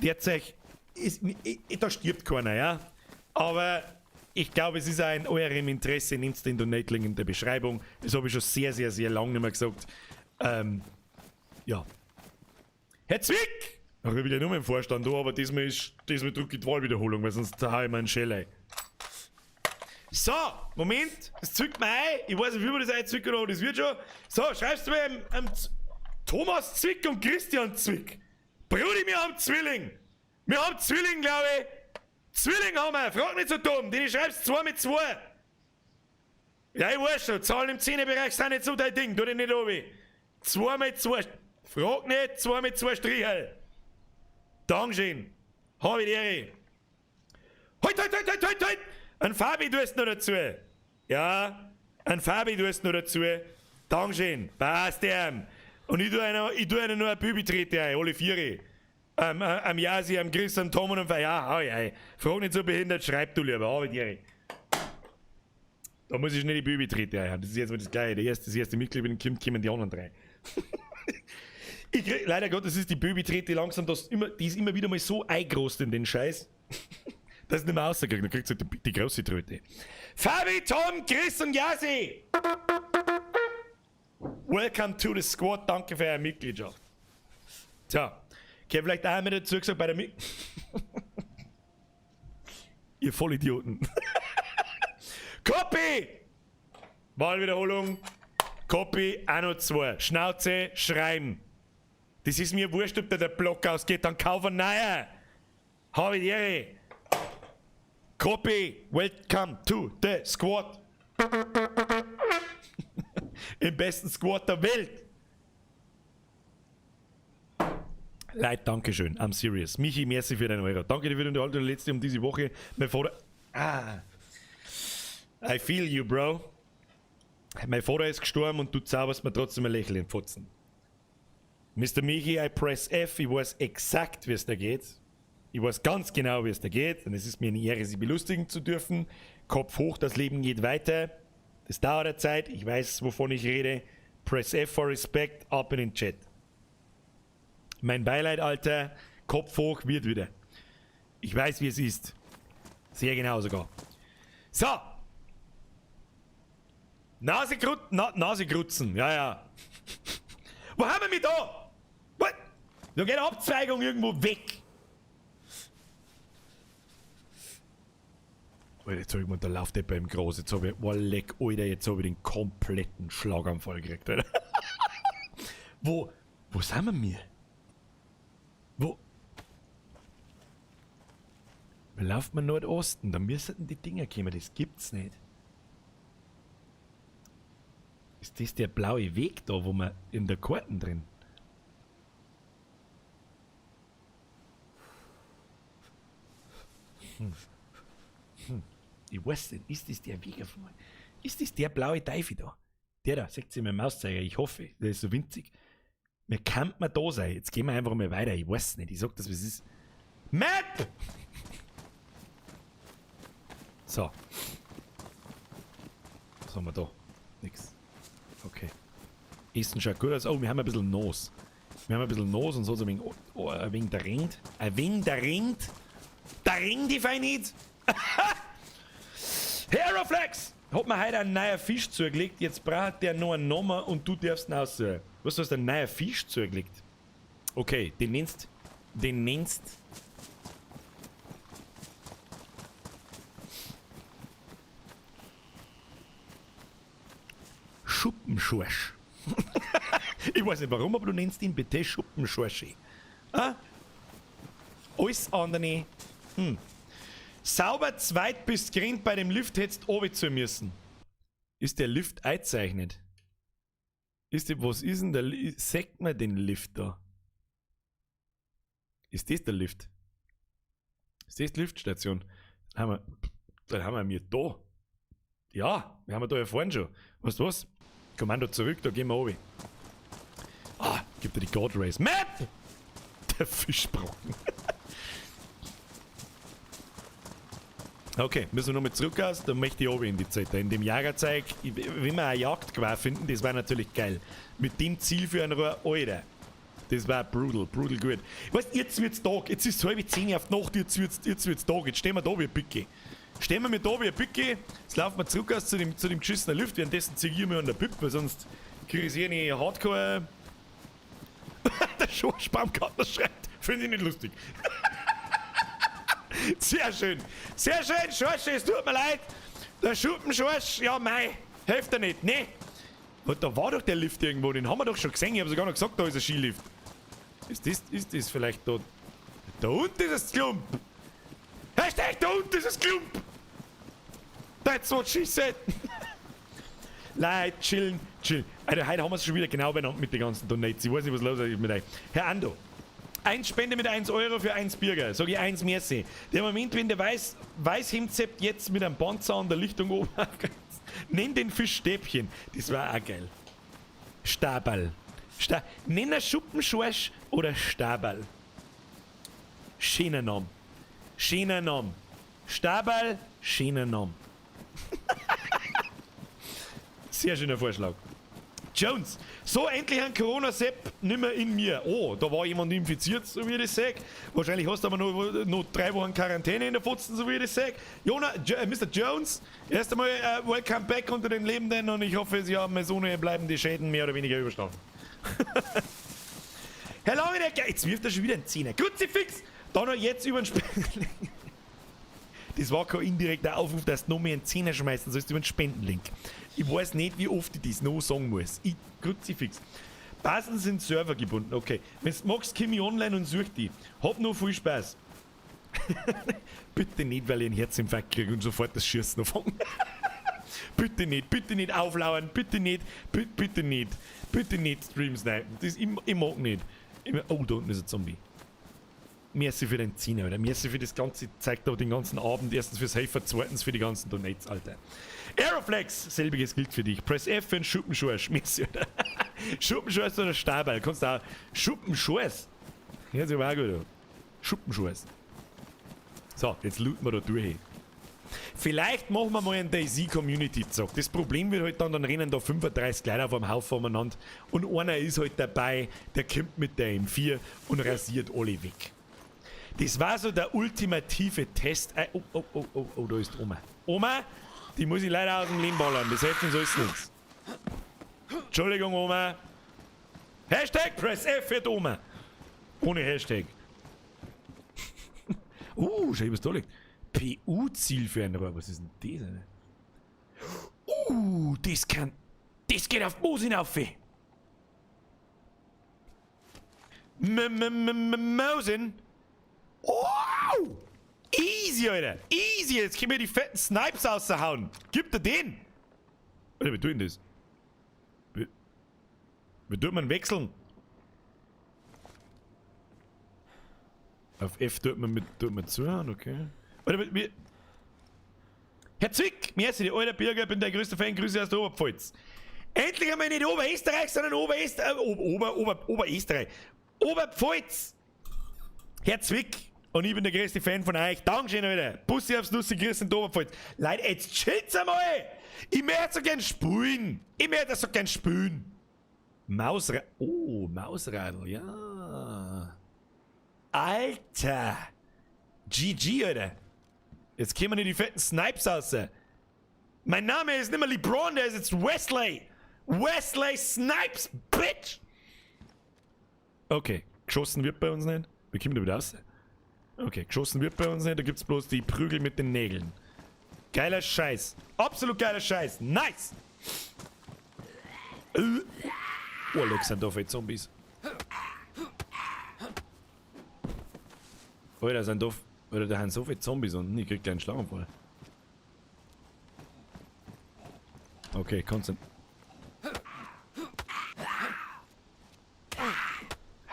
derzeit, da stirbt keiner, ja, aber ich glaube, es ist auch in eurem Interesse, nehmt den Donate-Link in der Beschreibung, das habe ich schon sehr, sehr, sehr lange nicht mehr gesagt, ja. Herr Zwick! Ach, ich bin ja nur im Vorstand da, aber diesmal drücke ich die Wahlwiederholung, weil sonst hau ich mir einen Shell ein. So, Moment, es zückt mir ein. Ich weiß nicht, wie man das einzwicken, aber das wird schon. So, schreibst du mir Thomas Zwick und Christian Zwick. Brudi, wir haben Zwilling. Wir haben Zwilling, glaube ich. Zwilling haben wir, frag nicht so dumm. Den schreibst 2 mit 2. Ja, ich weiß schon, Zahlen im 10er-Bereich sind nicht so dein Ding, tu dich nicht obi. 2 mit 2. Frag nicht, 2 mit 2 Strichel. Dankeschön. Hab ich die Ehre. Halt. Ein Fabi tust noch dazu. Ja, ein Fabi tust noch dazu. Dankeschön. Passt dem. Und ich tue einer noch ein Bübi-Trete ein, alle 4. Am Yasi, am Chris, am Tom und am ja, hau ich ein. Frag nicht so behindert, schreib du lieber. Hab ich die Ehre. Da muss ich schnell die Bübi-Trete ein. Das ist jetzt mal das Gleiche. Das erste Mitglied, wenn kommen die anderen 3. Leider Gottes ist die Baby-Trete langsam, die ist immer wieder mal so eingerost in den Scheiß, dass ich nicht mehr rauskriege. Dann kriegt sie die große Tröte. Fabi, Tom, Chris und Yasi! Welcome to the Squad, danke für eure Mitgliedschaft. Tja, ich habe vielleicht auch einmal dazu gesagt bei der Ihr Vollidioten. Copy! Wahlwiederholung. Copy, auch noch 2. Schnauze, schreiben. Das ist mir wurscht, ob der Block ausgeht, dann kauf einen neuen. Habe ich die Ehre. Copy, welcome to the Squad. Im besten Squad der Welt. Leute, dankeschön, I'm serious. Michi, merci für deinen Euro. Danke dir für den Unterhaltung letzte um diese Woche. Mein Vater... I feel you, bro. Mein Vater ist gestorben und du zauberst mir trotzdem ein Lächeln in den Pfotzen. Mr. Michi, I press F, ich weiß exakt, wie es da geht. Ich weiß ganz genau, wie es da geht. Und es ist mir eine Ehre, Sie belustigen zu dürfen. Kopf hoch, das Leben geht weiter. Das dauert eine Zeit, ich weiß, wovon ich rede. Press F for Respect, ab in den Chat. Mein Beileid, Alter. Kopf hoch, wird wieder. Ich weiß, wie es ist. Sehr genau sogar. So. Nasegrutzen, ja. Wo haben wir mich da? What? Da geht eine Abzweigung irgendwo weg. Alter, jetzt hab ich mir der Laufdeppe im Groß. Jetzt hab ich, oh leck, Alter, jetzt hab ich den kompletten Schlaganfall gekriegt, Alter. Wo sind wir? Wo laufen wir Nordosten? Da müssten die Dinger kommen, das gibt's nicht. Ist das der blaue Weg da, wo wir in der Karten drin? Ich weiß nicht, ist das der Weg auf einmal? Ist das der blaue Teufel da? Der da, seht ihr mir Mauszeiger, ich hoffe, der ist so winzig. Mir kann man da sein. Jetzt gehen wir einfach mal weiter, ich weiß nicht, ich sag das, was es ist. Map! So. Was haben wir da? Nix. Okay. Essen schaut gut aus. Oh, wir haben ein bisschen Nos. Und so ein wenig der Ringt. Ein wenig der Ringt. Der Ringt die fein nicht. Aeroflex! Hat mir heute einen neuen Fisch zugelegt, jetzt braucht der noch einen Namen und du darfst ihn aussuchen. Was hast du einen neuen Fisch zugelegt? Okay, den nennst. Schuppenschorsch. Ich weiß nicht warum, aber du nennst ihn bitte Schuppenschorschi. Ah? Alles andere. Sauber zweit bis grind bei dem Lift hättest oben zu müssen. Ist der Lift eingezeichnet? Was ist denn der Lift? Sagt man den Lift da? Ist das der Lift? Ist das die Liftstation? Dann haben wir da. Ja, wir haben da ja vorhin schon. Weißt du was? Kommando zurück, da gehen wir oben. Ah, gibt dir die God Race. Map! Der Fischbrocken. Okay, müssen wir nochmal zurück aus, dann möchte ich oben in die Zeit. In dem Jagerzeug, wenn wir eine Jagdgewehr finden, das war natürlich geil. Mit dem Ziel für ein Rohr, Alter. Das war brutal gut. Weißt du, jetzt wird's Tag, jetzt ist es halb 10 auf die Nacht, jetzt wird's Tag, jetzt stehen wir da wie ein Picke. Stehen wir mit da wie ein Picke, jetzt laufen wir zurück aus zu dem geschissenen Lift, währenddessen ziehe ich mir an der Pippe, sonst kriege ich eine Hardcore. Der Schorschbaumgartner schreibt, finde ich nicht lustig. Sehr schön, Schorsch, es tut mir leid. Der Schuppenschorsch, ja mei, hilft er nicht, ne? Und da war doch der Lift irgendwo, den haben wir doch schon gesehen, ich habe sogar noch gesagt, da ist ein Skilift. Ist das vielleicht da? Da unten ist das Klump. Hashtag, da unten ist das Klump. That's what she said. Leute, chillen. Alter, heute haben wir es schon wieder genau benannt mit den ganzen Donates. Ich weiß nicht, was los ist mit euch. Herr Ando, 1 Spende mit 1 Euro für 1 Bürger. Sag ich 1 merci. Der Moment, wenn der Weißhemdsepp jetzt mit einem Panzer an der Lichtung oben nenn den Fisch Stäbchen. Das war auch geil. Stabal. Nenn er Schuppenschorsch oder Stabal. Schöner Name. Stabal, schöner Name. Sehr schöner Vorschlag. Jones, so endlich ein Corona-Sepp nimmer in mir. Oh, da war jemand infiziert, so wie ich das sage. Wahrscheinlich hast du aber noch 3 Wochen Quarantäne in der Futzen, so wie ich das sage. Mr. Jones, erst einmal welcome back unter den Lebenden und ich hoffe, Sie haben so eine bleibende Schäden mehr oder weniger überstanden. Herr Langenecker, jetzt wirft er schon wieder einen Zehner. Kruzifix! Da noch jetzt über den Spendenlink. Das war kein indirekter Aufruf, dass du noch mehr einen Zehner schmeißen sollst über den Spendenlink. Ich weiß nicht, wie oft ich das noch sagen muss. Kruzifix. Basen sind Server gebunden. Okay. Wenn du magst, komm ich online und such die. Hab noch viel Spaß. Bitte nicht, weil ich einen Herzinfarkt kriege und sofort das Schießen anfange. Bitte nicht auflauern. Bitte nicht Stream snipen. Ich mag nicht. Oh, da unten ist ein Zombie. Merci für den Zehner, Alter. Merci für das ganze Zeug da den ganzen Abend. Erstens fürs Helfer, zweitens für die ganzen Donates, Alter. Aeroflex, selbiges gilt für dich. Press F für einen Schuppenschorsch. Merci, Alter. Schuppenschorsch oder Stabal. Kannst du auch. Schuppenschorsch. Hört sich aber auch gut an. Schuppenschorsch. So, jetzt looten wir da durch. Vielleicht machen wir mal einen DayZ-Community-Zock. Das Problem wird halt dann rennen da 35 Leute auf einem Haufen umeinander und einer ist halt dabei, der kommt mit der M4 und rasiert alle weg. Das war so der ultimative Test. Oh, da ist Oma. Oma, die muss ich leider aus dem Leben ballern. Das hilft uns alles nichts. Entschuldigung, Oma. Hashtag Press F für die Oma. Ohne Hashtag. Schau, was da liegt. PU-Ziel für ein Rohr. Was ist denn das? Das geht auf die Moos hinauf. Mausen. Oh! Easy, Alter. Easy. Jetzt können wir die fetten Snipes raushauen. Gib dir den. Alter, wie tun das? Wie tut man wechseln? Auf F tut man zuhauen, okay. Alter, Herr Zwick, merci, der alte Bürger, bin der größte Fan, Grüße aus der Oberpfalz. Endlich einmal nicht Oberösterreich, sondern Oberösterreich. Oberpfalz. Herr Zwick, und ich bin der größte Fan von euch. Dankeschön, Alter. Bussi aufs Nussi, grüßen der Oberpfalz. Leute, jetzt chillt's einmal. Ich möchte so gern spülen. Mausradl, ja. Alter. GG, Alter. Jetzt kommen die fetten Snipes raus. Mein Name ist nicht mehr LeBron, der ist jetzt Wesley. Wesley Snipes, Bitch! Okay, geschossen wird bei uns nicht. Wie kommt der wieder raus? Okay, geschossen wird bei uns nicht, da gibt's bloß die Prügel mit den Nägeln. Geiler Scheiß. Absolut geiler Scheiß. Nice! Oh, Leck, sind da viele Zombies. Alter, sind da... Alter, da sind so viele Zombies unten. Ich krieg gleich einen Schlaganfall. Okay, konzentriert.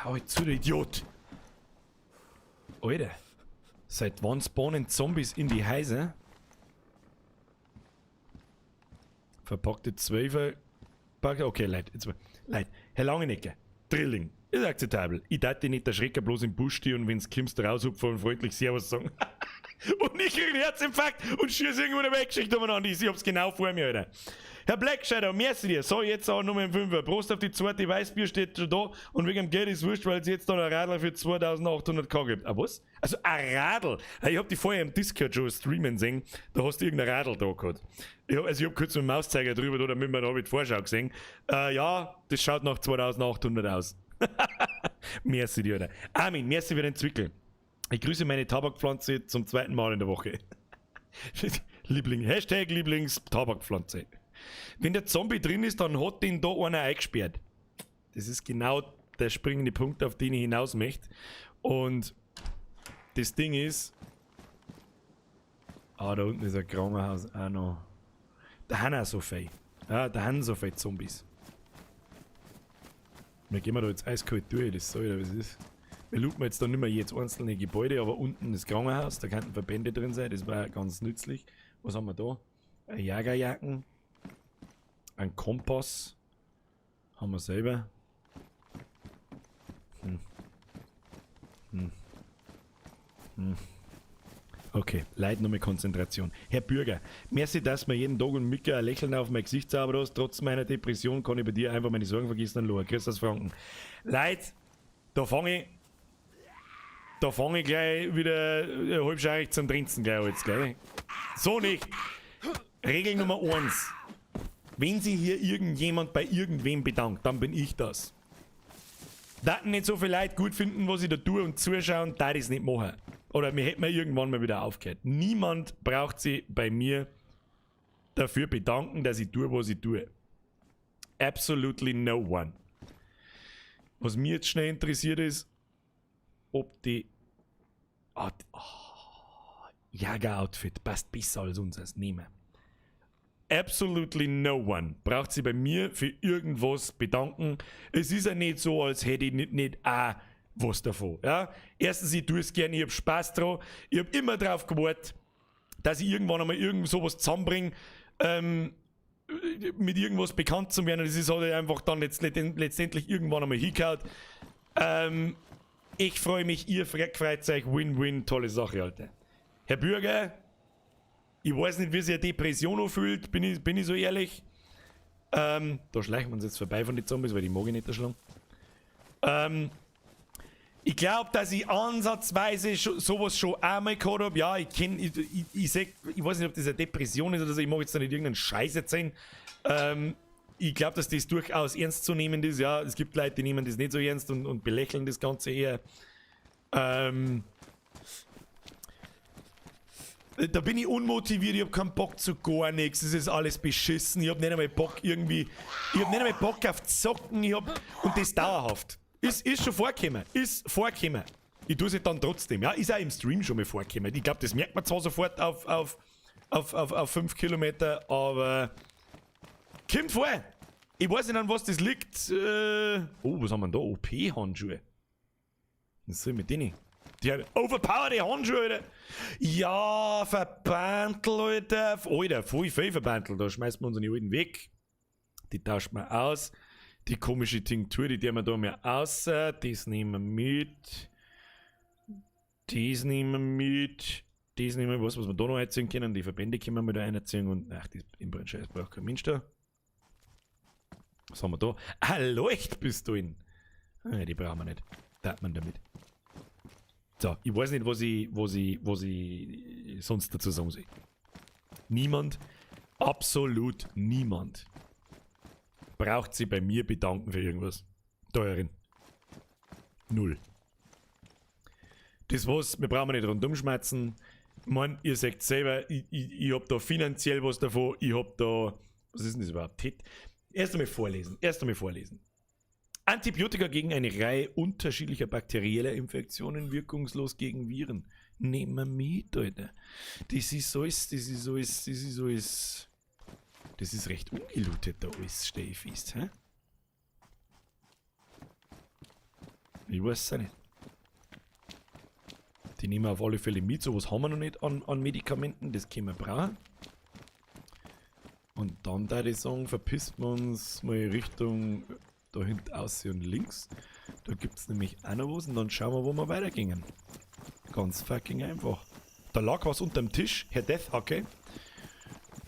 Hau jetzt zu, der Idiot! Alter, seit wann spawnen Zombies in die Häuser? Verpackte 12er. Okay, Leute, jetzt mal. Leute, Herr Langenegger, Drilling, ist akzeptabel. Ich darf dich nicht erschrecken, bloß im Busch stehen und wenn's kommst, raushupfen und freundlich Servus sagen. Und ich krieg einen Herzinfarkt und schieße irgendwo eine Weggeschichte umeinander. Ich hab's genau vor mir, Alter. Herr Blackshadow, merci dir. So, jetzt auch Nummer 5. Prost auf die zweite. Weißbier steht schon da und wegen dem Geld ist wurscht, weil es jetzt da ein Radl für 2800k gibt. Ah, was? Also ein Radl? Ich hab die vorher im Discord schon streamen sehen. Da hast du irgendein Radl da gehabt. Ich hab kurz mit dem Mauszeiger drüber, damit wir da mit Vorschau gesehen. Ja, das schaut nach 2800 aus. Merci dir, Alter. Armin, merci für den Zwickel. Ich grüße meine Tabakpflanze zum 2. Mal in der Woche. Hashtag Lieblings-Tabakpflanze. Wenn der Zombie drin ist, dann hat den da einer eingesperrt. Das ist genau der springende Punkt, auf den ich hinaus möchte. Und das Ding ist... Ah, da unten ist ein Krankenhaus auch noch. Da haben auch so viele. Ja, da haben so viele Zombies. Wir gehen da jetzt eiskalt durch, das soll ja, was ist. Wir looten jetzt da nicht mehr jetzt einzelne Gebäude, aber unten das Krankenhaus, da könnten Verbände drin sein, das war ganz nützlich. Was haben wir da? Eine Jagerjacken. Ein Kompass. Haben wir selber. Okay, Leute, nochmal Konzentration. Herr Bürger, merci, dass mir jeden Tag und Mücke ein Lächeln auf mein Gesicht zaubert hast. Trotz meiner Depression kann ich bei dir einfach meine Sorgen vergessen. Hallo, Chris aus Franken. Leute, da fange ich gleich wieder halbschaurig zum Trinzen gleich jetzt, gell? So nicht. Regel Nummer 1. Wenn sich hier irgendjemand bei irgendwem bedankt, dann bin ich das. Da nicht so viele Leute gut finden, was ich da tue und zuschauen, da ich es nicht machen. Oder mir hätte man irgendwann mal wieder aufgehört. Niemand braucht sich bei mir dafür bedanken, dass ich tue, was ich tue. Absolutely no one. Was mir jetzt schnell interessiert ist, ob die Jager-Outfit passt besser als unseres. Nehmen. Absolutely no one braucht sich bei mir für irgendwas bedanken. Es ist ja nicht so, als hätte ich nicht auch was davon. Ja? Erstens, ich tue es gerne, ich habe Spaß dran. Ich habe immer drauf gewartet, dass ich irgendwann einmal irgend sowas zusammenbringe, mit irgendwas bekannt zu werden. Das ist halt einfach dann letztendlich irgendwann einmal hingehaut. Ich freue mich, ihr freut euch. Win-win, tolle Sache, Alter. Herr Bürger, ich weiß nicht, wie sich eine Depression anfühlt, bin ich so ehrlich. Da schleichen wir uns jetzt vorbei von den Zombies, weil die mag ich nicht erschlagen. Ich glaube, dass ich ansatzweise sowas schon einmal gehabt habe. Ja, ich weiß nicht, ob das eine Depression ist oder so. Ich mag jetzt da nicht irgendeinen Scheiß erzählen. Ich glaube, dass das durchaus ernst zu nehmen ist. Ja, es gibt Leute, die nehmen das nicht so ernst und belächeln das Ganze eher. Da bin ich unmotiviert, ich habe keinen Bock zu gar nichts, es ist alles beschissen, ich habe nicht einmal Bock irgendwie, ich habe nicht einmal Bock auf Zocken, und das dauerhaft. Ist schon vorgekommen, Ich tue es dann trotzdem, ja, ist auch im Stream schon mal vorgekommen. Ich glaube, das merkt man zwar sofort auf 5 Kilometer, aber kommt vor. Ich weiß nicht, an was das liegt. Was haben wir da? OP-Handschuhe. Was soll ich mit denen? Die haben overpowerte Handschuhe, Alter. Ja, Verbandel, Alter. Alter, voll viel Verbandel. Da schmeißen wir unsere alten weg. Die tauschen wir aus. Die komische Tinktur, die wir da mehr aus. Das nehmen wir mit. Das nehmen wir mit. Das nehmen wir, was wir da noch einziehen können. Die Verbände können wir da einziehen. Und, ach, das Scheiß braucht kein Mensch da. Was haben wir da? Eine Leuchtpistole. Die brauchen wir nicht. Tat man damit. So, ich weiß nicht, was ich sonst dazu sagen soll. Niemand Absolut niemand braucht sie bei mir bedanken für irgendwas. Teuerin. Null. Das was, wir brauchen nicht rundum schmerzen. Mann, ihr sagt selber, ich hab da finanziell was davon, ich hab da, was ist denn das überhaupt? Erst einmal vorlesen. Antibiotika gegen eine Reihe unterschiedlicher bakterieller Infektionen, wirkungslos gegen Viren. Nehmen wir mit, Alter. Das ist recht ungelootet da alles, stell ich fest, hä? Ich weiß es auch nicht. Die nehmen wir auf alle Fälle mit, sowas haben wir noch nicht an Medikamenten, das können wir brauchen. Und dann da ich sagen, verpisst wir uns mal Richtung da hinten außen und links. Da gibt es nämlich auch noch was und dann schauen wir, wo wir weitergehen. Ganz fucking einfach. Da lag was unterm Tisch, Herr Deathhacke.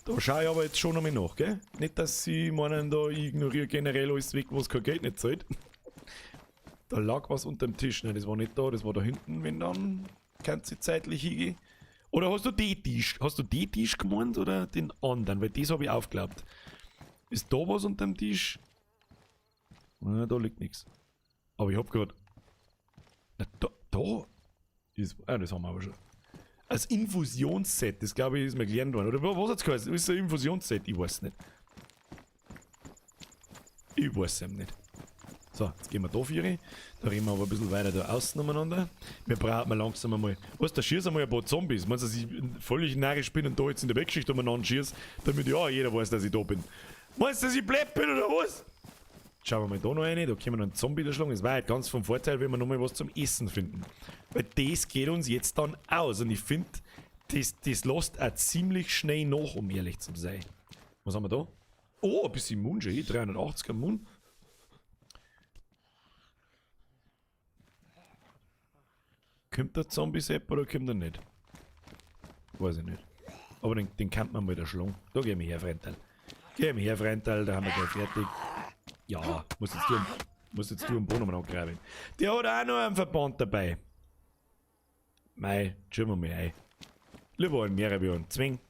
Da schaue ich aber jetzt schon einmal nach, gell? Nicht, dass Sie meinen, da ich ignoriere generell alles weg, was kein Geld nicht zahlt. Da lag was unterm Tisch. Nein, das war nicht da, das war da hinten, wenn dann kannst du zeitlich hingehen. Oder hast du den Tisch gemeint oder den anderen? Weil das habe ich aufgeglaubt. Ist da was unterm Tisch? Na, da liegt nichts. Aber ich hab gerade. Da ist. Das haben wir aber schon. Als Infusionsset, das glaube ich ist mir gelernt worden. Oder was hat's geheißen? Ist ein Infusionsset? Ich weiß nicht. Ich weiß es eben nicht. So, jetzt gehen wir da für. Da reden wir aber ein bisschen weiter da außen umeinander. Wir brauchen langsam einmal. Was, da schießt einmal ein paar Zombies. Meinst du, dass ich völlig narrisch bin und da jetzt in der Weggeschichte umeinander schieße, damit ja jeder weiß, dass ich da bin? Meinst du, dass ich blöd bin oder was? Schauen wir mal da noch rein, da können wir noch einen Zombie erschlagen. Das war halt ganz vom Vorteil, wenn wir nochmal was zum Essen finden. Weil das geht uns jetzt dann aus. Und ich finde, das lässt auch ziemlich schnell nach, um ehrlich zu sein. Was haben wir da? Oh, ein bisschen Mund schon, 380er Mund. Kommt der Zombie-Sepp oder kommt er nicht? Weiß ich nicht. Aber den kann man mal da schlagen. Da gehen wir her, Freundteil. Gehen wir her, Freundteil, da haben wir gleich fertig. Ja, muss jetzt du am Boden angreifen. Der hat auch noch einen Verband dabei. Mei, schauen wir mal ein. Lieber ein Meerrebion, zwing.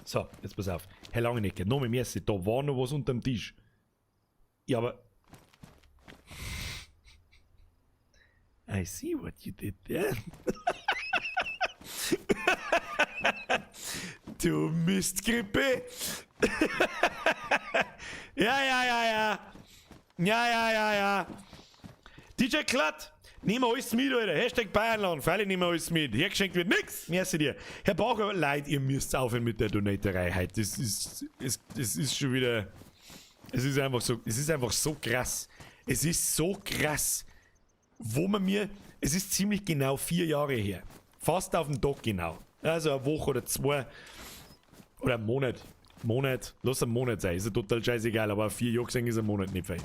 So, jetzt pass auf. Herr Langenecke, noch mehr Messi, da war noch was unterm Tisch. Ja, aber. I see what you did there. Du Mistgrippe. Ja. DJ Klatt, nehmen wir alles mit, Alter. Hashtag Bayernland, freilich nehmen wir alles mit. Hergeschenkt wird nix. Merci dir. Herr Baucher, leid, ihr müsst aufhören mit der Donaterei heute. Das ist schon wieder. Es ist einfach so krass. Es ist so krass. Es ist ziemlich genau 4 Jahre her. Fast auf den Tag genau. Also eine Woche oder 2 oder ein Monat. Lass ein Monat sein, ist ja total scheißegal, aber 4 Jahre gesehen ist ein Monat nicht viel.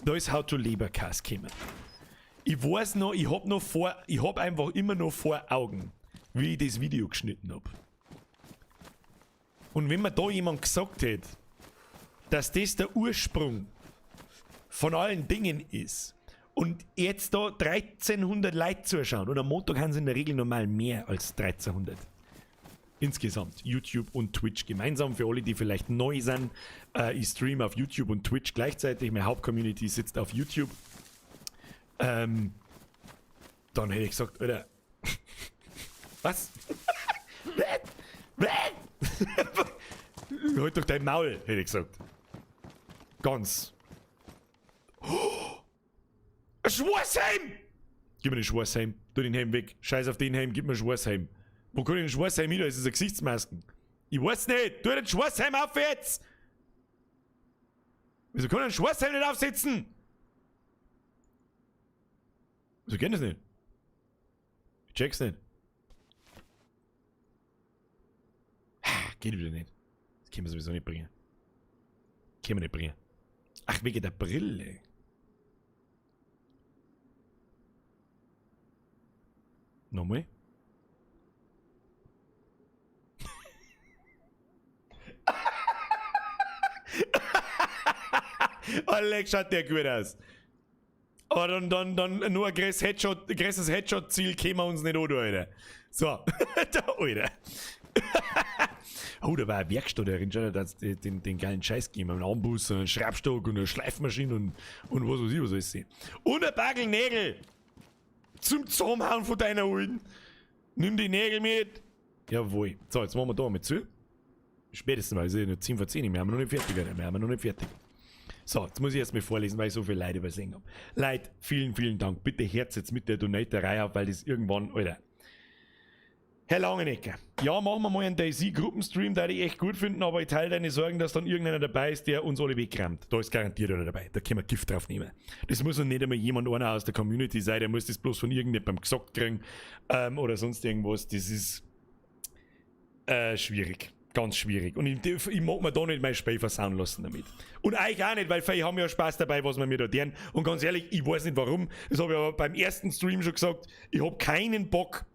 Da ist How to Lebercast gekommen. Ich weiß noch, ich hab einfach immer noch vor Augen, wie ich das Video geschnitten hab. Und wenn mir da jemand gesagt hätte, dass das der Ursprung von allen Dingen ist, und jetzt da 1300 Leute zuschauen. Und am Montag haben sie in der Regel normal mehr als 1300. Insgesamt. YouTube und Twitch gemeinsam. Für alle, die vielleicht neu sind. Ich streame auf YouTube und Twitch gleichzeitig. Meine Hauptcommunity sitzt auf YouTube. Dann hätte ich gesagt, Alter. Was? Halt doch dein Maul, hätte ich gesagt. Ganz. Schwarzheim! Gib mir den Schwarzheim. Tu den Helm weg. Scheiß auf den Helm, gib mir Schwarzheim. Wo kann ich den Schwarzheim wieder? Das ist eine Gesichtsmasken. Ich weiß nicht. Tu den Schwarzheim auf jetzt! Wieso kann ich den Schwarzheim nicht aufsetzen? Wieso geht das nicht? Ich check's nicht. Geht wieder nicht. Das können wir sowieso nicht bringen. Können wir nicht bringen. Ach, wegen der Brille. Nochmal? Alex, schaut der gut aus. Aber dann nur ein größeres Headshot-Ziel können wir uns nicht an, Alter. So, da, Alter. Oh, da war eine Werkstatt, der erinnert dass den geilen Scheiß gegeben. Einen Armbus, einen Schraubstock und eine Schleifmaschine und was weiß ich, was alles sehen. Und ein Bagel Nägel! Zum Zusammenhauen von deiner Alten! Nimm die Nägel mit! Jawohl. So, jetzt machen wir da mal zu. Spätestens mal, es ist ja noch 10 vor 10, wir haben noch nicht fertig, Alter. Wir haben noch nicht fertig. So, jetzt muss ich erst mal vorlesen, weil ich so viele Leute übersehen habe. Leute, vielen, vielen Dank. Bitte hört jetzt mit der Donatorei auf, weil das irgendwann, Alter. Herr Langenecker, ja, machen wir mal einen DayZ-Gruppenstream, den ich echt gut finden, aber ich teile deine Sorgen, dass dann irgendeiner dabei ist, der uns alle wegrammt. Da ist garantiert einer dabei, da können wir Gift drauf nehmen. Das muss noch nicht einmal einer aus der Community sein, der muss das bloß von irgendjemandem gesagt kriegen oder sonst irgendwas. Das ist schwierig, ganz schwierig. Und ich mag mir da nicht mein Spiel versauen lassen damit. Und euch auch nicht, weil viele haben ja Spaß dabei, was wir mir da tun. Und ganz ehrlich, ich weiß nicht warum, das habe ich aber beim ersten Stream schon gesagt, ich habe keinen Bock,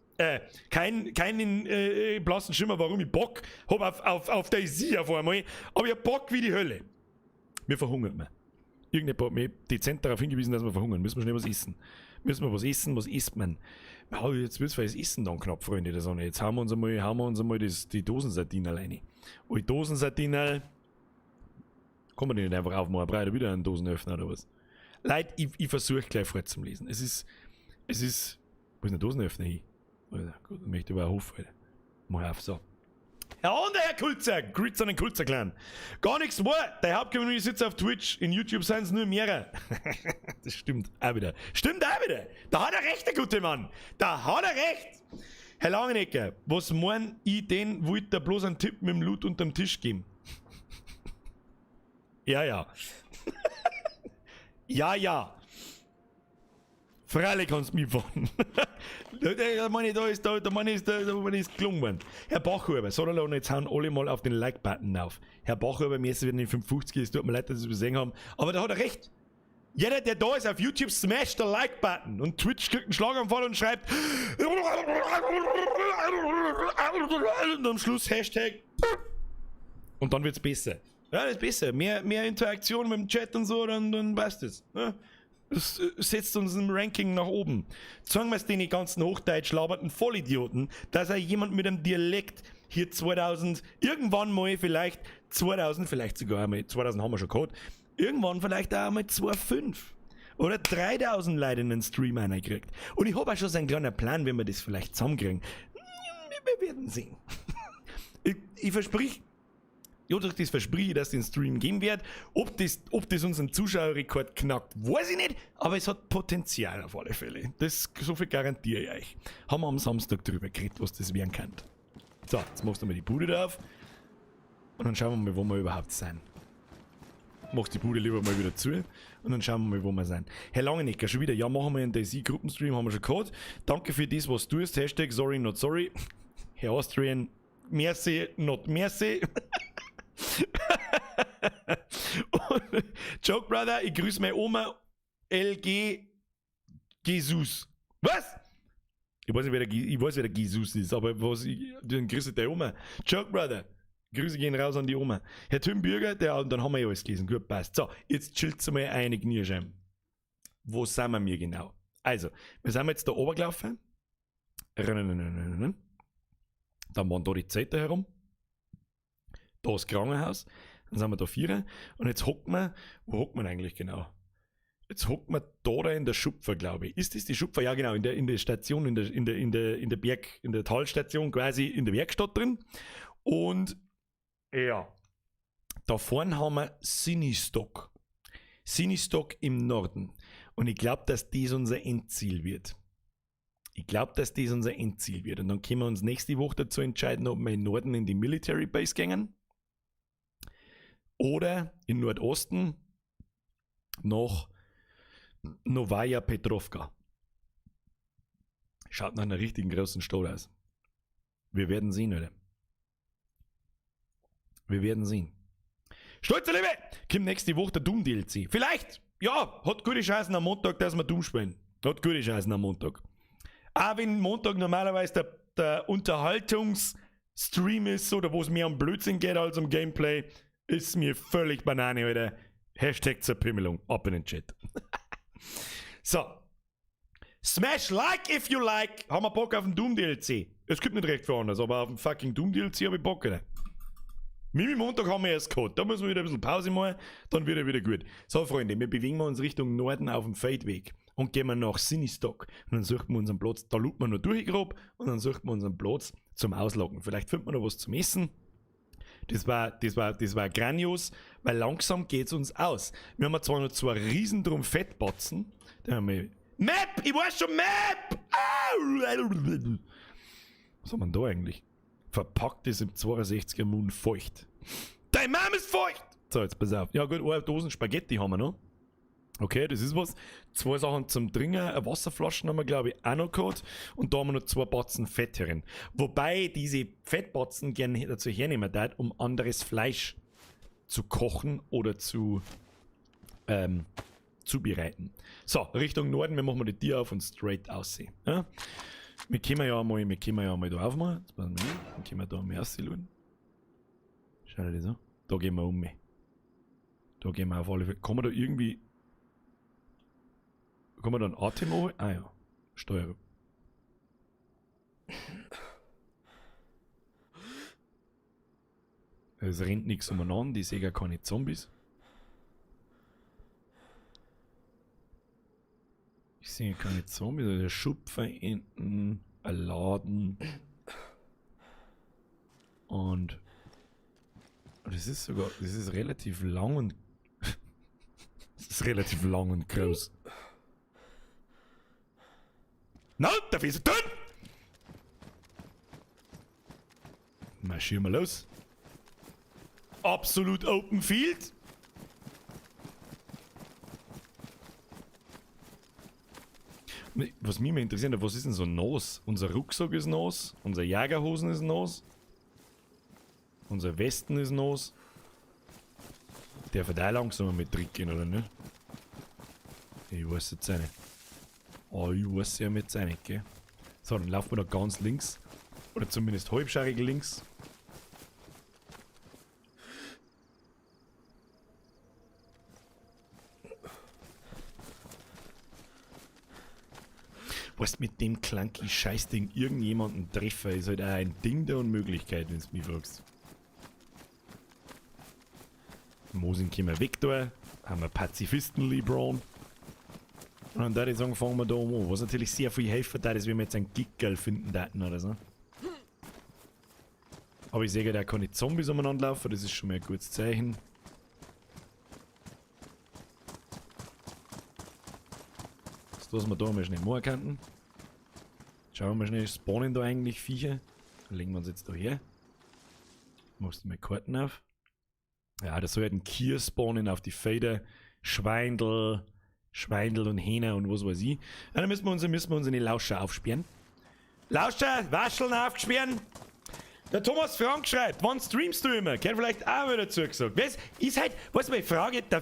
keinen blassen Schimmer, warum ich Bock hab auf DayZ auf einmal, aber ich hab Bock wie die Hölle. Wir verhungern wir. Irgendjemand hat mir dezent darauf hingewiesen, dass wir verhungern. Müssen wir schnell was essen. Müssen wir was essen? Was isst man? Oh, jetzt wird's für das Essen dann knapp, Freunde der Sonne. Jetzt hauen wir uns einmal die Dosensardinen alleine. Oh, die Dosensardinen. Kann man die nicht einfach aufmachen? Braucht wieder einen Dosenöffner oder was? Leute, ich versuche gleich vorzulesen. Es ist. Wo ist denn der Dosenöffner hin? Alter, gut, dann möchte ich aber hoffen, Alter. Mach auf, so. Ja, und der Herr Kulzer, Grüß an den Kulzer-Clan. Gar nichts war, der Hauptcommunity sitzt auf Twitch, in YouTube sind es nur mehrere. Das stimmt auch wieder. Stimmt auch wieder. Da hat er recht, der gute Mann. Da hat er recht. Herr Langenecker, was mein ich den, wollte da bloß einen Tipp mit dem Loot unterm Tisch geben? Ja. Ja. Freilich kannst du mich fahren. Da ist gelungen. Herr Bachhuber, so und jetzt hauen alle mal auf den Like-Button auf. Herr Bachhuber, mir werden in 55, es tut mir leid, dass Sie es übersehen haben, aber da hat er recht. Jeder, der da ist auf YouTube, smasht den Like-Button und Twitch kriegt einen Schlaganfall und schreibt und am Schluss Hashtag und dann wird's besser. Ja, das ist besser. Mehr Interaktion mit dem Chat und so, dann passt es. Ja? Das setzt uns im Ranking nach oben. Sagen wir es den ganzen hochdeutsch labernden Vollidioten, dass er jemand mit einem Dialekt hier 2000, irgendwann mal vielleicht 2000, vielleicht sogar einmal, 2000 haben wir schon gehabt, irgendwann vielleicht auch einmal 2,5 oder 3000 Leute in den Stream reinkriegt. Und ich habe auch schon so einen kleinen Plan, wenn wir das vielleicht zusammenkriegen. Wir werden sehen. Ich versprich, ja, durch das verspreche ich, dass es den Stream geben wird. Ob das unseren Zuschauerrekord knackt, weiß ich nicht, aber es hat Potenzial auf alle Fälle. So viel garantiere ich euch. Haben wir am Samstag drüber geredet, was das werden kann. So, jetzt machst du mal die Bude drauf und dann schauen wir mal, wo wir überhaupt sind. Machst die Bude lieber mal wieder zu und dann schauen wir mal, wo wir sind. Herr Langenecker, schon wieder, ja, machen wir einen DayZ-Gruppenstream, haben wir schon gehabt. Danke für das, was du tust. Hashtag sorry, not sorry. Herr Austrian, merci, not merci. Und Joke Brother, ich grüße meine Oma LG Jesus. Was? Ich weiß nicht, wer der Jesus ist, aber dann grüße deine Oma. Joke Brother, Grüße gehen raus an die Oma. Herr Tim Bürger, dann haben wir ja alles gelesen. Gut, passt. So, jetzt chillt's mal eine Knirscheiben. Wo sind wir mir genau? Also, wir sind jetzt da oben gelaufen. Dann waren da die Zeiten herum. Da ist das Krankenhaus. Dann sind wir da 4. Und jetzt hocken wir, wo hocken wir eigentlich genau? Jetzt hocken wir da in der Schupfer, glaube ich. Ist das die Schupfer? Ja, genau, in der Station, in der Talstation, quasi in der Werkstatt drin. Und ja, da vorne haben wir Sinistock. Sinistock im Norden. Und ich glaube, dass das unser Endziel wird. Und dann können wir uns nächste Woche dazu entscheiden, ob wir im Norden in die Military Base gehen. Oder im Nordosten nach Novaya Petrovka. Schaut nach einer richtigen großen Stadt aus. Wir werden sehen, oder? Wir werden sehen. Stolze Liebe! Kommt nächste Woche der Doom-DLC. Vielleicht, ja, hat gute Chancen am Montag, dass wir Doom spielen. Auch wenn Montag normalerweise der Unterhaltungsstream ist, oder wo es mehr um Blödsinn geht als um Gameplay, ist mir völlig Banane, Alter. Hashtag Zerpimmelung. Ab in den Chat. So. Smash like if you like. Haben wir Bock auf den Doom DLC? Es gibt nicht recht für anders, aber auf den fucking Doom DLC habe ich Bock, Alter. Mimi-Montag haben wir erst gehabt. Da müssen wir wieder ein bisschen Pause machen, dann wird er wieder gut. So, Freunde, wir bewegen uns Richtung Norden auf dem Feldweg und gehen wir nach Sinistock. Und dann suchen wir unseren Platz, da looten wir noch durch grob und dann suchen wir unseren Platz zum Ausloggen. Vielleicht finden wir noch was zum Essen. Das war grandios, weil langsam geht's uns aus. Wir haben zwar noch zwei riesendrum Fettbatzen. Da haben wir Map! Ich weiß schon, Map! Was haben wir denn da eigentlich? Verpackt ist im 62er Mund feucht. Dein Mom ist feucht! So, jetzt pass auf. Ja gut, eine Dosen Spaghetti haben wir noch. Okay, das ist was. 2 Sachen zum Trinken, eine Wasserflaschen haben wir, glaube ich, auch noch gehabt. Und da haben wir noch 2 Batzen Fett herin. Wobei diese Fettbatzen gerne dazu hernehmen darf, um anderes Fleisch zu kochen oder zu zubereiten. So, Richtung Norden, wir machen die Tür auf und straight aussehen. Ja? Wir können ja mal da aufmachen. Jetzt passen wir hin. Dann können wir da am ersten schauen. Schau dir das an. Da gehen wir um. Da gehen wir auf alle Fälle. Kann man da irgendwie. Kann man da einen Atem holen? Ah ja. Steuerung. Es rennt nichts umeinander, die sehen gar keine Zombies. Ich sehe keine Zombies, also der Schupfer hinten, ein Laden. Und das ist relativ lang und das ist relativ lang und groß. Na, darf ich es tun? Marschieren wir los. Absolut Open Field. Was mich mehr interessiert, was ist denn so nass? Unser Rucksack ist nass, unser Jägerhosen ist nass, unser Westen ist nass. Der wird auch langsam mit Trick gehen, oder nicht? Ich weiß jetzt nicht. Oh, ich weiß ja mit nicht, gell? So, dann laufen wir da ganz links. Oder zumindest halbscharig links. Was mit dem clunky Scheißding irgendjemanden treffen, ist halt auch ein Ding der Unmöglichkeit, wenn du mich fragst. Mosin können wir weg da, haben wir Pazifisten LeBron. Und dann würde ich sagen, fangen wir da an. Was natürlich sehr viel helfen da, dass wir jetzt einen Gickel finden daten oder so. Aber ich sehe, da keine Zombies umeinander laufen, das ist schon mal ein gutes Zeichen. Jetzt lassen wir da mal schnell machen könnten. Schauen wir schnell, spawnen da eigentlich Viecher? Dann legen wir uns jetzt da her. Machst du mal Karten auf. Ja, da soll halt ein Kier spawnen auf die Felder. Schweindel und Hähner und was weiß ich. Ja, dann müssen wir unsere Lauscher aufsperren. Lauscher, Wascheln aufsperren. Der Thomas Frank schreibt, wann streamst du immer? Kennt vielleicht auch wieder dazu gesagt. Was ist halt, was die Frage der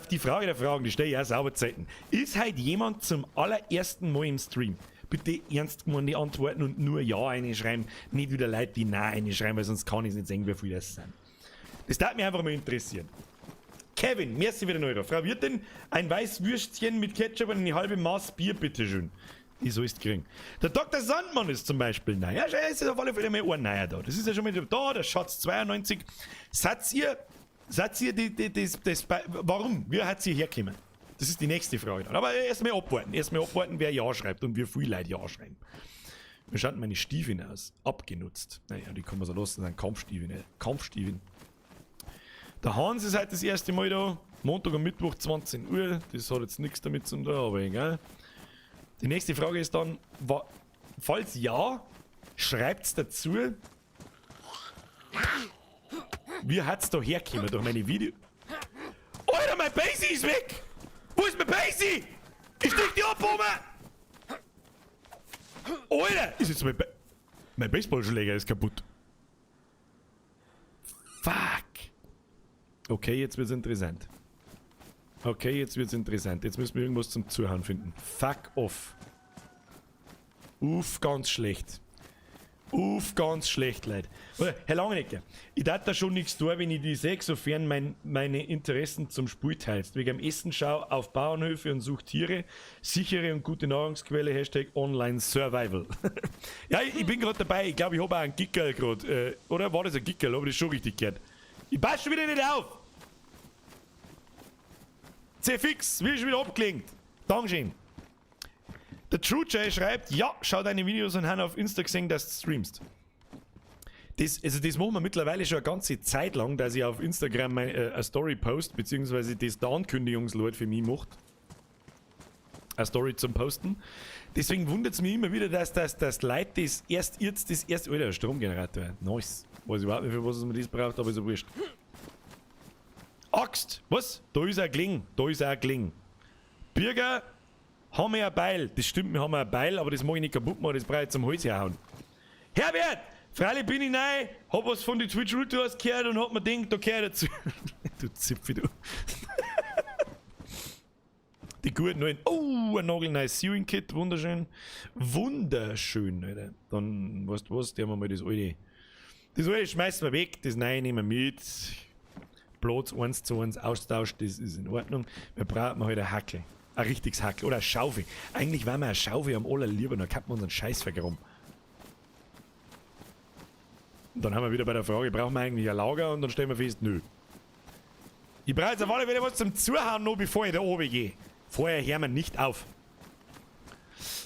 Fragen, die stelle ich auch sauber Zeiten. Ist halt jemand zum allerersten Mal im Stream? Bitte ernst gemeinte Antworten und nur Ja reinschreiben, nicht wieder Leute, die Nein reinschreiben, weil sonst kann ich nicht sehen, wie viele das sind. Das darf mich einfach mal interessieren. Kevin, merci wieder neu. Frau Wirtin, ein Weißwürstchen mit Ketchup und eine halbe Maß Bier, bitteschön. Die soll es kriegen. Der Dr. Sandmann ist zum Beispiel neu. Ja, es ist auf alle Fälle mal ein neuer da. Das ist ja schon mal da, der Schatz 92. Seid ihr warum? Wie hat sie hergekommen? Das ist die nächste Frage dann. Aber erstmal abwarten. Wer Ja schreibt und wie viele Leute Ja schreiben. Wie schaut meine Stiefeln aus? Abgenutzt. Naja, die kann man so lassen, das sind Kampfstiefeln. Der Hans ist heute das erste Mal da. Montag und Mittwoch 20 Uhr. Das hat jetzt nichts damit zu tun, aber egal. Die nächste Frage ist dann, falls ja, schreibt's dazu. Wie hat's da hergekommen durch meine Videos? Alter, mein Basie ist weg! Wo ist mein Basie? Ich steck die ab, Oma! Alter, ist jetzt mein Baseballschläger ist kaputt. Fuck! Okay, jetzt wird's interessant. Jetzt müssen wir irgendwas zum Zuhören finden. Fuck off. Ganz schlecht. Leute. Herr Langenecker, ich darf da schon nichts tun, wenn ich die sehe, sofern meine Interessen zum Spiel teilst. Wegen am Essen schau auf Bauernhöfe und such Tiere, sichere und gute Nahrungsquelle, Hashtag Online Survival. Ja, ich bin gerade dabei, ich glaube, ich habe auch einen Gickel gerade. Oder war das ein Gickel? Habe ich das schon richtig gehört? Ich passe schon wieder nicht auf. Sehr fix, wie schon wieder abgelenkt. Dankeschön. Der True Jay schreibt, ja, schau deine Videos und habe auf Insta gesehen, dass du streamst. Das machen wir mittlerweile schon eine ganze Zeit lang, dass ich auf Instagram eine Story post, beziehungsweise das der Ankündigungslord für mich macht. Eine Story zum Posten. Deswegen wundert es mich immer wieder, dass Leute das erst Alter, der Stromgenerator. Nice. Weiß ich überhaupt nicht, für was man das braucht, aber ist ja wurscht. Axt! Was? Da ist ein Kling. Da ist ein Kling. Bürger, haben wir ein Beil. Das stimmt, wir haben ein Beil, aber das mag ich nicht kaputt machen, das brauche ich zum Holz herhauen. Herbert! Freilich bin ich neu, hab was von den Twitch Rooters gehört und hab mir gedacht, da gehört dazu. Du Zipfi, du. Die guten neuen. Oh, ein nagelneues Sewing Kit, wunderschön. Wunderschön, Alter. Dann, weißt du was, der haben wir mal das alte. Das alte schmeißen wir weg, das neue nehmen wir mit. Platz 1:1 austauscht, das ist in Ordnung. Wir brauchen halt ein Hackel. Ein richtiges Hackel oder eine Schaufel. Eigentlich wären wir eine Schaufel am allerlieber, dann kann man unseren Scheiß vergraben. Und dann haben wir wieder bei der Frage, brauchen wir eigentlich ein Lager? Und dann stellen wir fest, nö. Ich brauche jetzt auf alle Fälle was zum Zuhauen noch, bevor ich da oben gehe. Vorher hören wir nicht auf.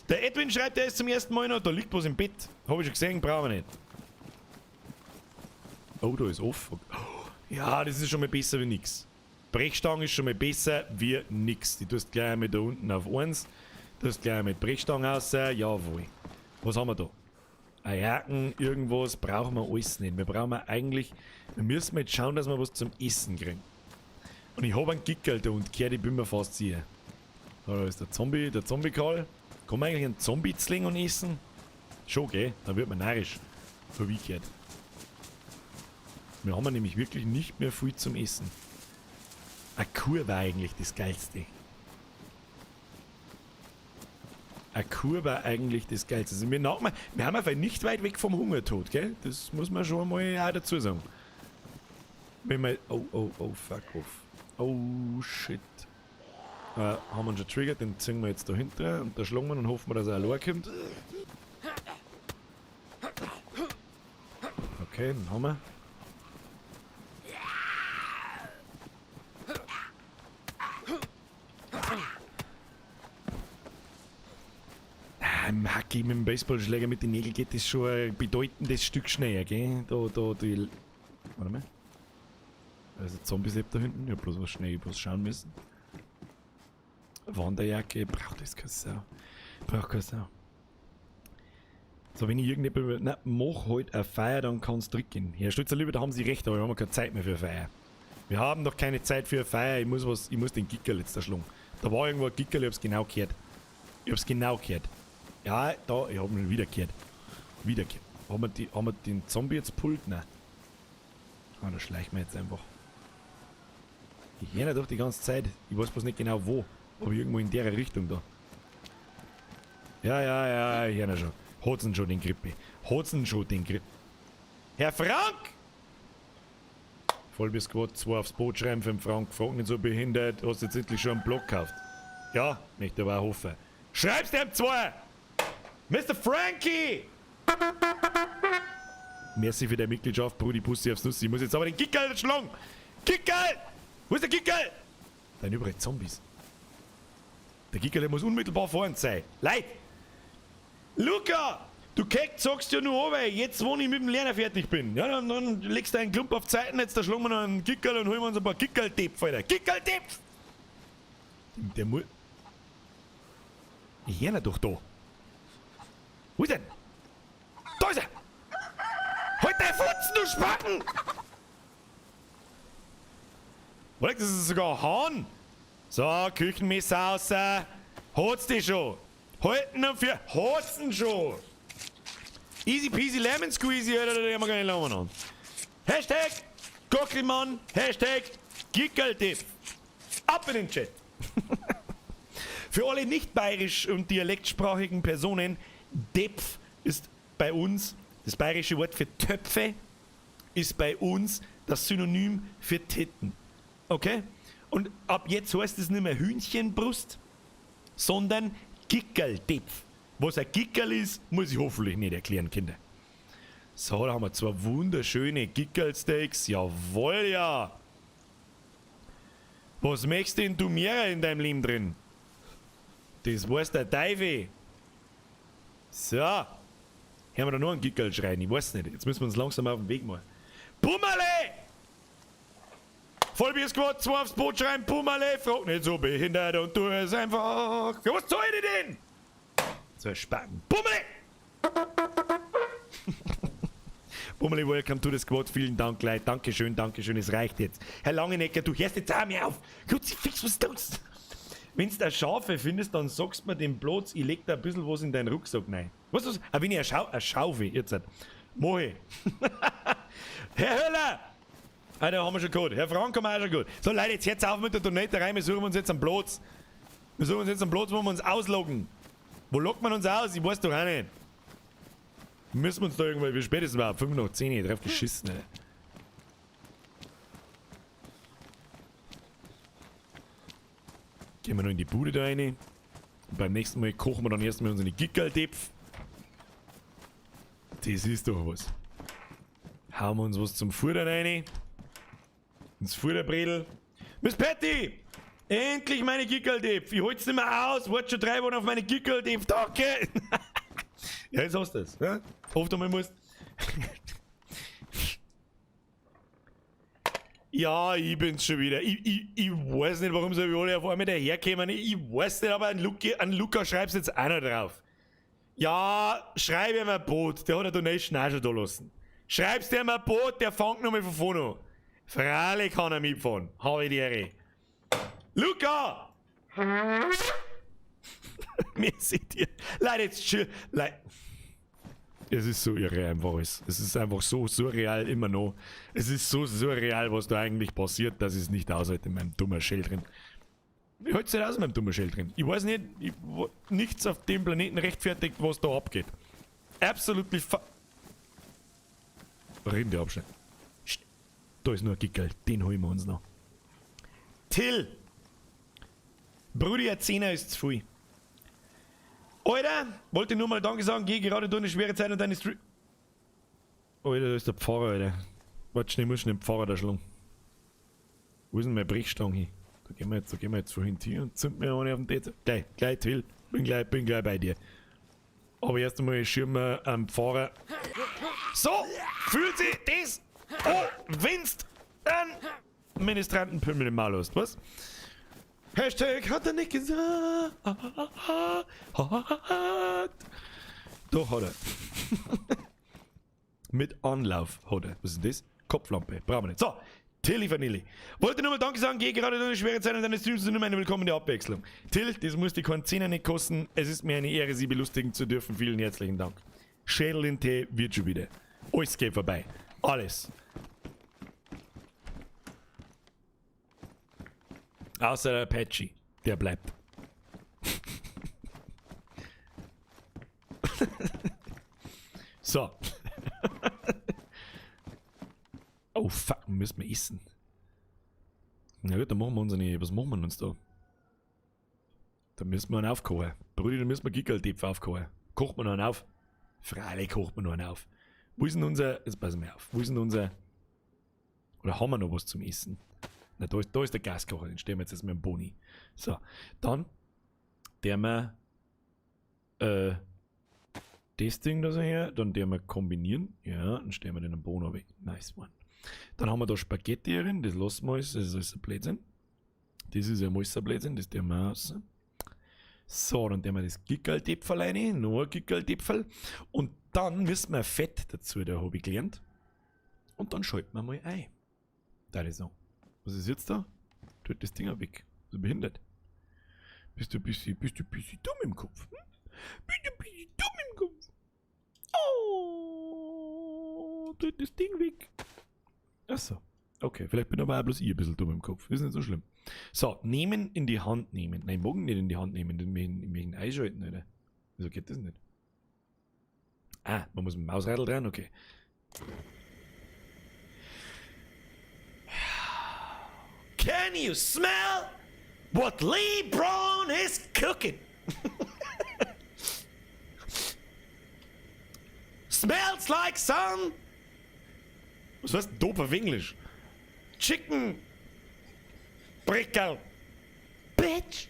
Der Edwin schreibt, der ist zum ersten Mal noch, da liegt was im Bett. Habe ich schon gesehen, brauchen wir nicht. Oh, da ist offen. Ja, das ist schon mal besser wie nix. Brechstange ist schon mal besser wie nix. Die tust gleich mit da unten auf 1. Tust gleich mit Brechstange raus. Jawohl. Was haben wir da? Ein Jacken, irgendwas brauchen wir alles nicht. Wir müssen jetzt schauen, dass wir was zum Essen kriegen. Und ich habe einen Gickel da und kehre die Bümmer fast ziehen. Da ist der Zombie-Karl. Kann man eigentlich einen Zombie zlingen und essen? Schon, gell? Da wird man narrisch. So wie gehört. Wir haben nämlich wirklich nicht mehr viel zum Essen. Eine Kur war eigentlich das Geilste. Eine Kur war eigentlich das Geilste. Also wir haben einfach nicht weit weg vom Hungertod, gell? Das muss man schon mal auch dazu sagen. Wenn wir. Oh, fuck off. Oh, shit. Haben wir ihn schon triggert, den ziehen wir jetzt da hinten und da schlagen wir und hoffen wir, dass er allein kommt. Okay, den haben wir. Im Hacki mit dem Baseballschläger mit den Nägeln geht das schon ein bedeutendes Stück schneller, gell? Warte mal. Also Zombies lebt da hinten. Ich hab bloß was schnell schauen müssen. Wanderjacke, braucht das keine Sau. Braucht keine Sau. So, wenn ich irgendjemand. Na, mach halt eine Feier, dann kann's drücken. Herr Stützerlieber, da haben Sie recht, aber wir haben keine Zeit mehr für eine Feier. Wir haben doch keine Zeit für eine Feier. Ich muss den Gickerl jetzt erschlagen. Da war irgendwo ein Gickerl, ich hab's genau gehört. Ja, da, ich hab ihn wieder gehört. Haben wir den Zombie jetzt pullt? Nein. Ah, da schleichen wir jetzt einfach. Ich höre doch die ganze Zeit. Ich weiß bloß nicht genau wo. Aber irgendwo in der Richtung da. Ja, ich höre schon. Hat's schon den Grippe. Herr Frank! Voll bis gerade 2 aufs Boot schreiben für den Frank. Frag nicht so behindert. Hast du jetzt endlich schon einen Block gekauft? Ja, möchte aber auch hoffen. Schreib's dem 2! Mr. Frankie! Merci für deine Mitgliedschaft, Brudi, Pussy aufs Nussi. Ich muss jetzt aber den Gickerl schlagen! Gickerl! Wo ist der Gickerl? Da sind überall Zombies. Der Gickerl muss unmittelbar vor uns sein. Leid! Luca! Du Keck sagst ja nur runter, jetzt wo ich mit dem Lernen fertig bin. Ja, dann legst du einen Klump auf Zeiten, jetzt da schlagen wir noch einen Gickerl und holen wir uns ein paar Gickerl-Tipf, Alter. Gickerl-Tipf! Der muss... Ich höre ihn doch da. Wo ist denn? Da ist er! Halt dein Futzen, du Spacken! Warte, das ist sogar ein Hahn. So, Küchenmesser raus. Hat's dich schon. Halten für... Hat's ihn schon. Easy peasy lemon squeezy, Alter, da haben wir gar nicht lange an. Hashtag Gockelmann, Hashtag Gickeltipp. Ab in den Chat. Für alle nicht bayerisch und dialektsprachigen Personen, Depf ist bei uns, das bayerische Wort für Töpfe, ist bei uns das Synonym für Titten. Okay? Und ab jetzt heißt es nicht mehr Hühnchenbrust, sondern Gickeltipf. Was ein Gickerl ist, muss ich hoffentlich nicht erklären, Kinder. So, da haben wir zwei wunderschöne Gickelsteaks. Jawohl, ja. Was möchtest denn du mehr in deinem Leben drin? Das weiß der Teufel. So. Hören wir da noch einen Gickel schreien? Ich weiß nicht. Jetzt müssen wir uns langsam auf den Weg machen. Pummerle! Vollbiersquad, 2 aufs Boot schreiben. Pummerle, frag nicht so behindert und tu es einfach. Für was soll ich denn? So ein Spacken. Pummerle! Pummerle, welcome to the squad. Vielen Dank, Leute. Dankeschön, Dankeschön. Es reicht jetzt. Herr Langenecker, du hörst jetzt auch mir auf. Kruzifix, was tust du? Wenn du eine Schafe findest, dann sagst du mir den Platz, ich leg da ein bisschen was in deinen Rucksack rein. Was? Ah, wenn ich eine Schaufel, jetzt. Mohe. Herr Höller! Ah, den haben wir schon gehabt. Herr Frank haben wir auch schon gehabt. So, Leute, jetzt auf mit der Donate rein. Wir suchen uns jetzt einen Platz. Wir suchen uns jetzt einen Platz, wo wir uns ausloggen. Wo lockt man uns aus? Ich weiß doch auch nicht. Müssen wir uns da irgendwann, wie spät ist es überhaupt? 5 nach 10, ich drauf geschissen, Alter. Gehen wir noch in die Bude da rein. Und beim nächsten Mal kochen wir dann erstmal unsere Gickerldepf. Das ist doch was. Hauen wir uns was zum Futter rein. Ins Futterbredel. Miss Patty! Endlich meine Gickerldepf! Ich hol's nicht mehr aus! Wart schon 3 Wochen auf meine Gickerldepf! Danke! Ja, jetzt hast du das. Ja? Oft einmal musst. Ja, ich bin's schon wieder. Ich weiß nicht, warum so alle auf einmal daherkommen. Ich weiß nicht, aber an Luca schreibst jetzt auch noch drauf. Ja, schreib ihm ein Boot. Der hat eine Donation auch schon da lassen. Schreibst ihm ein Boot, der fängt nochmal von vorne an. Freilich kann er mitfahren. Habe ich die Ehre. Luca! Mir seht ihr. Leute, jetzt schön. Es ist so irre einfach alles. Es ist einfach so surreal immer noch. Es ist so surreal, was da eigentlich passiert, dass ich es nicht aushalte in meinem dummen Shell drin. Ich halte es nicht aus in meinem dummen Shell drin. Ich weiß nicht, nichts auf dem Planeten rechtfertigt, was da abgeht. Absolutely Rinde abschneiden. Da ist nur ein Gickel, den holen wir uns noch. Till! Brudi, ein 10er ist zu viel. Alter, wollte nur mal Danke sagen, geh gerade durch eine schwere Zeit und deine Stream. Alter, da ist der Pfarrer, Alter. Warte schnell, muss schnell den Pfarrer da schlagen. Wo ist denn meine Brechstange hin? Da gehen wir jetzt vorhin hier und zünden mir eine auf den Dez. Gleich, Till. Bin gleich bei dir. Aber erst einmal schirmen wir am Pfarrer. So, fühlt sich das? Oh, wenn's dann Ministrantenpimmel im Maul hast, was? Hashtag hat er nicht gesagt. Doch hat er. Mit Anlauf hat er. Was ist das? Kopflampe. Brauchen wir nicht. So, Tilly Vanilli. Wollte nur mal Danke sagen, gehe gerade durch eine schwere Zeit und deine Streams sind immer eine willkommene Abwechslung. Till, das muss die keinen Zehner nicht kosten. Es ist mir eine Ehre, Sie belustigen zu dürfen. Vielen herzlichen Dank. Schädel in Tee wird schon wieder. Alles geht vorbei. Alles. Außer der Apache. Der bleibt. So. Oh fuck, müssen wir essen. Na gut, dann machen wir uns eine. Was machen wir uns da? Da müssen wir einen aufkochen. Brudi, da müssen wir Gickeldepf aufkochen. Kocht man noch einen auf? Freilich kocht man noch einen auf. Wo ist denn unser. Jetzt passen wir auf. Wo ist denn unser. Oder haben wir noch was zum Essen? Na, da ist der Gaskocher, den stellen wir jetzt mit dem Boni. So, dann der wir das Ding da so her, dann der wir kombinieren. Ja, dann stellen wir den am Bono weg. Nice one. Dann haben wir da Spaghetti drin, das lassen wir alles, das ist alles ein Blödsinn. Das ist ja alles ein Blödsinn, das der wir aus. So, dann der wir das Gickeldepferl rein, noch ein Gickeldepferl. Und dann müssen wir Fett dazu, da habe ich gelernt. Und dann schalten wir mal ein. Da ist so. Was ist jetzt da? Tut das Ding weg. So behindert. Bist du ein bisschen dumm im Kopf? Hm? Bist du ein bisschen dumm im Kopf? Oh, tut das Ding weg. Achso. Okay, vielleicht bin aber auch bloß ich ein bisschen dumm im Kopf. Ist nicht so schlimm. So, nehmen in die Hand nehmen. Nein, morgen nicht in die Hand nehmen, den möchten einschalten, oder? Wieso geht das nicht? Ah, man muss mit dem Mausradl dran, okay. Can you smell what Lee Braun is cooking? Smells like sun. Was heißt doof auf Englisch? Chicken. Brickel. Bitch.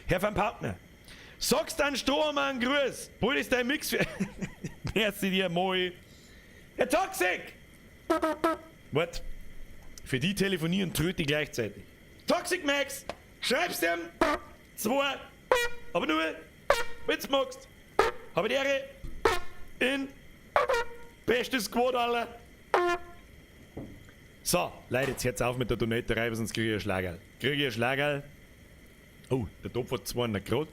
Herr Van Partner, sagst dein Strohmann Grüß. Wohl ist dein Mix für... Merci dir, moi. Herr Toxic! Wart. Für die telefonieren tröte gleichzeitig. Toxic Max! Schreibst dem 2. Aber nur, wenn's magst. Habe die Ehre. In. Bestes Squad aller. So, Leute, jetzt hört's auf mit der Donaterei, weil sonst kriege ich einen Schlagerl. Oh, der Topf hat 200 Grad.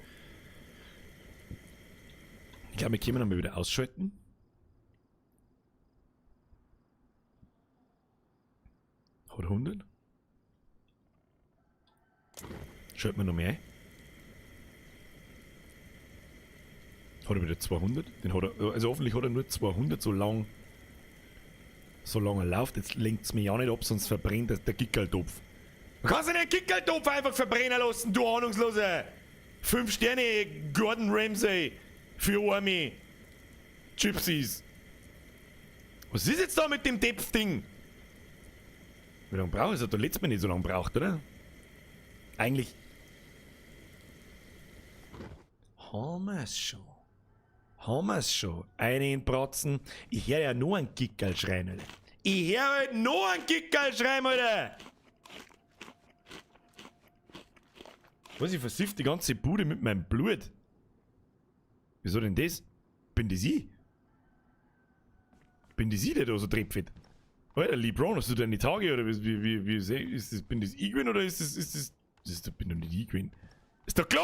Ich glaube, wir können ihn mal wieder ausschalten. Hat 100. Schalten wir noch mehr ein. Hat er wieder 200. Den hat er, also hoffentlich hat er nur 200, solange er läuft. Jetzt lenkt es mich ja nicht ab, sonst verbrennt der Gickeltopf. Du kannst nicht den Gickeltopf einfach verbrennen lassen, du Ahnungslose! 5 Sterne Gordon Ramsay für Army Gypsies. Was ist jetzt da mit dem Depf-Ding? Wie lange braucht es? Hat der letzte Mal nicht so lange braucht, oder? Eigentlich. Haben wir es schon. Eine in Bratzen. Ich höre ja nur einen Gickerl schreien, Alter. Ich höre halt nur einen Gickerl schreien, Alter. Was, ich versifft die ganze Bude mit meinem Blut. Wieso denn das? Bin das ich? Der da so trepfet? Alter, LeBron, hast du deine Tage oder wie ist das, bin das ich gewesen oder ist das bin doch nicht ich gewesen. Ist der Klon?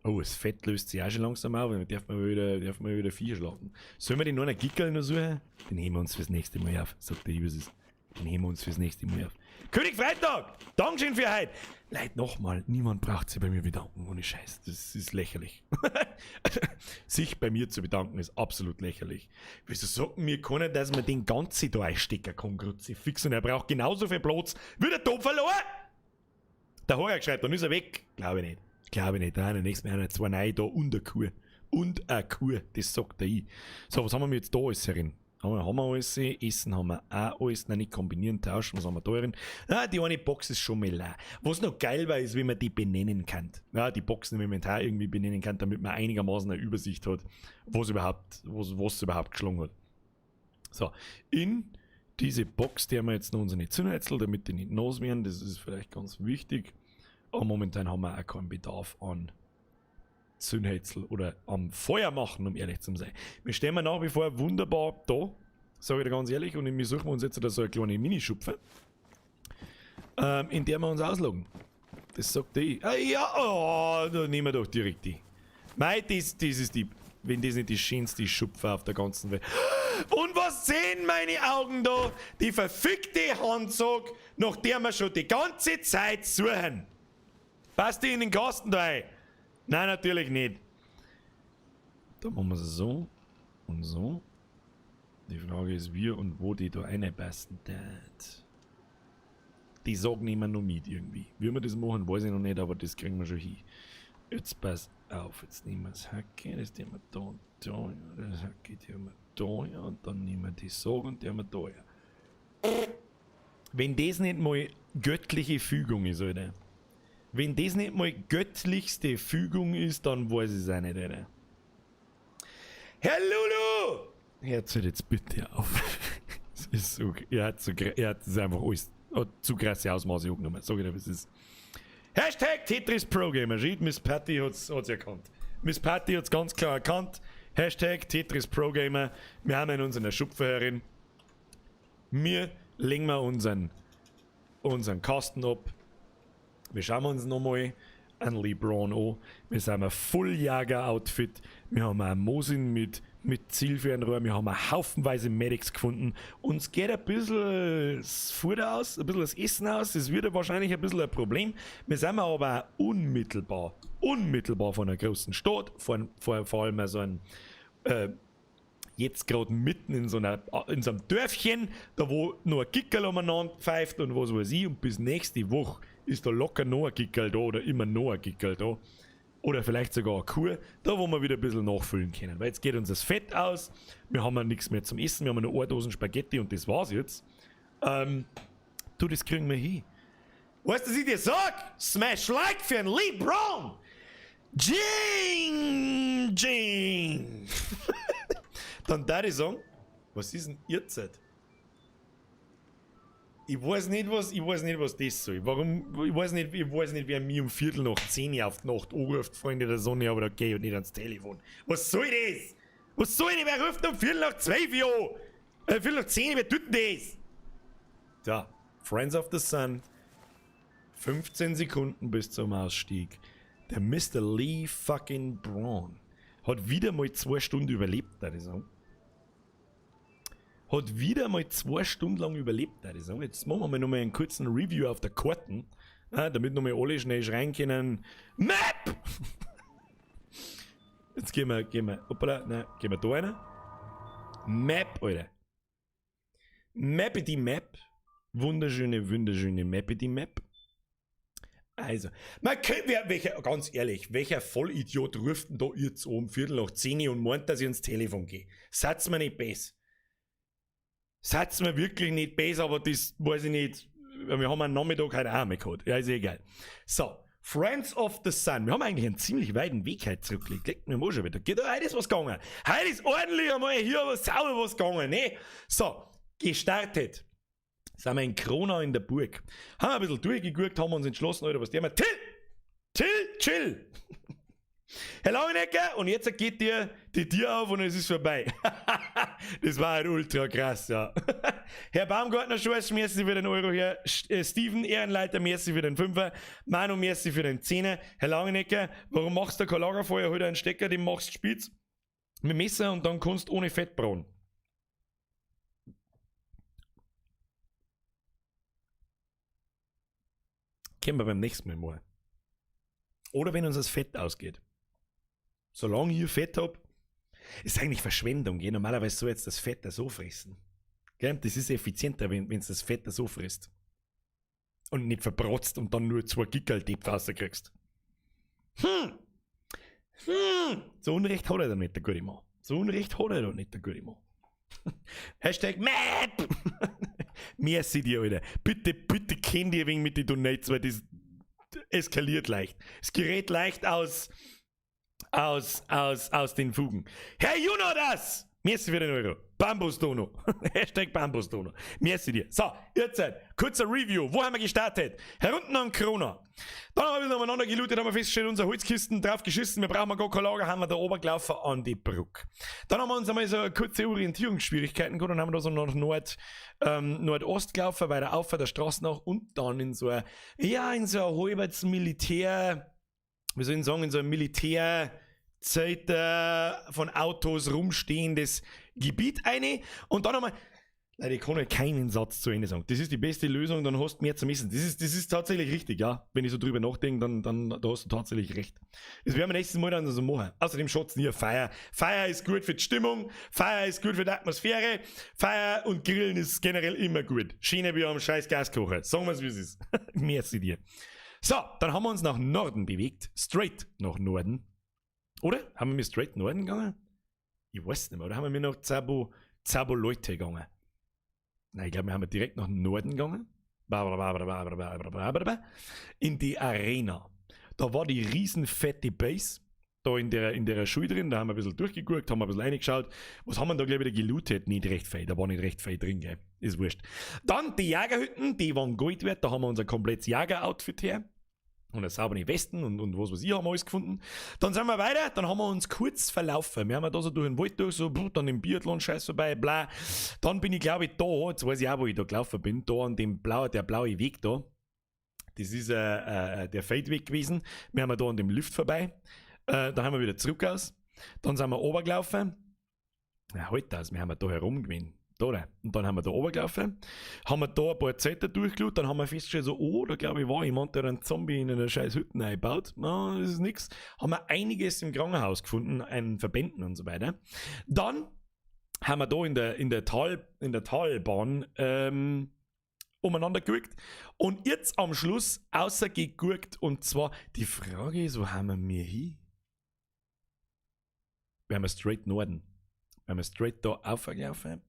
Oh, das Fett löst sich auch schon langsam auf, dann darf man wieder 4 schlagen. Sollen wir den noch einen Gickel noch suchen? Den heben wir uns fürs nächste Mal auf, sagt der Übersis. Den heben wir uns fürs nächste Mal auf. König Freitag! Dankeschön für heute! Leute, nochmal, niemand braucht sich bei mir bedanken, ohne Scheiß. Das ist lächerlich. Sich bei mir zu bedanken ist absolut lächerlich. Wieso sagen mir keiner, dass man den ganzen da einstecken kann, Kruzifix, und er braucht genauso viel Platz wie der Topf verloren? Der Horror geschreit, dann ist er weg. Glaube ich nicht. Nein, nächstes Mal 2 neue da und eine Kuh. Und eine Kuh, das sagt er ich. So, was haben wir jetzt da alles herin? Haben wir alles, Essen haben wir auch alles, nein, nicht kombinieren, tauschen, was haben wir da drin? Ah, die eine Box ist schon mal leer. Was noch geil war, ist, wie man die benennen kann. Ja, die Boxen im Inventar irgendwie benennen kann, damit man einigermaßen eine Übersicht hat, was überhaupt geschlagen hat. So, in diese Box, die haben wir jetzt noch unsere Zündhölzel, damit die nicht nass werden, das ist vielleicht ganz wichtig. Aber momentan haben wir auch keinen Bedarf an Zündhölzel oder am Feuer machen, um ehrlich zu sein. Wir stehen nach wie vor wunderbar da, sage ich dir ganz ehrlich, und wir suchen uns jetzt so eine kleine Minischupfe, in der wir uns ausloggen. Das sagt ich. Da nehmen wir doch direkt die. Mei, das ist die, wenn das nicht die schönste Schupfe auf der ganzen Welt. Und was sehen meine Augen da? Die verfickte Handzug, nach der wir schon die ganze Zeit suchen. Passt die in den Kasten da rein? Nein, natürlich nicht. Da machen wir es so und so. Die Frage ist, wie und wo die da reinpassen. Die sagen immer noch mit irgendwie. Wie wir das machen, weiß ich noch nicht, aber das kriegen wir schon hin. Jetzt pass auf, jetzt nehmen wir das Hacke, das nehmen wir da und da, ja, das Hacke, die haben wir da, ja, und dann nehmen wir die Sog und die haben wir da, ja. Wenn das nicht mal göttliche Fügung ist, Alter. Wenn das nicht mal göttlichste Fügung ist, dann weiß ich es auch nicht, Alter. Herr Lulu! Hört jetzt bitte auf. Das ist so, er hat das einfach alles zu krasse Ausmaße angenommen. Sag ich dir, was ist. Hashtag Tetris Pro Gamer. Miss Patty hat's erkannt. Miss Patty hat's ganz klar erkannt. Hashtag Tetris Pro Gamer. Wir haben in unserer Schupfhörerin. Wir legen wir unseren Kasten ab. Wir schauen uns nochmal einen LeBron an. Wir sind ein Fulljäger-Outfit. Wir haben einen Mosin mit Zielfernrohr. Wir haben haufenweise Medics gefunden. Uns geht ein bisschen das Futter aus, ein bisschen das Essen aus. Das wird wahrscheinlich ein bisschen ein Problem. Wir sind aber auch unmittelbar von einer großen Stadt. Vor allem so ein jetzt gerade mitten in so einem Dörfchen, da wo nur ein Gickerl umeinander pfeift und was weiß ich. Und bis nächste Woche ist da locker noch ein Gickel da oder immer noch ein Gickel da. Oder vielleicht sogar eine Kuh, da wo wir wieder ein bisschen nachfüllen können. Weil jetzt geht uns das Fett aus, wir haben ja nichts mehr zum Essen, wir haben nur eine Dosen Spaghetti und das war's jetzt. Du, das kriegen wir hin. Weißt du, was ich dir sag? Smash Like für ein LeBron! Jing! Jing! Dann da ich sagen, was ist denn jetzt? Ich weiß nicht, was das soll. Warum? Ich weiß nicht, wer mir um 9:45 auf die Nacht anruft, Freunde der Sonne, aber da geh ich nicht ans Telefon. Was soll das? Was soll das? Wer ruft um 11:45 an? 11:10, wer tut denn das? Da, Friends of the Sun. 15 Sekunden bis zum Ausstieg. Der Mr. Lee fucking Braun hat wieder mal 2 Stunden überlebt, würde ich sagen. Hat wieder mal 2 Stunden lang überlebt, würde ich sagen. Jetzt machen wir noch mal einen kurzen Review auf der Karten, damit noch mal alle schnell schreien können. Map! Jetzt gehen wir, hoppala, nein, gehen wir da rein. Map, Alter. Mappity Map. Wunderschöne Mappity Map. Also, man könnte, ganz ehrlich, welcher Vollidiot ruft denn da jetzt um 9:45 und meint, dass ich ins Telefon gehe? Seid's mir nicht besser. Seid's mir wirklich nicht besser, aber das weiß ich nicht. Wir haben einen Nachmittag heute auch mal gehabt. Ja, ist egal. So, Friends of the Sun. Wir haben eigentlich einen ziemlich weiten Weg heute zurückgelegt. Legt mir mal schon wieder. Heute ist was gegangen. Heute ist ordentlich einmal hier sauber was gegangen, ne? So, gestartet. Sind wir in Kronau in der Burg. Haben ein bisschen durchgeguckt, haben uns entschlossen, Alter, was der mal. Chill! Herr Langenecker, und jetzt geht dir die Tür auf und es ist vorbei. Das war halt ultra krass, ja. Herr Baumgartner, Schwarz, merci für den Euro hier. Steven, Ehrenleiter, merci für den Fünfer. Manu, merci für den Zehner. Herr Langenecker, warum machst du kein Lagerfeuer? Hol dir einen Stecker, den machst du spitz mit Messer und dann kannst du ohne Fett brauen. Können wir beim nächsten Mal mal. Oder wenn uns das Fett ausgeht. Solange ich hier Fett hab, ist eigentlich Verschwendung. Gell? Normalerweise so jetzt das Fett da so fressen. Gell? Das ist effizienter, wenn es das Fett da so frisst. Und nicht verbrotzt und dann nur 2 Gickel-Tipp rauskriegst. So Unrecht hat er doch nicht, der gute Mann. So Unrecht hat er doch nicht, der gute Mann. Hashtag MAP! Merci dir, Alter. Bitte kenn dir wegen mit den Donates, weil das eskaliert leicht. Es gerät leicht aus den Fugen. Herr Junodas! Merci für den Euro. Bambusdono. Hashtag Bambusdono. Merci dir. So, jetzt kurzer Review. Wo haben wir gestartet? Herunten an Krona. Dann haben wir wieder umeinander gelootet, haben wir festgestellt, unsere Holzkisten drauf geschissen, wir brauchen gar kein Lager, haben wir da oben gelaufen an die Brücke. Dann haben wir uns einmal so kurze Orientierungsschwierigkeiten gehabt und haben da so nach Nordost gelaufen, weiter auf der Straße nach und dann in so ein halbwegs Militär, wie soll ich sagen, in so ein Militärzeit von Autos rumstehendes Gebiet eine und dann haben wir, leider, ich kann halt keinen Satz zu Ende sagen. Das ist die beste Lösung, dann hast du mehr zum Essen. Das ist tatsächlich richtig, ja. Wenn ich so drüber nachdenke, dann da hast du tatsächlich recht. Das werden wir nächstes Mal dann so machen. Außerdem schaut's nie Feier. Feier ist gut für die Stimmung, Feier ist gut für die Atmosphäre, Feier und Grillen ist generell immer gut. Schiene wie am scheiß Gaskocher. Sagen wir's, wie es ist. Merci dir. So, dann haben wir uns nach Norden bewegt. Straight nach Norden. Oder? Haben wir mit straight Norden gegangen? Ich weiß nicht mehr. Oder haben wir nach Zabo-Leute gegangen? Nein, ich glaube, wir haben direkt nach Norden gegangen. In die Arena. Da war die riesen fette Base. Da in der Schule drin. Da haben wir ein bisschen durchgeguckt, haben wir ein bisschen reingeschaut. Was haben wir da, glaube ich, wieder gelootet? Nicht recht viel. Da war nicht recht viel drin, gell? Ist wurscht. Dann die Jägerhütten, die waren Gold wert. Da haben wir unser komplettes Jäger-Outfit her. Und eine saubere Westen und was weiß ich, haben wir alles gefunden. Dann sind wir weiter, dann haben wir uns kurz verlaufen. Wir haben da so durch den Wald durch, so, dann im Biathlon-Scheiß vorbei, bla. Dann bin ich, glaube ich, da, jetzt weiß ich auch, wo ich da gelaufen bin, da an dem der blaue Weg da. Das ist der Feldweg gewesen. Wir haben da an dem Lift vorbei. Da haben wir wieder zurück aus. Dann sind wir runtergelaufen. Ja, halt das, wir haben da herumgewinnt. Da, und dann haben wir da oben gelaufen, haben wir da ein paar Zelte durchgeschaut, dann haben wir festgestellt, so, da glaube ich war jemand, der einen Zombie in einer scheiß Hütte einbaut. Na, das ist nix. Haben wir einiges im Krankenhaus gefunden, an Verbänden und so weiter. Dann haben wir da in der Talbahn umeinander geguckt. Und jetzt am Schluss außer geguckt. Und zwar, die Frage ist, wo haben wir hin? Wir haben straight Norden. Wir haben straight da aufgelaufen.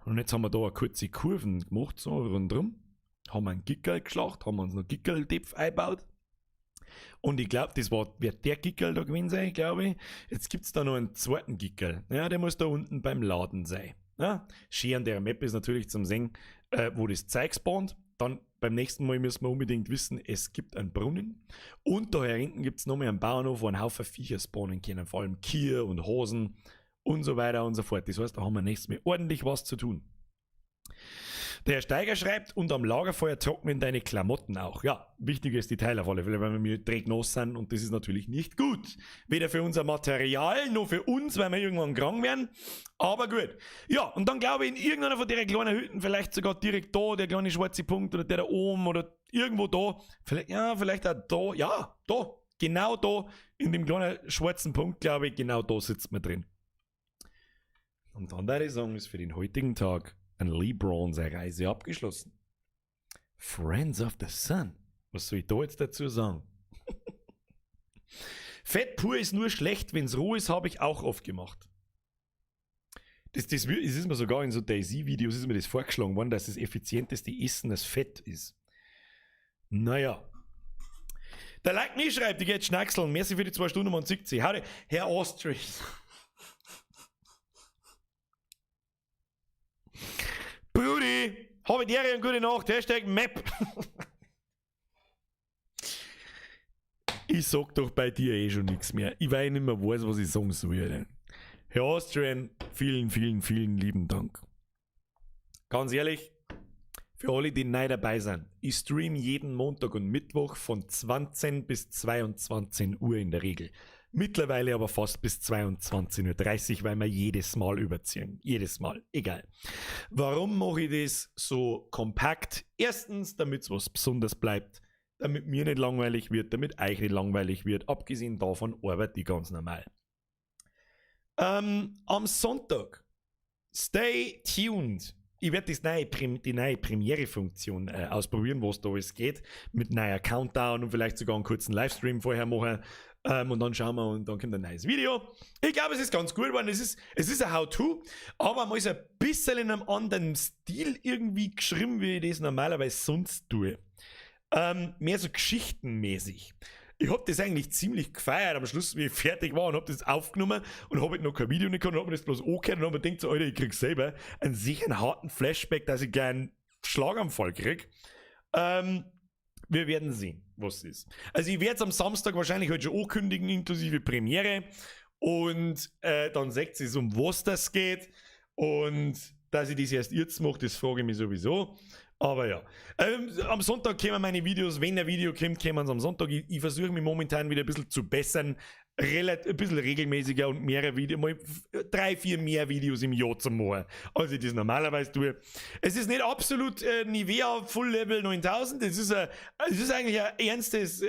Und jetzt haben wir da eine kurze Kurven gemacht, so rundherum. Haben wir einen Gickel geschlacht, haben wir uns noch Gickel-Depf eingebaut. Und ich glaube, wird der Gickel da gewesen sein, glaube ich. Jetzt gibt es da noch einen zweiten Gickel. Ja, der muss da unten beim Laden sein. Ja, schön an der Map ist natürlich zum Sehen, wo das Zeug spawnt. Dann beim nächsten Mal müssen wir unbedingt wissen, es gibt einen Brunnen. Und da hinten gibt es noch mehr einen Bauernhof, wo ein Haufen Viecher spawnen können. Vor allem Kühe und Hasen und so weiter und so fort. Das heißt, da haben wir nächstes Mal ordentlich was zu tun. Der Herr Steiger schreibt, und am Lagerfeuer trocknen deine Klamotten auch. Ja, wichtiges Detail auf alle Fälle, weil wir mit Drecknass sind und das ist natürlich nicht gut. Weder für unser Material, noch für uns, weil wir irgendwann krank werden. Aber gut. Ja, und dann glaube ich, in irgendeiner von der kleinen Hütten, vielleicht sogar direkt da, der kleine schwarze Punkt oder der da oben oder irgendwo da, vielleicht auch da, ja, da, genau da, in dem kleinen schwarzen Punkt, glaube ich, genau da sitzt man drin. Und dann würde ich sagen, ist für den heutigen Tag ein LeBron seine Reise abgeschlossen. Friends of the Sun. Was soll ich da jetzt dazu sagen? Fett pur ist nur schlecht, wenn es roh ist, habe ich auch oft gemacht. Das ist mir sogar in so Daisy-Videos ist mir das vorgeschlagen worden, dass das effizienteste Essen das Fett ist. Naja. Der Like Me schreibt, ich gehe jetzt schnackseln. Merci für die 2 Stunden und 70. Howdy, Herr Ostrich. Brudi, habe die Ehre und gute Nacht. Hashtag Map. Ich sag doch bei dir eh schon nichts mehr. Ich weiß nicht mehr weiß, was ich sagen soll. Herr Austrian, vielen, vielen, vielen lieben Dank. Ganz ehrlich, für alle, die neu dabei sind, ich stream jeden Montag und Mittwoch von 20 bis 22 Uhr in der Regel. Mittlerweile aber fast bis 22:30 Uhr, weil wir jedes Mal überziehen. Jedes Mal. Egal. Warum mache ich das so kompakt? Erstens, damit es was Besonderes bleibt, damit mir nicht langweilig wird, damit euch nicht langweilig wird. Abgesehen davon arbeite ich ganz normal. Am Sonntag, stay tuned. Ich werde die neue Premiere-Funktion ausprobieren, was da alles geht. Mit neuer Countdown und vielleicht sogar einen kurzen Livestream vorher machen. Und dann schauen wir und dann kommt ein neues Video. Ich glaube, es ist ganz gut geworden. Es ist ein How-To, aber man ist ein bisschen in einem anderen Stil irgendwie geschrieben, wie ich das normalerweise sonst tue. Mehr so geschichtenmäßig. Ich habe das eigentlich ziemlich gefeiert am Schluss, wie ich fertig war und habe das aufgenommen und habe noch kein Video nicht gehabt und habe mir das bloß angehört und habe mir gedacht, so, Alter, ich krieg selber einen sicheren harten Flashback, dass ich gleich einen Schlaganfall krieg. Wir werden sehen, was es ist. Also ich werde es am Samstag wahrscheinlich heute schon ankündigen, inklusive Premiere. Und dann seht ihr, um was das geht. Und dass ich das erst jetzt mache, das frage ich mich sowieso. Aber ja. Am Sonntag kommen meine Videos. Wenn ein Video kommt, kommen sie am Sonntag. Ich versuche mich momentan wieder ein bisschen zu bessern. Ein bisschen regelmäßiger und mehrere Videos, mal 3-4 mehr Videos im Jahr zu machen, als ich das normalerweise tue. Es ist nicht absolut Nivea Full Level 9000, es ist eigentlich ein ernstes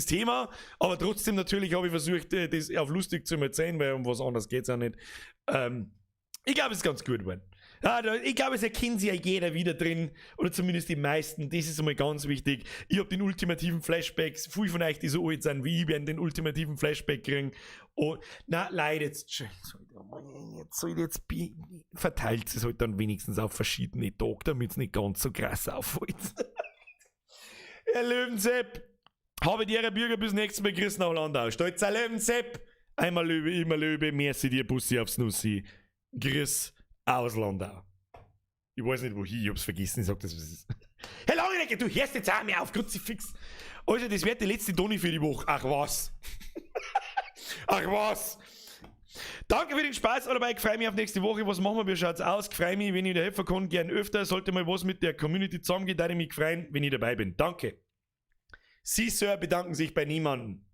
Thema, aber trotzdem natürlich habe ich versucht, das auf lustig zu erzählen, weil um was anderes geht es auch nicht. Ich glaube, es ist ganz gut geworden. Ja, ich glaube, es erkennt sich ja jeder wieder drin, oder zumindest die meisten, das ist einmal ganz wichtig. Ich habe den ultimativen Flashbacks, viele von euch, die so alt sind wie ich, werden den ultimativen Flashback kriegen. Und, na, leider, jetzt verteilt es halt dann wenigstens auf verschiedene Tage, damit es nicht ganz so krass auffällt. Herr Löwensepp, habe die Ihre Bürger bis nächstes Mal gerissen auf Landau. Stolz, Herr Löwensepp, einmal Löwe, immer Löwe, merci dir, Bussi aufs Nussi. Griss aus Landau. Ich weiß nicht wohin, ich hab's vergessen, ich sag das, was es ist. Herr Langenegger, du hörst jetzt auch mehr auf, Kruzifix. Also, das wird die letzte Toni für die Woche. Ach was. Ach was. Danke für den Spaß, dabei. Ich freue mich auf nächste Woche. Was machen wir? Wie schaut's aus? Ich freue mich, wenn ich dir helfen kann, gern öfter. Sollte mal was mit der Community zusammengehen, würde ich mich freuen, wenn ich dabei bin. Danke. Sie, Sir, bedanken sich bei niemandem.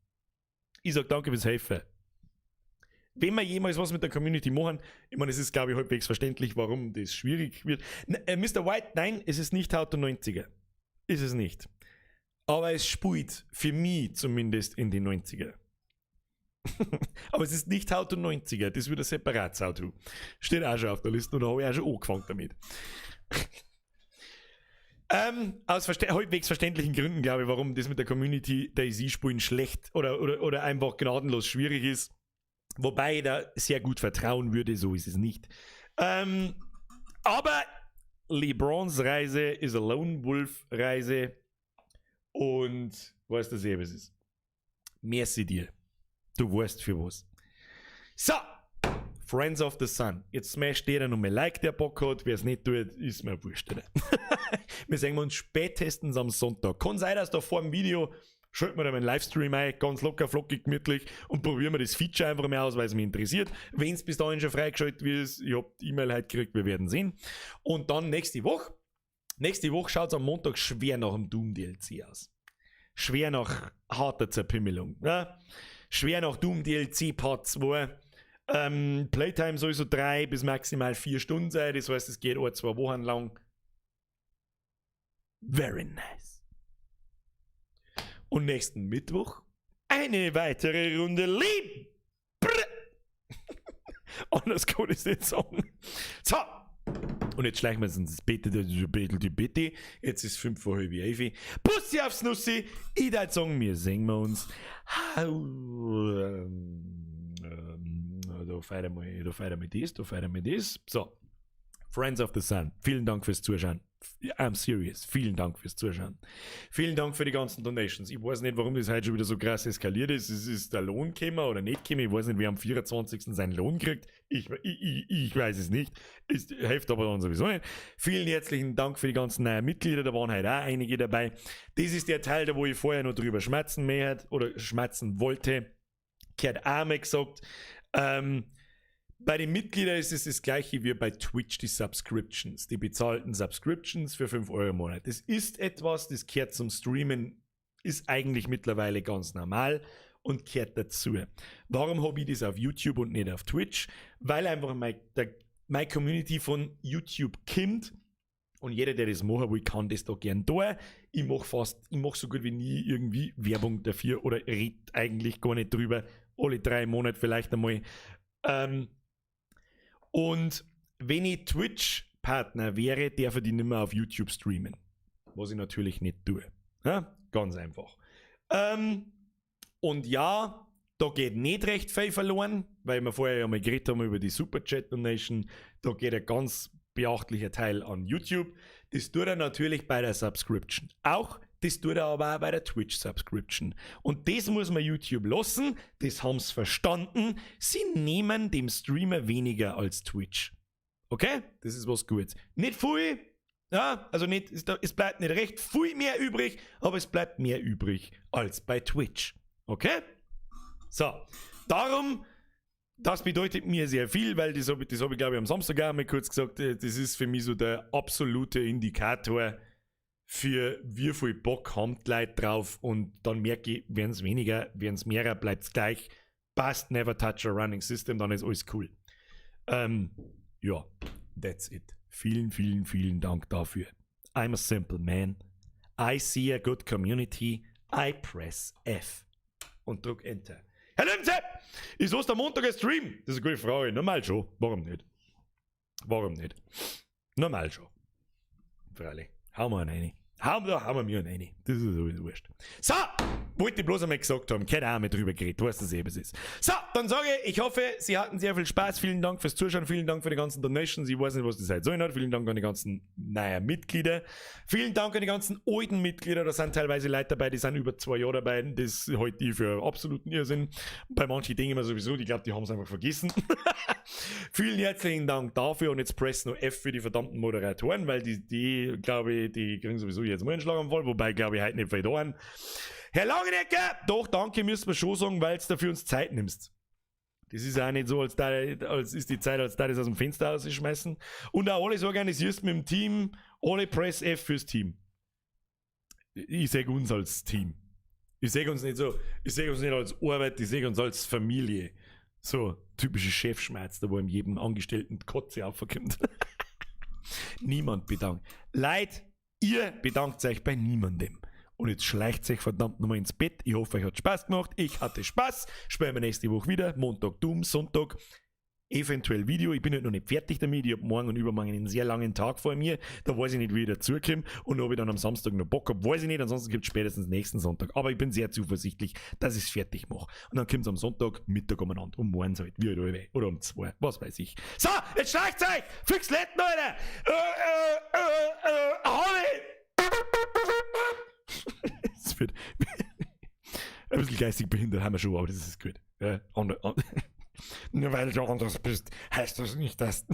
Ich sag danke fürs Helfen. Wenn wir jemals was mit der Community machen, ich meine, es ist, glaube ich, halbwegs verständlich, warum das schwierig wird. Mr. White, nein, es ist nicht Auto 90er. Ist es nicht. Aber es spielt, für mich zumindest, in die 90er. Aber es ist nicht How to 90er, das wird ein separates How to. Steht auch schon auf der Liste und da habe ich auch schon angefangen damit. Aus halbwegs verständlichen Gründen, glaube ich, warum das mit der Community DayZ-Spielen schlecht oder einfach gnadenlos schwierig ist. Wobei ich da sehr gut vertrauen würde, so ist es nicht. Aber LeBrons Reise ist eine Lone Wolf Reise und weißt du sehr, was es ist. Merci dir. Du weißt für was. So, Friends of the Sun. Jetzt smasht jeder nochmal Like, der Bock hat. Wer es nicht tut, ist mir wurscht. Wir sehen uns spätestens am Sonntag. Kann sein, dass da vor dem Video schalten wir da meinen Livestream ein, ganz locker, flockig, gemütlich und probieren wir das Feature einfach mal aus, weil es mich interessiert. Wenn es bis dahin schon freigeschaltet wird, ich habe die E-Mail heute gekriegt, wir werden sehen. Und dann nächste Woche schaut es am Montag schwer nach dem Doom DLC aus. Schwer nach harter Zerpimmelung. Ja? Schwer nach Doom DLC Part 2. Playtime soll so 3 bis maximal 4 Stunden sein, das heißt, es geht 2 Wochen lang. Very nice. Und nächsten Mittwoch eine weitere Runde Lieb. Anders kann ich es nicht sagen. So. Und jetzt schleichen wir uns ins Bett, die Bitte. Jetzt ist 5 vor halb 11. Bussi aufs Nussi. Ich würde sagen, wir singen wir uns. Da feiern wir das. So. Friends of the Sun, vielen Dank fürs Zuschauen. I'm serious, vielen Dank fürs Zuschauen. Vielen Dank für die ganzen Donations. Ich weiß nicht, warum das heute schon wieder so krass eskaliert ist. Ist der Lohn gekommen oder nicht gekommen? Ich weiß nicht, wer am 24. seinen Lohn kriegt. Ich weiß es nicht. Es hilft aber dann sowieso nicht. Vielen herzlichen Dank für die ganzen neuen Mitglieder. Da waren heute auch einige dabei. Das ist der Teil, da wo ich vorher noch drüber schmatzen wollte. Gehört auch mal gesagt. Bei den Mitgliedern ist es das gleiche wie bei Twitch, die Subscriptions, die bezahlten Subscriptions für 5 Euro im Monat. Das ist etwas, das gehört zum Streamen, ist eigentlich mittlerweile ganz normal und gehört dazu. Warum habe ich das auf YouTube und nicht auf Twitch? Weil einfach meine Community von YouTube kommt und jeder, der das machen will, kann das da gern tun. Ich mache so gut wie nie irgendwie Werbung dafür oder rede eigentlich gar nicht drüber. Alle 3 Monate vielleicht einmal. Und wenn ich Twitch-Partner wäre, darf ich nicht mehr auf YouTube streamen. Was ich natürlich nicht tue. Ja? Ganz einfach. Und ja, da geht nicht recht viel verloren, weil wir vorher ja mal geredet haben über die Super-Chat-Donation. Da geht ein ganz beachtlicher Teil an YouTube. Das tut er natürlich bei der Subscription. Das tut er aber auch bei der Twitch-Subscription. Und das muss man YouTube lassen. Das haben sie verstanden. Sie nehmen dem Streamer weniger als Twitch. Okay? Das ist was Gutes. Nicht viel. Ja, also nicht, es bleibt nicht recht viel mehr übrig, aber es bleibt mehr übrig als bei Twitch. Okay? So. Darum, das bedeutet mir sehr viel, weil das hab ich glaube ich am Samstag auch mal kurz gesagt, das ist für mich so der absolute Indikator für wie viel Bock haben die Leute drauf und dann merke ich, werden es weniger, werden es mehrer, bleibt es gleich. Passt, never touch a running system, dann ist alles cool. Ja, that's it. Vielen, vielen, vielen Dank dafür. I'm a simple man. I see a good community. I press F. Und drück Enter. Herr Löwense, ist was der Montag ein Stream? Das ist eine gute Frage. Normal schon. Warum nicht? Normal schon. Freilich. Hauen wir einen rein. Hauen wir mir einen rein. Das ist sowieso wurscht. So, wollte ich bloß einmal gesagt haben. Keine Ahnung drüber geredet. Weißt du, was es ist. So, dann sage ich hoffe, Sie hatten sehr viel Spaß. Vielen Dank fürs Zuschauen. Vielen Dank für die ganzen Donations. Ich weiß nicht, was das heute sollen hat. Vielen Dank an die ganzen neuen Mitglieder. Vielen Dank an die ganzen alten Mitglieder. Da sind teilweise Leute dabei, die sind über 2 Jahre dabei. Das halte ich für absoluten Irrsinn. Bei manchen denken wir sowieso, ich glaube, die haben es einfach vergessen. Vielen herzlichen Dank dafür. Und jetzt press noch F für die verdammten Moderatoren, weil die glaube ich, die kriegen sowieso jetzt mal einen Schlaganfall. Wobei, glaube ich, heute nicht viel da haben. Herr Langenecker, doch, danke, müssen wir schon sagen, weil du dafür uns Zeit nimmst. Das ist auch nicht so, als ist die Zeit, als da das aus dem Fenster rausschmeißen. Und auch alles organisierst mit dem Team, alle Press F fürs Team. Ich sehe uns als Team. Ich sehe uns nicht als Arbeit, ich sehe uns als Familie. So, typische Chefschmerz, da wo in jedem Angestellten die Kotze aufkommt. Niemand bedankt. Leid, ihr bedankt euch bei niemandem. Und jetzt schleicht sich verdammt nochmal ins Bett. Ich hoffe, euch hat Spaß gemacht. Ich hatte Spaß. Spielen wir nächste Woche wieder. Montag Doom, Sonntag eventuell Video. Ich bin halt noch nicht fertig damit. Ich habe morgen und übermorgen einen sehr langen Tag vor mir. Da weiß ich nicht, wie ich dazukomme. Und ob ich dann am Samstag noch Bock habe, weiß ich nicht. Ansonsten gibt es spätestens nächsten Sonntag. Aber ich bin sehr zuversichtlich, dass ich es fertig mache. Und dann kommt es am Sonntag Mittag umeinander. Um morgens halt, wie halt alle. Oder um 2. Was weiß ich. So, jetzt schleicht euch! Fix Letten, Alter! Es wird ein bisschen geistig behindert haben wir schon, aber das ist gut. Ja, nur weil du anders bist, heißt das nicht, dass